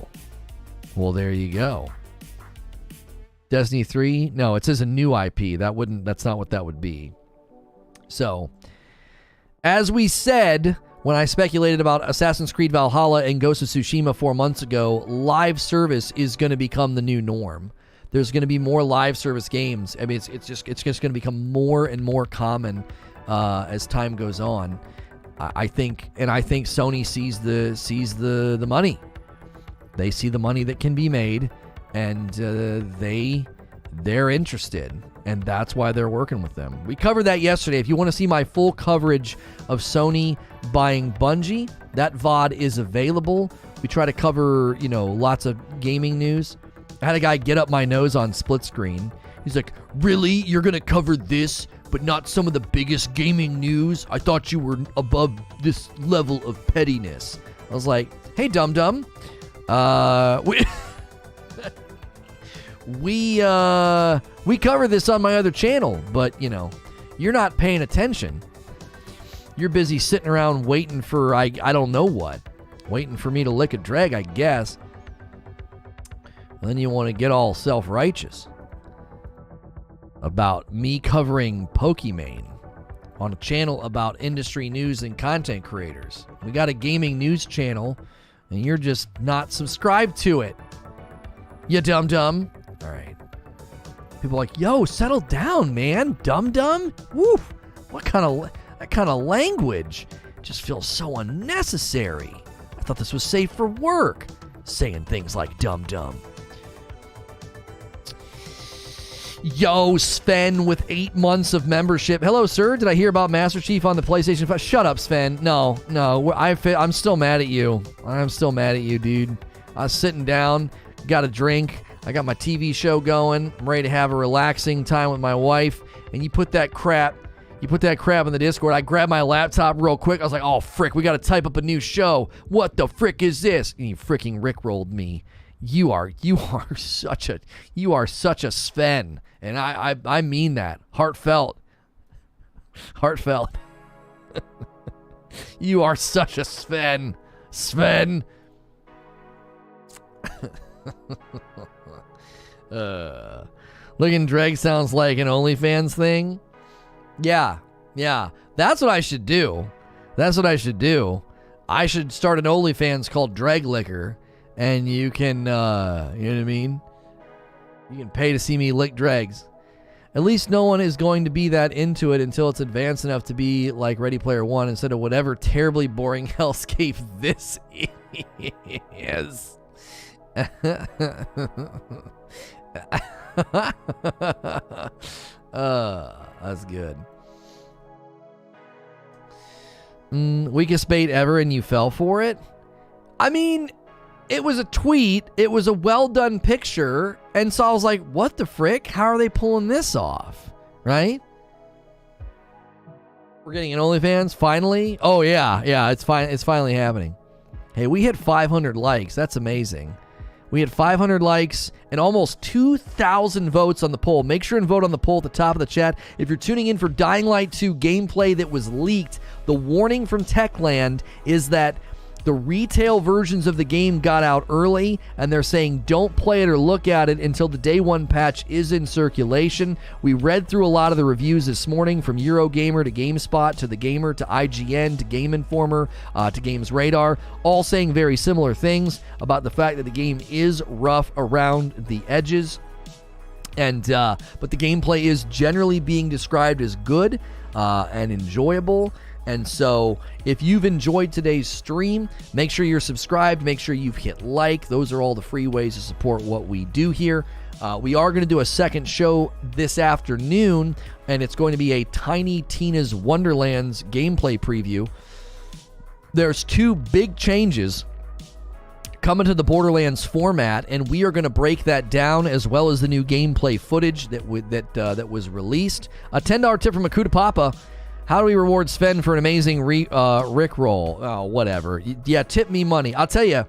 Well, there you go. Destiny 3? No, it says a new IP. That's not what that would be. So, as we said when I speculated about Assassin's Creed Valhalla and Ghost of Tsushima 4 months ago, live service is going to become the new norm. There's going to be more live service games. I mean, it's just going to become more and more common as time goes on. I think Sony sees the money. They see the money that can be made, and they're interested, and that's why they're working with them. We covered that yesterday. If you want to see my full coverage of Sony buying Bungie, that VOD is available. We try to cover, lots of gaming news. I had a guy get up my nose on split screen. He's like, really? You're going to cover this, but not some of the biggest gaming news? I thought you were above this level of pettiness. I was like, hey, dum-dum. We cover this on my other channel, but, you're not paying attention. You're busy sitting around waiting for, I don't know what. Waiting for me to lick a drag, I guess. And then you want to get all self-righteous about me covering Pokemon on a channel about industry news and content creators. We got a gaming news channel, and you're just not subscribed to it. You dum-dum. All right. People are like, yo, settle down, man. Dum-dum? Woof. That kind of language just feels so unnecessary. I thought this was safe for work, saying things like dum-dum. Yo, Sven with 8 months of membership. Hello, sir. Did I hear about Master Chief on the PlayStation 5? Shut up, Sven. No. I'm still mad at you. I'm still mad at you, dude. I was sitting down, got a drink. I got my TV show going. I'm ready to have a relaxing time with my wife. And you put that crap in the Discord. I grabbed my laptop real quick. I was like, oh, frick, we got to type up a new show. What the frick is this? And you freaking rickrolled me. You are such a Sven. And I mean that. Heartfelt. You are such a Sven. Sven. Looking Dreg sounds like an OnlyFans thing. Yeah. That's what I should do. I should start an OnlyFans called Dreg Liquor, and you can, you know what I mean? You can pay to see me lick dregs. At least no one is going to be that into it until it's advanced enough to be like Ready Player One instead of whatever terribly boring hellscape this is. That's good. Weakest bait ever and you fell for it? I mean, it was a tweet. It was a well-done picture. And so I was like, what the frick? How are they pulling this off? Right? We're getting an OnlyFans finally? Oh, yeah, it's finally happening. Hey, we hit 500 likes. That's amazing. We had 500 likes and almost 2,000 votes on the poll. Make sure and vote on the poll at the top of the chat. If you're tuning in for Dying Light 2 gameplay that was leaked, the warning from Techland is that the retail versions of the game got out early, and they're saying don't play it or look at it until the day one patch is in circulation. We read through a lot of the reviews this morning, from Eurogamer to GameSpot to The Gamer to IGN to Game Informer to Games Radar, all saying very similar things about the fact that the game is rough around the edges. And but the gameplay is generally being described as good and enjoyable. And so if you've enjoyed today's stream, make sure you're subscribed, make sure you've hit like. Those are all the free ways to support what we do here. We are going to do a second show this afternoon, and it's going to be a Tiny Tina's Wonderlands gameplay preview. There's two big changes coming to the Borderlands format, and we are going to break that down, as well as the new gameplay footage that was released. A $10 tip from Akuta Papa. How do we reward Sven for an amazing Rickroll? Oh, whatever. Yeah, tip me money. I'll tell you.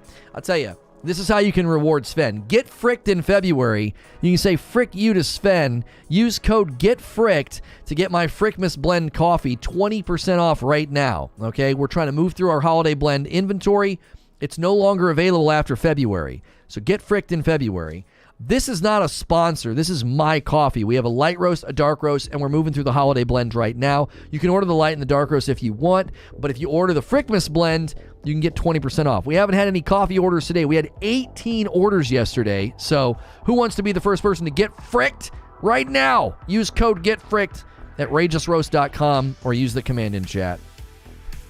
This is how you can reward Sven. Get fricked in February. You can say frick you to Sven. Use code GETFRICKED to get my Frickmas Blend coffee 20% off right now. Okay, we're trying to move through our holiday blend inventory. It's no longer available after February. So get fricked in February. This is not a sponsor. This is my coffee. We have a light roast, a dark roast, and we're moving through the holiday blend right now. You can order the light and the dark roast if you want, but if you order the Frickmas blend, you can get 20% off. We haven't had any coffee orders today. We had 18 orders yesterday. So who wants to be the first person to get fricked right now? Use code GETFRICKED at rageousroast.com or use the command in chat.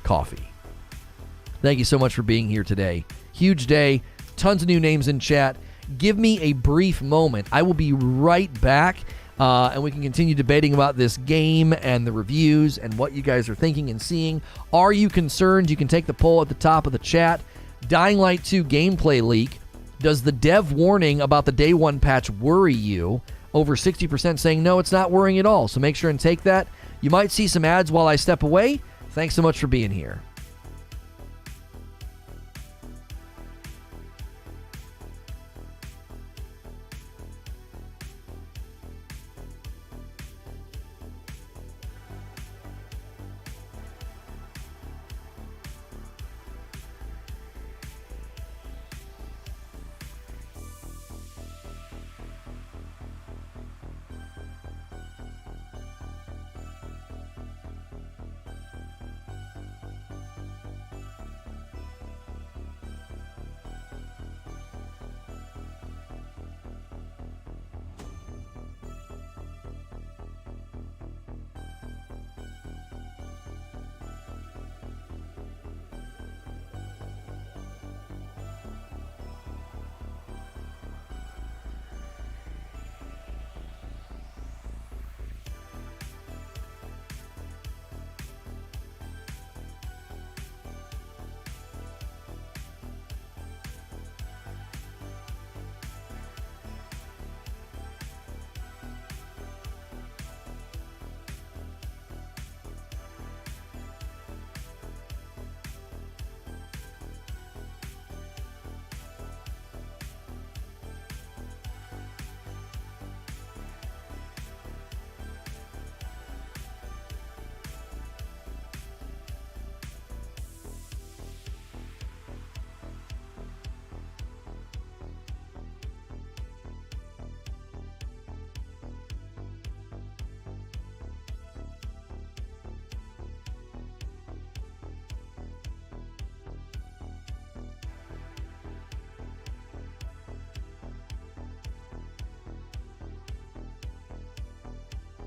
Coffee. Thank you so much for being here today. Huge day. Tons of new names in chat. Give me a brief moment. I will be right back, and we can continue debating about this game and the reviews and what you guys are thinking and seeing. Are you concerned? You can take the poll at the top of the chat. Dying Light 2 gameplay leak. Does the dev warning about the day one patch worry you? Over 60% saying no, it's not worrying at all. So make sure and take that. You might see some ads while I step away. Thanks so much for being here.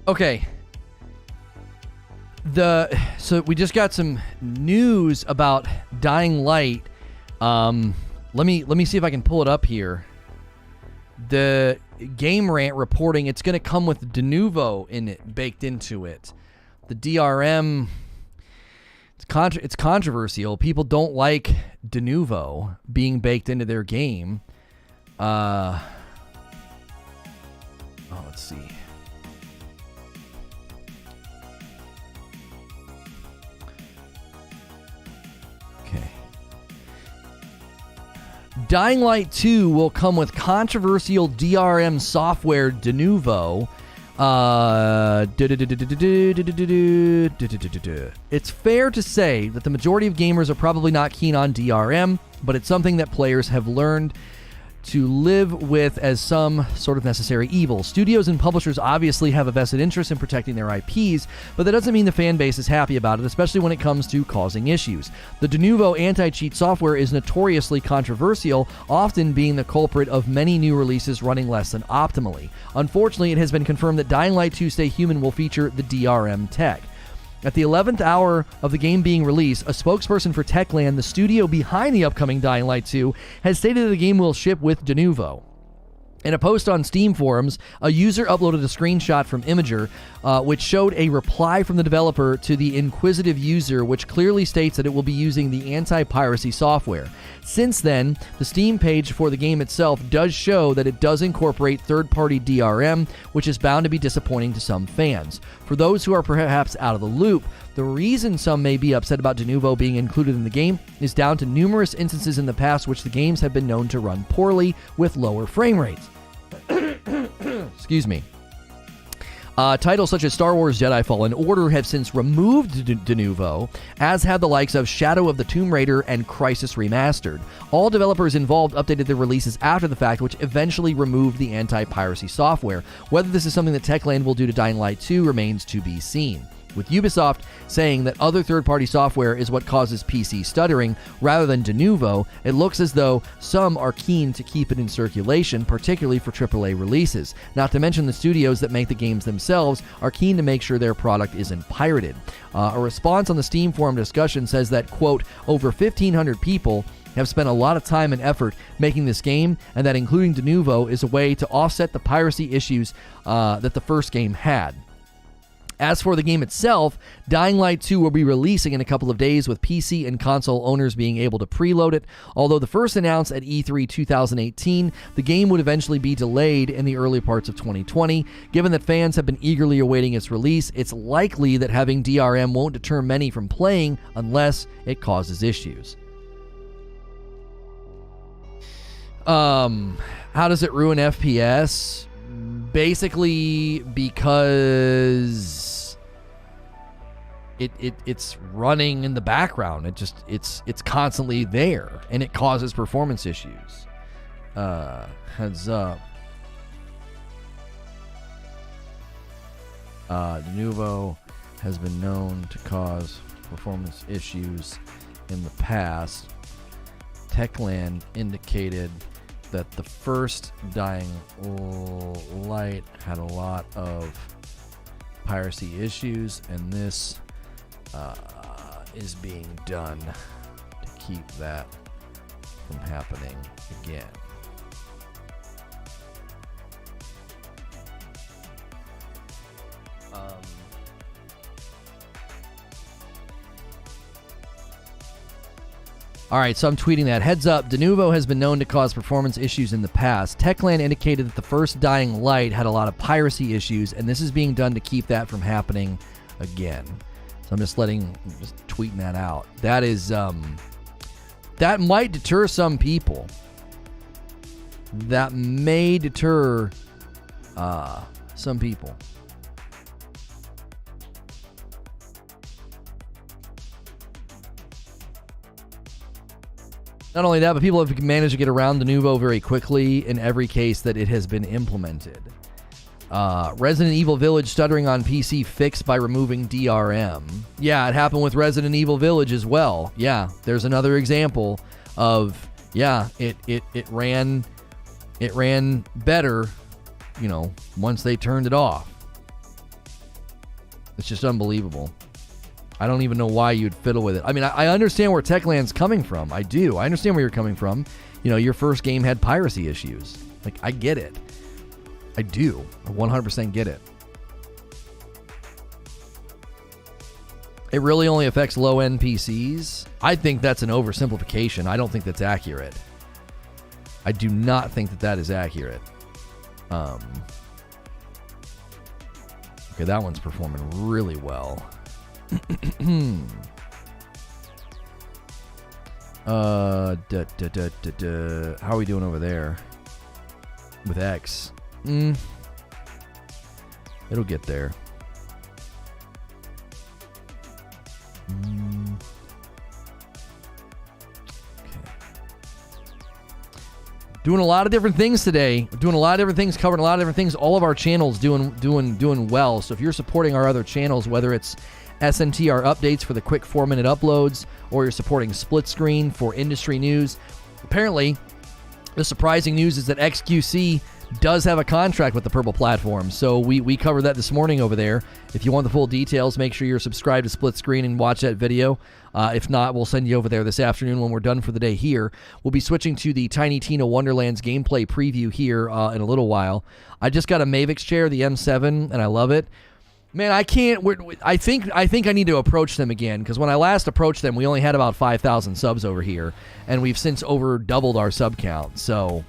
Okay. So we just got some news about Dying Light. Let me see if I can pull it up here. The Game Rant reporting it's going to come with Denuvo in it, baked into it. The DRM, it's controversial. People don't like Denuvo being baked into their game. Let's see. Okay. Dying Light 2 will come with controversial DRM software Denuvo. It's fair to say that the majority of gamers are probably not keen on DRM, but it's something that players have learned to live with as some sort of necessary evil. Studios and publishers obviously have a vested interest in protecting their IPs, but that doesn't mean the fan base is happy about it, especially when it comes to causing issues. The Denuvo anti-cheat software is notoriously controversial, often being the culprit of many new releases running less than optimally. Unfortunately, it has been confirmed that Dying Light 2 Stay Human will feature the DRM tech. At the 11th hour of the game being released, a spokesperson for Techland, the studio behind the upcoming Dying Light 2, has stated that the game will ship with Denuvo. In a post on Steam forums, a user uploaded a screenshot from Imager, which showed a reply from the developer to the inquisitive user, which clearly states that it will be using the anti-piracy software. Since then, the Steam page for the game itself does show that it does incorporate third-party DRM, which is bound to be disappointing to some fans. For those who are perhaps out of the loop, the reason some may be upset about Denuvo being included in the game is down to numerous instances in the past which the games have been known to run poorly with lower frame rates. Excuse me. Titles such as Star Wars Jedi Fallen Order have since removed Denuvo, as have the likes of Shadow of the Tomb Raider and Crysis Remastered. All developers involved updated their releases after the fact, which eventually removed the anti-piracy software. Whether this is something that Techland will do to Dying Light 2 remains to be seen, with Ubisoft saying that other third-party software is what causes PC stuttering rather than Denuvo. It looks as though some are keen to keep it in circulation, particularly for AAA releases. Not to mention the studios that make the games themselves are keen to make sure their product isn't pirated. A response on the Steam forum discussion says that, quote, over 1,500 people have spent a lot of time and effort making this game, and that including Denuvo is a way to offset the piracy issues that the first game had. As for the game itself, Dying Light 2 will be releasing in a couple of days, with PC and console owners being able to preload it. Although the first announced at E3 2018, the game would eventually be delayed in the early parts of 2020. Given that fans have been eagerly awaiting its release, it's likely that having DRM won't deter many from playing unless it causes issues. How does it ruin FPS? Basically, because it's running in the background. It's constantly there, and it causes performance issues. Heads up. Denuvo has been known to cause performance issues in the past. Techland indicated that the first Dying Light had a lot of piracy issues, and this is being done to keep that from happening again. All right, so I'm tweeting that. Heads up, Denuvo has been known to cause performance issues in the past. Techland indicated that the first Dying Light had a lot of piracy issues, and this is being done to keep that from happening again. So I'm just tweeting that out. That is, that might deter some people. That may deter some people. Not only that, but people have managed to get around Denuvo very quickly in every case that it has been implemented. Resident Evil Village stuttering on PC fixed by removing DRM. Yeah, it happened with Resident Evil Village as well. Yeah, there's another example of, yeah, it ran better, once they turned it off. It's just unbelievable. I don't even know why you'd fiddle with it. I mean, I understand where Techland's coming from. I do. I understand where you're coming from. You know, your first game had piracy issues. Like, I get it. I do. I 100% get it. It really only affects low-end PCs. I think that's an oversimplification. I don't think that's accurate. I do not think that that is accurate. Okay, that one's performing really well. How are we doing over there with X? It'll get there. Okay. Doing a lot of different things today. Doing a lot of different things, covering a lot of different things. All of our channels doing well. So if you're supporting our other channels, whether it's SNTR updates for the quick 4-minute uploads, or you're supporting Split Screen for industry news. Apparently, the surprising news is that XQC does have a contract with the Purple Platform. So we covered that this morning over there. If you want the full details, make sure you're subscribed to Split Screen and watch that video. If not, we'll send you over there this afternoon when we're done for the day here. We'll be switching to the Tiny Tina Wonderlands gameplay preview here in a little while. I just got a Mavix chair, the M7, and I love it. Man, I can't. I think I need to approach them again, because when I last approached them, we only had about 5,000 subs over here, and we've since over doubled our sub count. So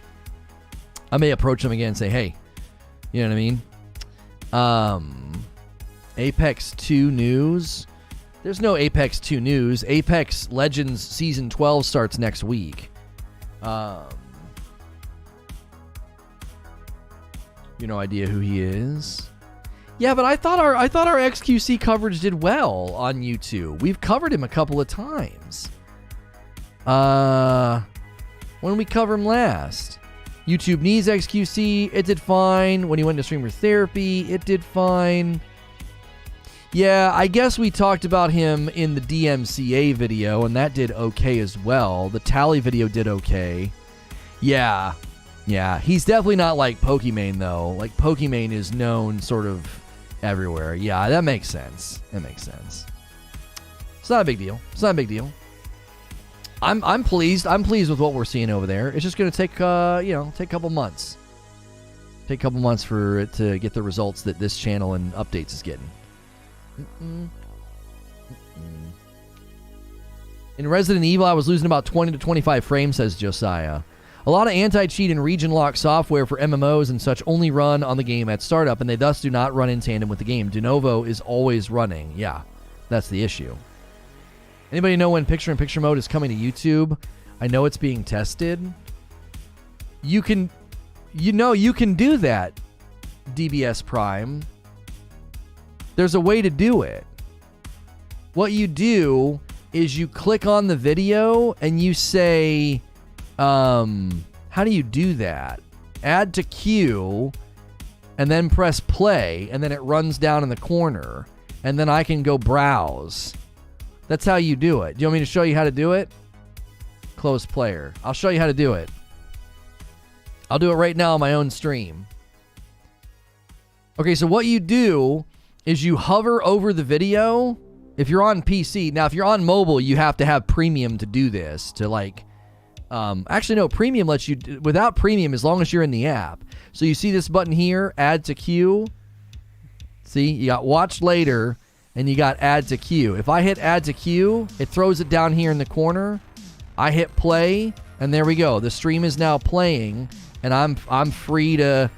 I may approach them again and say, hey, you know what I mean? Apex 2 news. There's no Apex 2 news. Apex Legends Season 12 starts next week. You no idea who he is? Yeah, but I thought our XQC coverage did well on YouTube. We've covered him a couple of times. When did we cover him last? YouTube needs XQC. It did fine. When he went to streamer therapy, it did fine. Yeah, I guess we talked about him in the DMCA video, and that did okay as well. The Tally video did okay. Yeah, he's definitely not like Pokimane, though. Like, Pokimane is known sort of everywhere. Yeah, that makes sense. It's not a big deal. I'm pleased. I'm pleased with what we're seeing over there. It's just going to take take a couple months. Take a couple months for it to get the results that this channel and updates is getting. In Resident Evil, I was losing about 20 to 25 frames, says Josiah. A lot of anti-cheat and region lock software for MMOs and such only run on the game at startup, and they thus do not run in tandem with the game. Denuvo is always running. Yeah, that's the issue. Anybody know when picture-in-picture mode is coming to YouTube? I know it's being tested. You can do that, DBS Prime. There's a way to do it. What you do is you click on the video and you say, how do you do that? Add to queue, and then press play, and then it runs down in the corner, and then I can go browse. That's how you do it. Do you want me to show you how to do it? Close player. I'll show you how to do it. I'll do it right now on my own stream. Okay, so what you do is you hover over the video. If you're on PC, now if you're on mobile, you have to have premium to do this, to like, actually no, premium lets you, without premium, as long as you're in the app. So you see this button here, add to queue. See, you got watch later, and you got add to queue. If I hit add to queue, it throws it down here in the corner. I hit play, and there we go. The stream is now playing, and I'm free to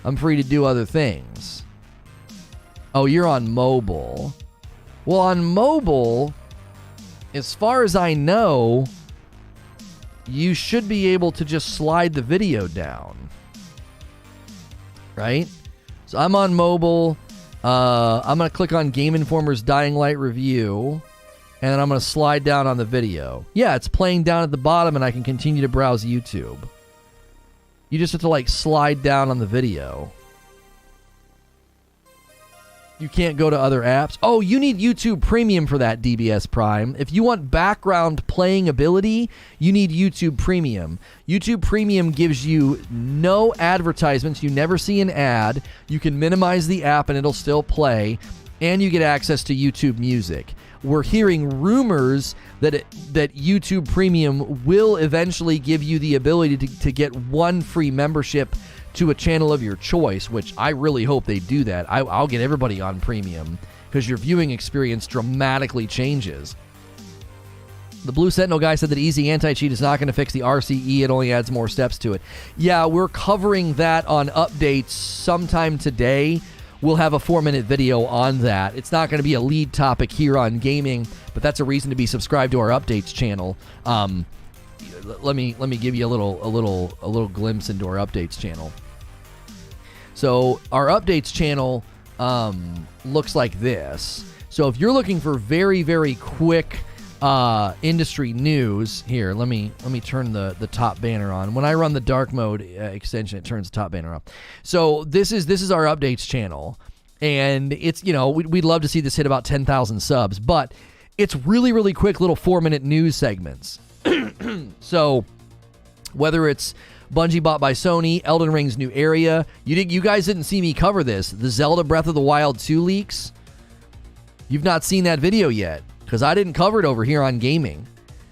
do other things. Oh, you're on mobile. Well, on mobile, as far as I know, you should be able to just slide the video down. Right? So I'm on mobile. I'm going to click on Game Informer's Dying Light review, and then I'm going to slide down on the video. Yeah, it's playing down at the bottom, and I can continue to browse YouTube. You just have to, like, slide down on the video. You can't go to other apps. Oh, you need YouTube Premium for that, DBS Prime. If you want background playing ability, you need YouTube Premium. YouTube Premium gives you no advertisements. You never see an ad. You can minimize the app and it'll still play. and you get access to YouTube Music. We're hearing rumors that YouTube Premium will eventually give you the ability to get one free membership to a channel of your choice, which I really hope they do that. I'll get everybody on Premium because your viewing experience dramatically changes. The Blue Sentinel guy said that easy anti-cheat is not going to fix the RCE. It only adds more steps to it. Yeah, we're covering that on updates sometime today. We'll have a 4-minute video on that. It's not going to be a lead topic here on gaming, but that's a reason to be subscribed to our updates channel. Let me give you a little glimpse into our updates channel. So our updates channel looks like this. So if you're looking for very, very quick industry news, here, let me turn the top banner on. When I run the dark mode extension, it turns the top banner on. So this is our updates channel, and it's, we'd love to see this hit about 10,000 subs, but it's really, really quick little 4-minute news segments. So whether it's Bungie bought by Sony, Elden Ring's new area, you guys didn't see me cover this, the Zelda Breath of the Wild 2 leaks. You've not seen that video yet, because I didn't cover it over here on gaming.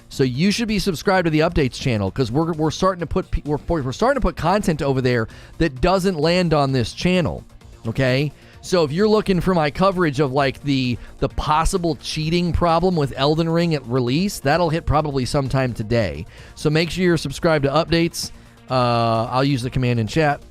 So you should be subscribed to the updates channel, because we're starting to put content over there that doesn't land on this channel. Okay? So if you're looking for my coverage of like the possible cheating problem with Elden Ring at release, that'll hit probably sometime today. So make sure you're subscribed to updates. I'll use the command in chat.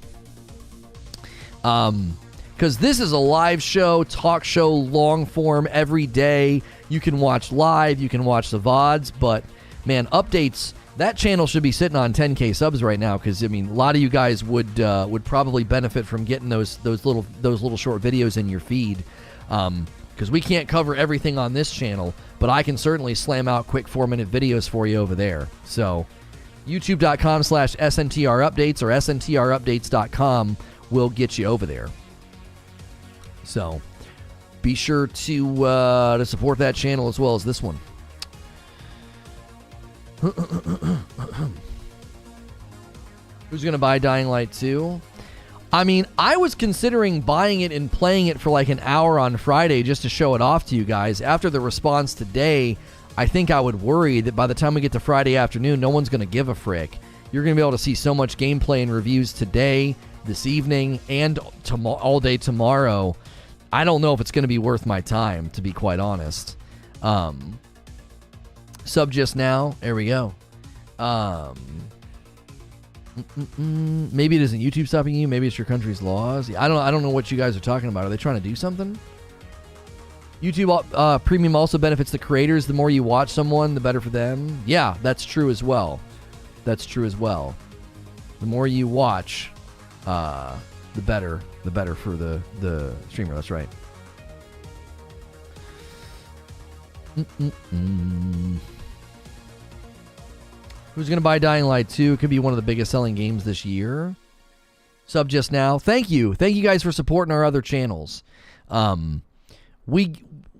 Because this is a live show, talk show, long form, every day. You can watch live, you can watch the VODs, but man, updates, that channel should be sitting on 10K subs right now, because I mean, a lot of you guys would probably benefit from getting those little short videos in your feed, because we can't cover everything on this channel, but I can certainly slam out quick 4-minute videos for you over there. So youtube.com/SNTR updates or SNTRupdates.com will get you over there. So be sure to support that channel as well as this one. Who's going to buy Dying Light 2? I mean, I was considering buying it and playing it for like an hour on Friday just to show it off to you guys. After the response today, I think I would worry that by the time we get to Friday afternoon, no one's going to give a frick. You're going to be able to see so much gameplay and reviews today, this evening, and all day tomorrow. I don't know if it's going to be worth my time, to be quite honest. Sub just now. There we go. Maybe it isn't YouTube stopping you. Maybe it's your country's laws. I don't know what you guys are talking about. Are they trying to do something? YouTube Premium also benefits the creators. The more you watch someone, the better for them. Yeah, that's true as well. That's true as well. The more you watch, the better for the streamer. That's right. Who's going to buy Dying Light 2? It could be one of the biggest selling games this year. Sub just now. Thank you guys for supporting our other channels. We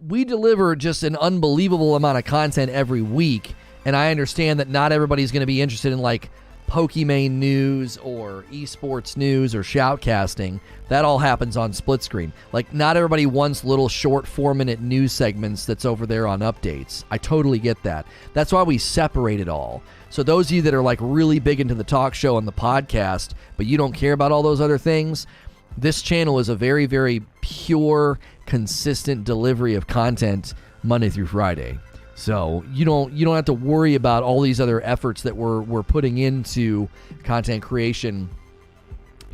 deliver just an unbelievable amount of content every week, and I understand that not everybody's going to be interested in like Pokemon news or esports news or shoutcasting. That all happens on split screen. Like, not everybody wants little short 4-minute news segments that's over there on updates. I totally get that. That's why we separate it all. So those of you that are like really big into the talk show and the podcast, but you don't care about all those other things, this channel is a very, very pure, consistent delivery of content Monday through Friday. So you don't have to worry about all these other efforts that we're putting into content creation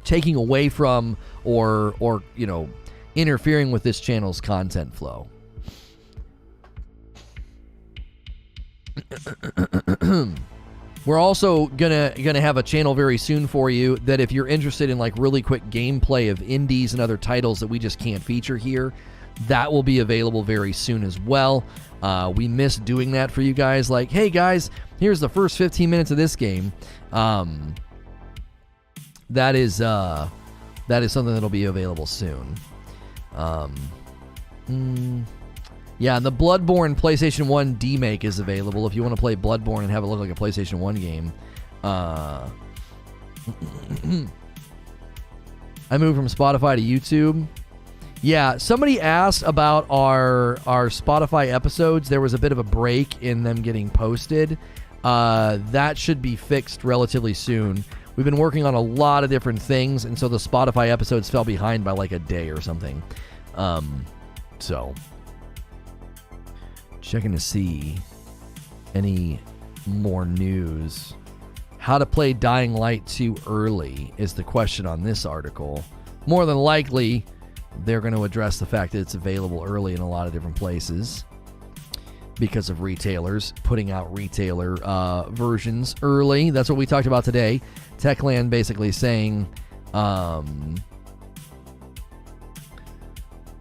taking away from or interfering with this channel's content flow. We're also gonna have a channel very soon for you that if you're interested in like really quick gameplay of indies and other titles that we just can't feature here, that will be available very soon as well. We miss doing that for you guys. Like, hey guys, here's the first 15 minutes of this game. That is something that'll be available soon. Yeah, and the Bloodborne PlayStation 1 demake is available if you want to play Bloodborne and have it look like a PlayStation 1 game. I moved from Spotify to YouTube. Yeah, somebody asked about our Spotify episodes. There was a bit of a break in them getting posted. That should be fixed relatively soon. We've been working on a lot of different things, and so the Spotify episodes fell behind by like a day or something. So, checking to see any more news. How to play Dying Light 2 early is the question on this article. More than likely, they're going to address the fact that it's available early in a lot of different places because of retailers putting out retailer versions early. That's what we talked about today. Techland basically saying,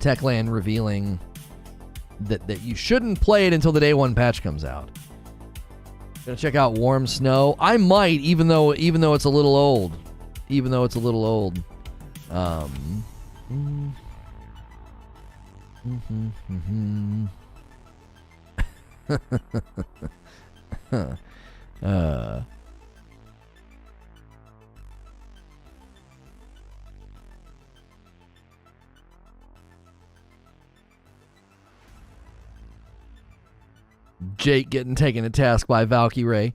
Techland revealing that you shouldn't play it until the day one patch comes out. Gonna check out Warm Snow. I might, even though it's a little old. Even though it's a little old. Jake getting taken to task by Valkyrie.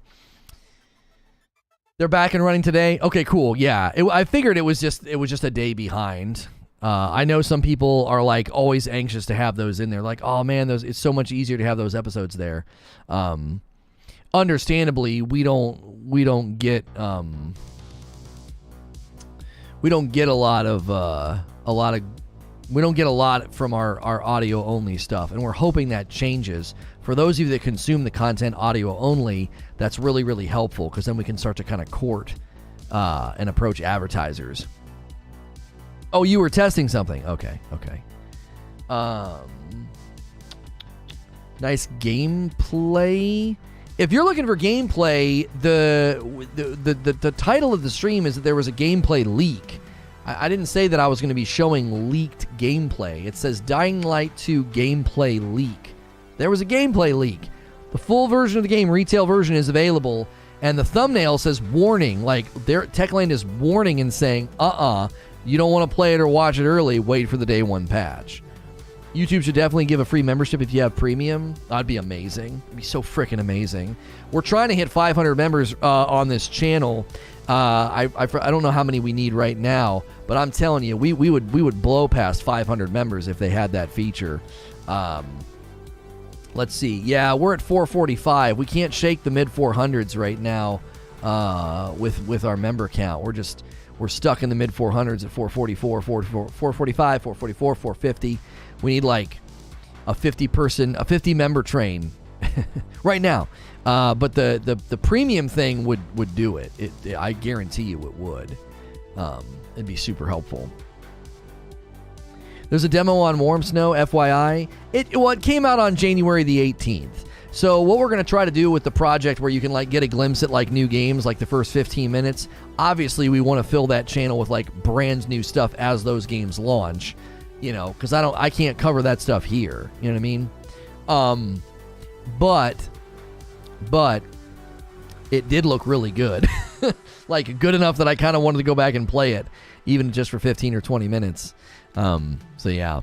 They're back and running today. Okay, cool. Yeah, I figured it was just a day behind. I know some people are like always anxious to have those in there. Like, oh man, it's so much easier to have those episodes there. Understandably, we don't get a lot from our audio only stuff, and we're hoping that changes. For those of you that consume the content audio only, that's really, really helpful, because then we can start to kind of court and approach advertisers. Oh, you were testing something. Okay. Nice gameplay. If you're looking for gameplay, the title of the stream is that there was a gameplay leak. I didn't say that I was going to be showing leaked gameplay. It says Dying Light 2 gameplay leak. There was a gameplay leak. The full version of the game, retail version, is available, and the thumbnail says warning. Like, Techland is warning and saying, you don't want to play it or watch it early. Wait for the day one patch. YouTube should definitely give a free membership if you have premium. That'd be amazing. It'd be so freaking amazing. We're trying to hit 500 members on this channel. I don't know how many we need right now, but I'm telling you, we would blow past 500 members if they had that feature. Let's see. Yeah, we're at 445. We can't shake the mid 400s right now with our member count. We're stuck in the mid 400s at 444, 445, 444, 450. We need like a 50 member train right now. But the premium thing would do it. I guarantee you it would. It'd be super helpful. There's a demo on Warm Snow, FYI. It came out on January the 18th. So what we're going to try to do with the project, where you can like get a glimpse at like new games, like the first 15 minutes, obviously we want to fill that channel with like brand new stuff as those games launch, because I can't cover that stuff here. You know what I mean? But it did look really good. Like good enough that I kind of wanted to go back and play it, even just for 15 or 20 minutes. So yeah,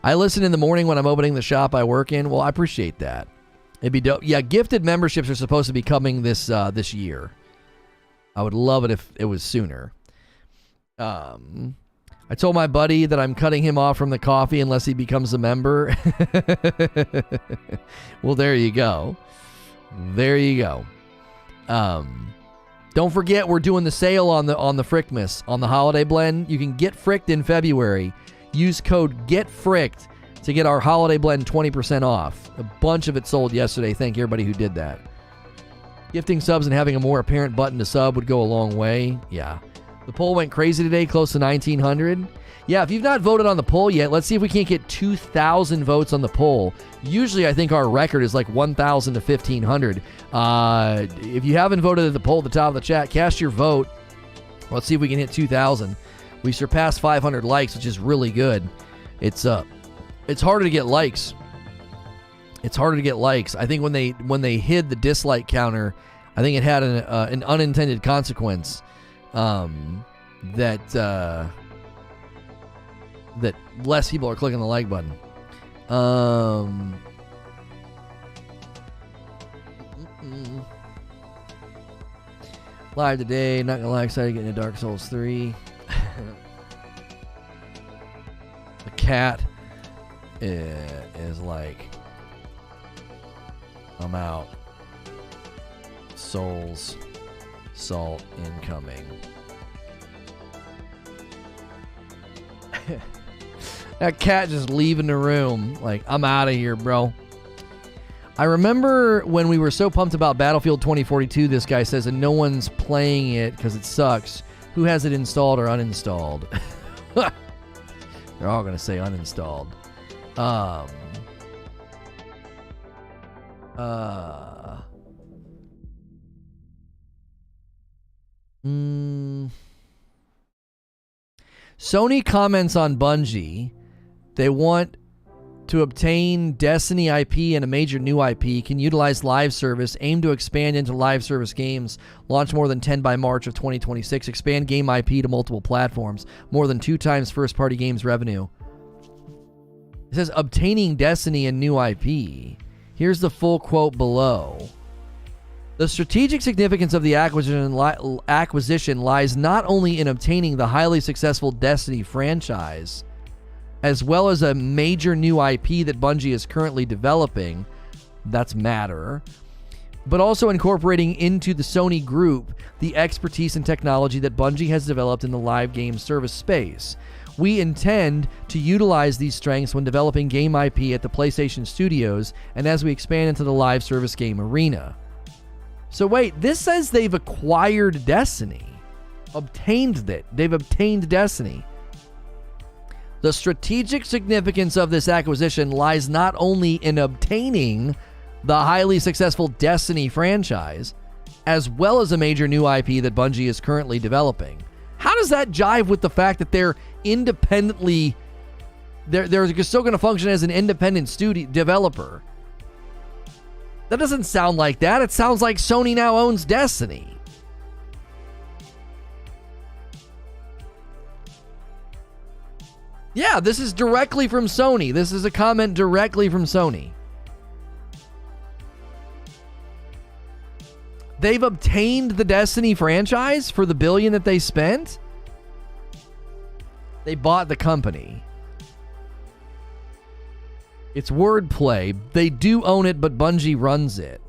I listen in the morning when I'm opening the shop I work in. Well, I appreciate that. It'd be dope. Yeah, gifted memberships are supposed to be coming this year. I would love it if it was sooner. I told my buddy that I'm cutting him off from the coffee unless he becomes a member. Well, there you go. Don't forget, we're doing the sale on the Frickmas, on the holiday blend. You can get fricked in February. Use code GETFRICKED to get our holiday blend 20% off. A bunch of it sold yesterday. Thank everybody who did that. Gifting subs and having a more apparent button to sub would go a long way. Yeah. The poll went crazy today, close to 1,900. Yeah, if you've not voted on the poll yet, let's see if we can't get 2,000 votes on the poll. Usually, I think our record is like 1,000 to 1,500. If you haven't voted at the poll at the top of the chat, cast your vote. Let's see if we can hit 2,000. We surpassed 500 likes, which is really good. It's harder to get likes. I think when they hid the dislike counter, I think it had an unintended consequence. That that less people are clicking the like button. Live today, not gonna lie, excited getting into Dark Souls 3. The cat is like, I'm out. Souls, salt incoming. That cat just leaving the room, like, I'm out of here, bro. I remember when we were so pumped about Battlefield 2042, this guy says, and no one's playing it because it sucks. Who has it installed or uninstalled? They're all going to say uninstalled. Sony comments on Bungie. They want to obtain Destiny IP and a major new IP, can utilize live service, aim to expand into live service games, launch more than 10 by March of 2026, expand game IP to multiple platforms, more than 2 times first-party games revenue. It says obtaining Destiny and new IP. Here's the full quote below. The strategic significance of the acquisition lies not only in obtaining the highly successful Destiny franchise, as well as a major new IP that Bungie is currently developing, that's Matter, but also incorporating into the Sony group the expertise and technology that Bungie has developed in the live game service space. We intend to utilize these strengths when developing game IP at the PlayStation Studios and as we expand into the live service game arena. So wait, this says they've acquired Destiny. Obtained it. They've obtained Destiny. The strategic significance of this acquisition lies not only in obtaining the highly successful Destiny franchise, as well as a major new IP that Bungie is currently developing. How does that jive with the fact that they're independently, they're still going to function as an independent studio developer? That doesn't sound like that. It sounds like Sony now owns Destiny. Yeah, this is directly from Sony. This is a comment directly from Sony. They've obtained the Destiny franchise for the $1 billion that they spent. They bought the company. It's wordplay. They do own it, but Bungie runs it.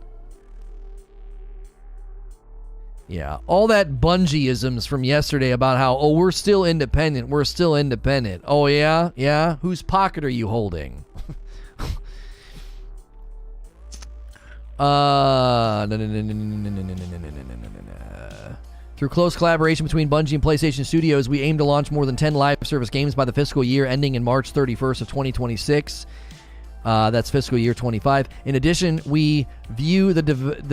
Yeah, all that Bungie-isms from yesterday about how, oh, we're still independent. We're still independent. Oh, yeah? Yeah? Whose pocket are you holding? Through close collaboration between Bungie and PlayStation Studios, we aim to launch more than 10 live service games by the fiscal year ending in March 31st of 2026. That's fiscal year 25. In addition, we view the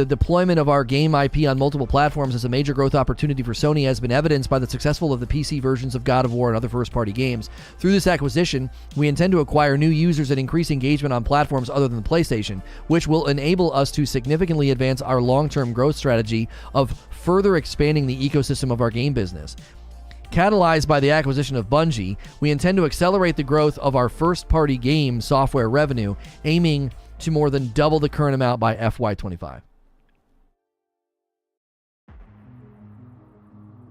deployment of our game IP on multiple platforms as a major growth opportunity for Sony, as been evidenced by the successful of the PC versions of God of War and other first-party games. Through this acquisition, we intend to acquire new users and increase engagement on platforms other than the PlayStation, which will enable us to significantly advance our long-term growth strategy of further expanding the ecosystem of our game business. Catalyzed by the acquisition of Bungie, we intend to accelerate the growth of our first-party game software revenue, aiming to more than double the current amount by FY25.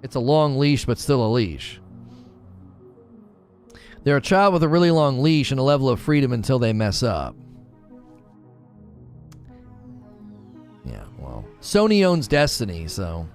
It's a long leash, but still a leash. They're a child with a really long leash and a level of freedom until they mess up. Yeah, well, Sony owns Destiny, so...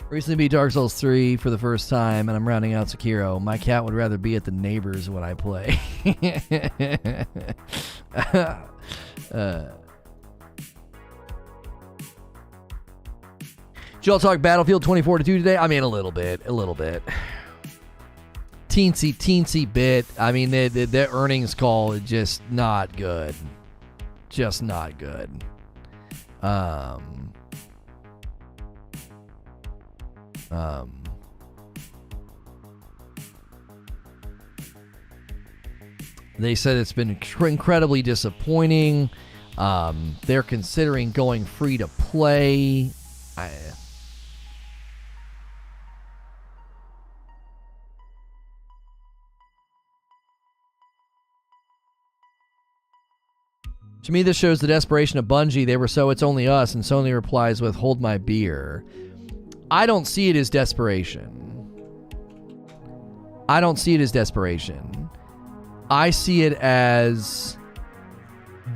Recently beat Dark Souls 3 for the first time, and I'm rounding out Sekiro. My cat would rather be at the neighbors when I play. Did y'all talk Battlefield 2042 today? I mean, a little bit. Teensy bit. I mean, the earnings call is just not good. Just not good. They said it's been incredibly disappointing. They're considering going free to play. To me, this shows the desperation of Bungie. They were so it's only us, and Sony replies with, hold my beer. I don't see it as desperation. I see it as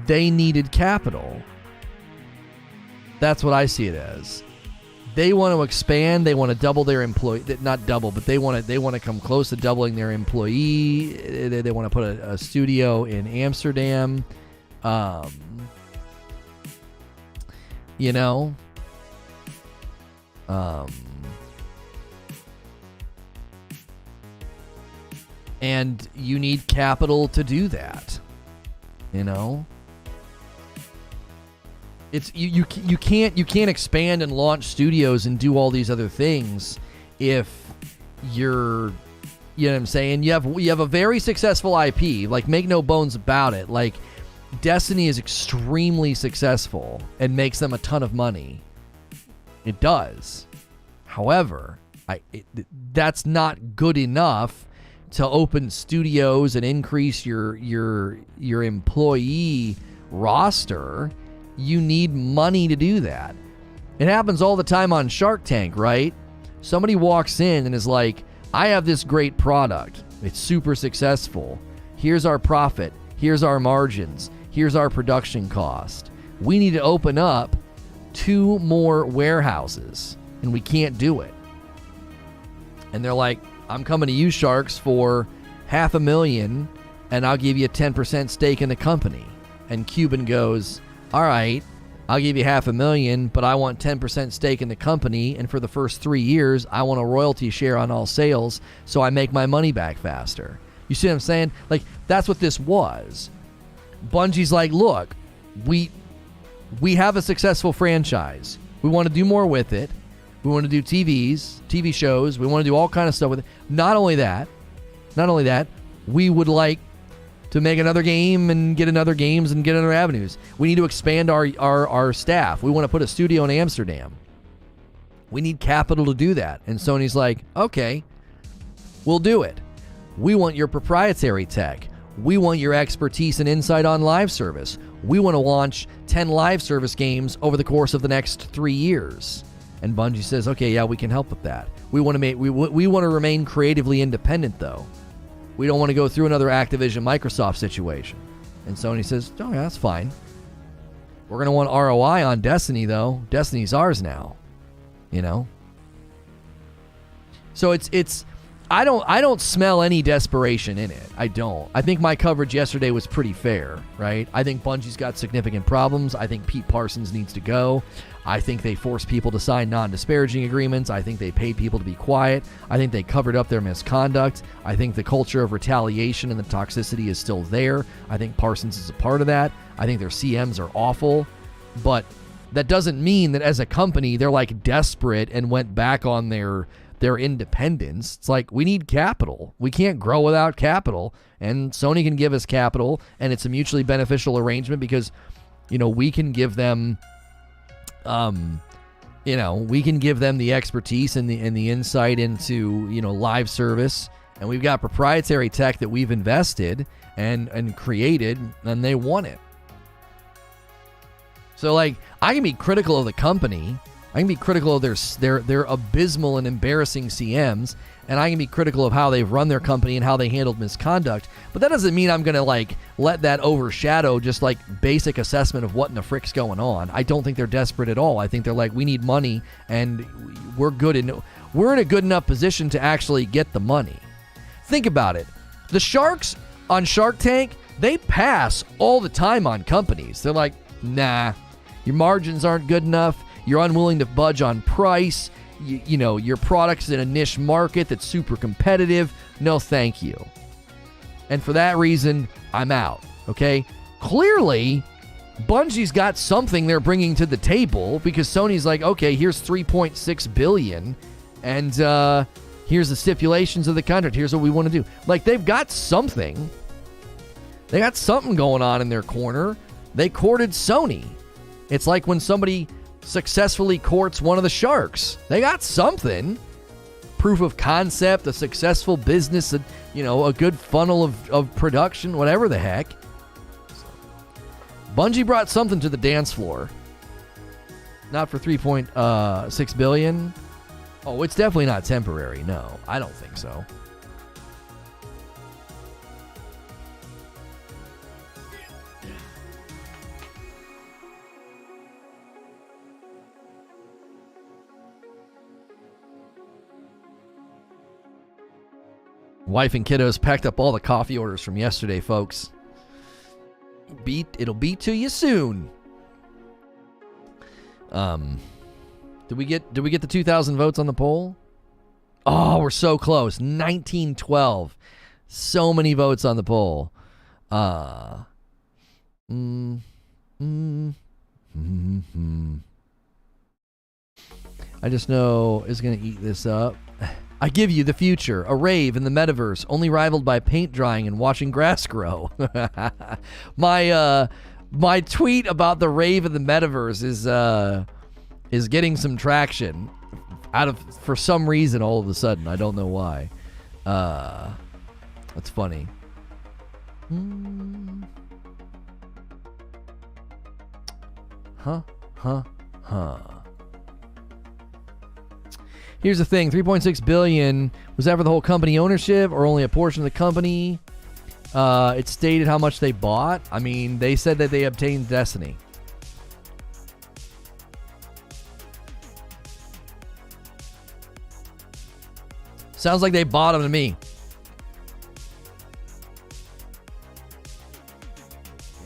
they needed capital. That's what I see it as. They want to expand. They want to double their employee. Not double, but they want to come close to doubling their employee. They want to put a studio in Amsterdam. You know, and you need capital to do that. You know, it's you can't expand and launch studios and do all these other things if you're, you know what I'm saying? You have a very successful IP. Like, make no bones about it. Like, Destiny is extremely successful and makes them a ton of money. It does. However, that's not good enough to open studios and increase your employee roster. You need money to do that. It happens all the time on Shark Tank, right? Somebody walks in and is like, I have this great product. It's super successful. Here's our profit. Here's our margins. Here's our production cost. We need to open up 2 more warehouses, and we can't do it. And they're like, I'm coming to you, Sharks, for $500,000, and I'll give you a 10% stake in the company. And Cuban goes, all right, I'll give you $500,000, but I want 10% stake in the company, and for the first 3 years, I want a royalty share on all sales, so I make my money back faster. You see what I'm saying? Like, that's what this was. Bungie's like, look, we have a successful franchise. We want to do more with it. We want to do TV shows. We want to do all kind of stuff with it. Not only that, we would like to make another game and get another games and get other avenues. We need to expand our staff. We want to put a studio in Amsterdam. We need capital to do that. And Sony's like, okay, we'll do it. We want your proprietary tech. We want your expertise and insight on live service. We want to launch 10 live service games over the course of the next 3 years. And Bungie says, okay, yeah, we can help with that. We want to remain creatively independent, though. We don't want to go through another Activision Microsoft situation. And Sony says, oh, yeah, that's fine. We're going to want ROI on Destiny, though. Destiny's ours now. You know? So it's I don't smell any desperation in it. I don't. I think my coverage yesterday was pretty fair, right? I think Bungie's got significant problems. I think Pete Parsons needs to go. I think they forced people to sign non-disparaging agreements. I think they paid people to be quiet. I think they covered up their misconduct. I think the culture of retaliation and the toxicity is still there. I think Parsons is a part of that. I think their CMs are awful. But that doesn't mean that as a company, they're like desperate and went back on their independence. It's like, we need capital. We can't grow without capital, and Sony can give us capital, and it's a mutually beneficial arrangement because, you know, we can give them, we can give them the expertise and the insight into, you know, live service, and we've got proprietary tech that we've invested and created, and they want it. So, like, I can be critical of the company, I can be critical of their abysmal and embarrassing CMs, and I can be critical of how they've run their company and how they handled misconduct. But that doesn't mean I'm going to like let that overshadow just like basic assessment of what in the frick's going on. I don't think they're desperate at all. I think they're like, we need money, and we're in a good enough position to actually get the money. Think about it. The sharks on Shark Tank, they pass all the time on companies. They're like, nah, your margins aren't good enough. You're unwilling to budge on price. You know, your product's in a niche market that's super competitive. No, thank you. And for that reason, I'm out, okay? Clearly, Bungie's got something they're bringing to the table, because Sony's like, okay, here's $3.6 billion, and here's the stipulations of the contract. Here's what we want to do. Like, they've got something. They got something going on in their corner. They courted Sony. It's like when somebody successfully courts one of the sharks. They got something. Proof of concept, a successful business, a good funnel of production, whatever the heck. Bungie brought something to the dance floor. Not for $3.6 billion. Oh, it's definitely not temporary. No, I don't think so. Wife and kiddos packed up all the coffee orders from yesterday, folks. It'll be to you soon. Did we get the 2,000 votes on the poll? Oh, we're so close. 1912. So many votes on the poll. I just know it's gonna eat this up. I give you the future, a rave in the metaverse, only rivaled by paint drying and watching grass grow. My tweet about the rave in the metaverse is getting some traction for some reason all of a sudden. I don't know why. That's funny. Huh. Here's the thing, $3.6 billion, was that for the whole company ownership or only a portion of the company? It stated how much they bought. I mean, they said that they obtained Destiny. Sounds like they bought them to me.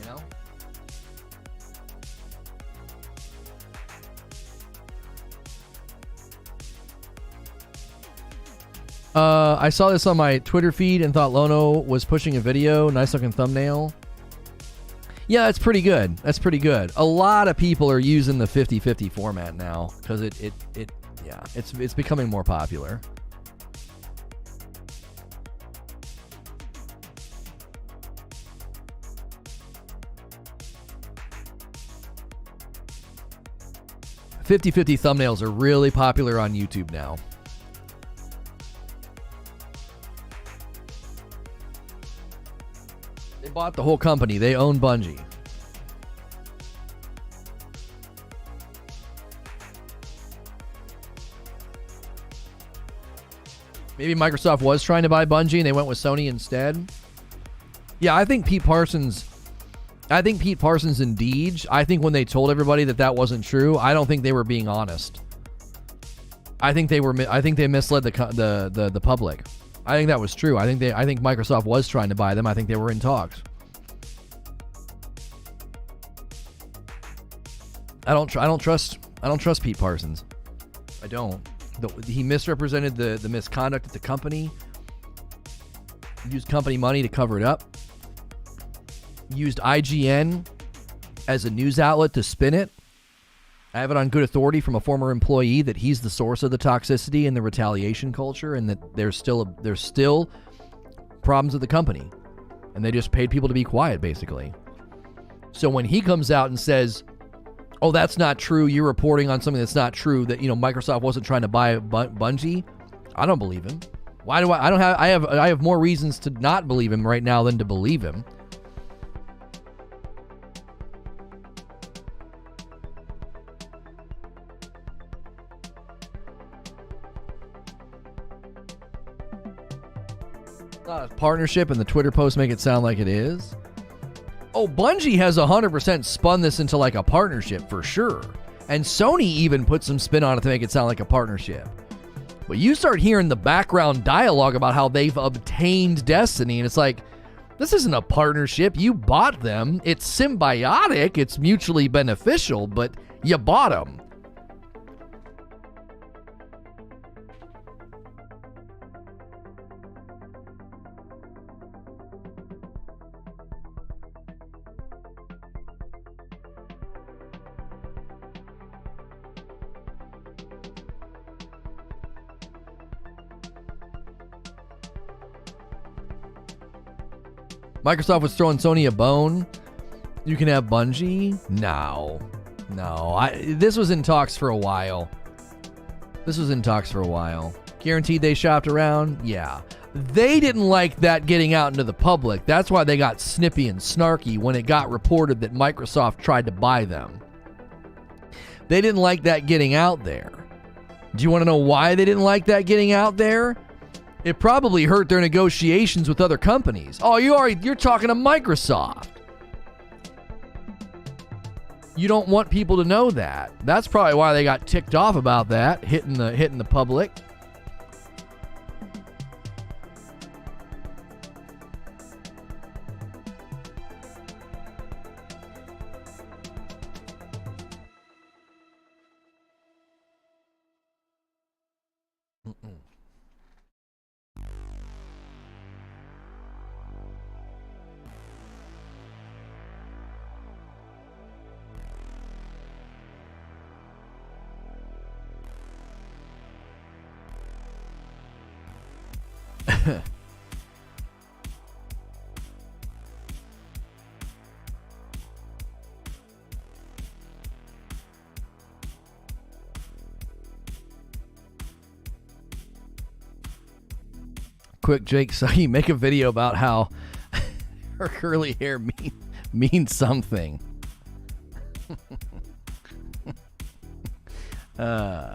You know? I saw this on my Twitter feed and thought Lono was pushing a video. Nice looking thumbnail. Yeah, that's pretty good. That's pretty good. A lot of people are using the 50-50 format now because it's becoming more popular. $50-50 thumbnails are really popular on YouTube now. They bought the whole company. They own Bungie. Maybe Microsoft was trying to buy Bungie and they went with Sony instead. Yeah, I think Pete Parsons and Deej, I think when they told everybody that wasn't true, I don't think they were being honest. I think they misled the public. I think that was true. I think Microsoft was trying to buy them. I think they were in talks. I don't trust Pete Parsons. I don't. He misrepresented the misconduct at the company. Used company money to cover it up. Used IGN as a news outlet to spin it. I have it on good authority from a former employee that he's the source of the toxicity and the retaliation culture, and that there's still problems with the company, and they just paid people to be quiet, basically. So when he comes out and says, "Oh, that's not true. You're reporting on something that's not true. That Microsoft wasn't trying to buy Bungie," I don't believe him. Why do I have more reasons to not believe him right now than to believe him. Not a partnership, and the Twitter posts make it sound like it is. Oh, Bungie has 100% spun this into like a partnership for sure. And Sony even put some spin on it to make it sound like a partnership. But you start hearing the background dialogue about how they've obtained Destiny, and it's like, this isn't a partnership. You bought them. It's symbiotic. It's mutually beneficial, but you bought them. Microsoft was throwing Sony a bone. You can have Bungie? No. This was in talks for a while. Guaranteed they shopped around? Yeah. They didn't like that getting out into the public. That's why they got snippy and snarky when it got reported that Microsoft tried to buy them. They didn't like that getting out there. Do you want to know why they didn't like that getting out there? It probably hurt their negotiations with other companies. Oh, you're talking to Microsoft. You don't want people to know that. That's probably why they got ticked off about that, hitting the public. Quick, Jake, so you make a video about how her curly hair means something. Keep up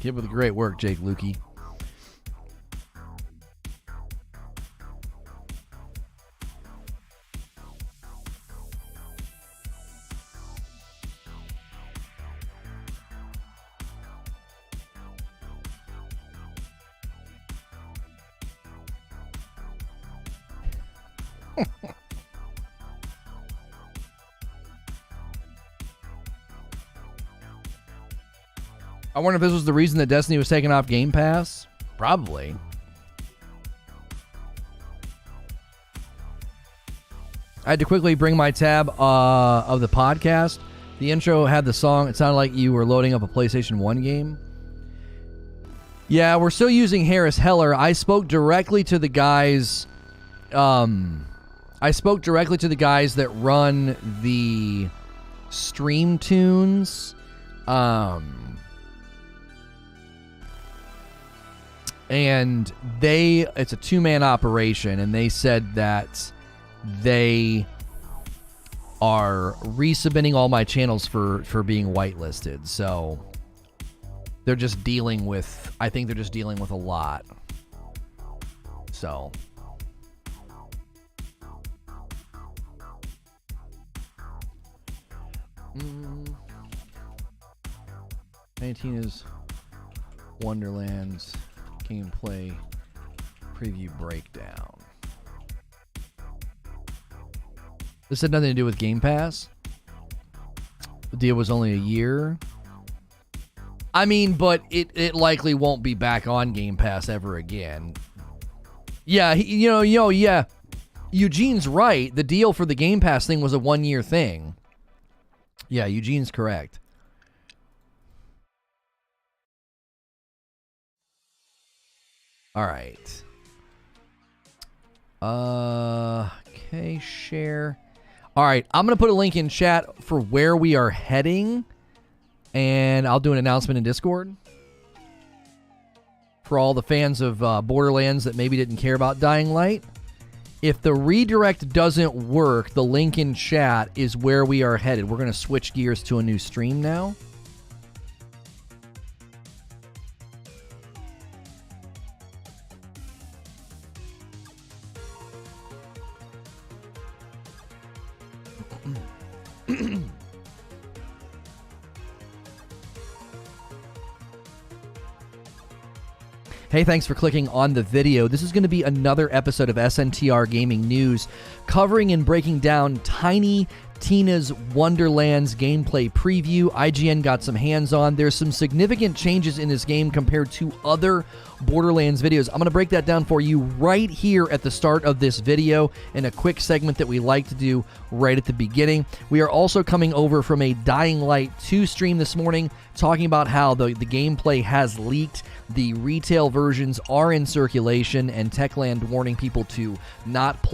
the great work, Jake Lukey. I wonder if this was the reason that Destiny was taken off Game Pass. Probably. I had to quickly bring my tab of the podcast. The intro had the song. It sounded like you were loading up a PlayStation 1 game. Yeah, we're still using Harris Heller. I spoke directly to the guys. I spoke directly to the guys that run the Stream Tunes. And it's a two-man operation, and they said that they are resubmitting all my channels for being whitelisted. So they're just dealing with, I think they're just dealing with a lot. So. Mm. 19 is Wonderland's gameplay preview breakdown. This had nothing to do with Game Pass. The deal was only a year. I mean, but it likely won't be back on Game Pass ever again. Yeah, yeah. Eugene's right. The deal for the Game Pass thing was a 1-year thing. Yeah, Eugene's correct. All right. Okay, share. All right, I'm going to put a link in chat for where we are heading, and I'll do an announcement in Discord for all the fans of Borderlands that maybe didn't care about Dying Light. If the redirect doesn't work, the link in chat is where we are headed. We're going to switch gears to a new stream now. Hey, thanks for clicking on the video. This is going to be another episode of SNTR Gaming News, covering and breaking down Tiny Tina's Wonderlands gameplay preview. IGN got some hands-on. There's some significant changes in this game compared to other Borderlands videos. I'm going to break that down for you right here at the start of this video in a quick segment that we like to do right at the beginning. We are also coming over from a Dying Light 2 stream this morning, talking about how the gameplay has leaked. The retail versions are in circulation, and Techland warning people to not play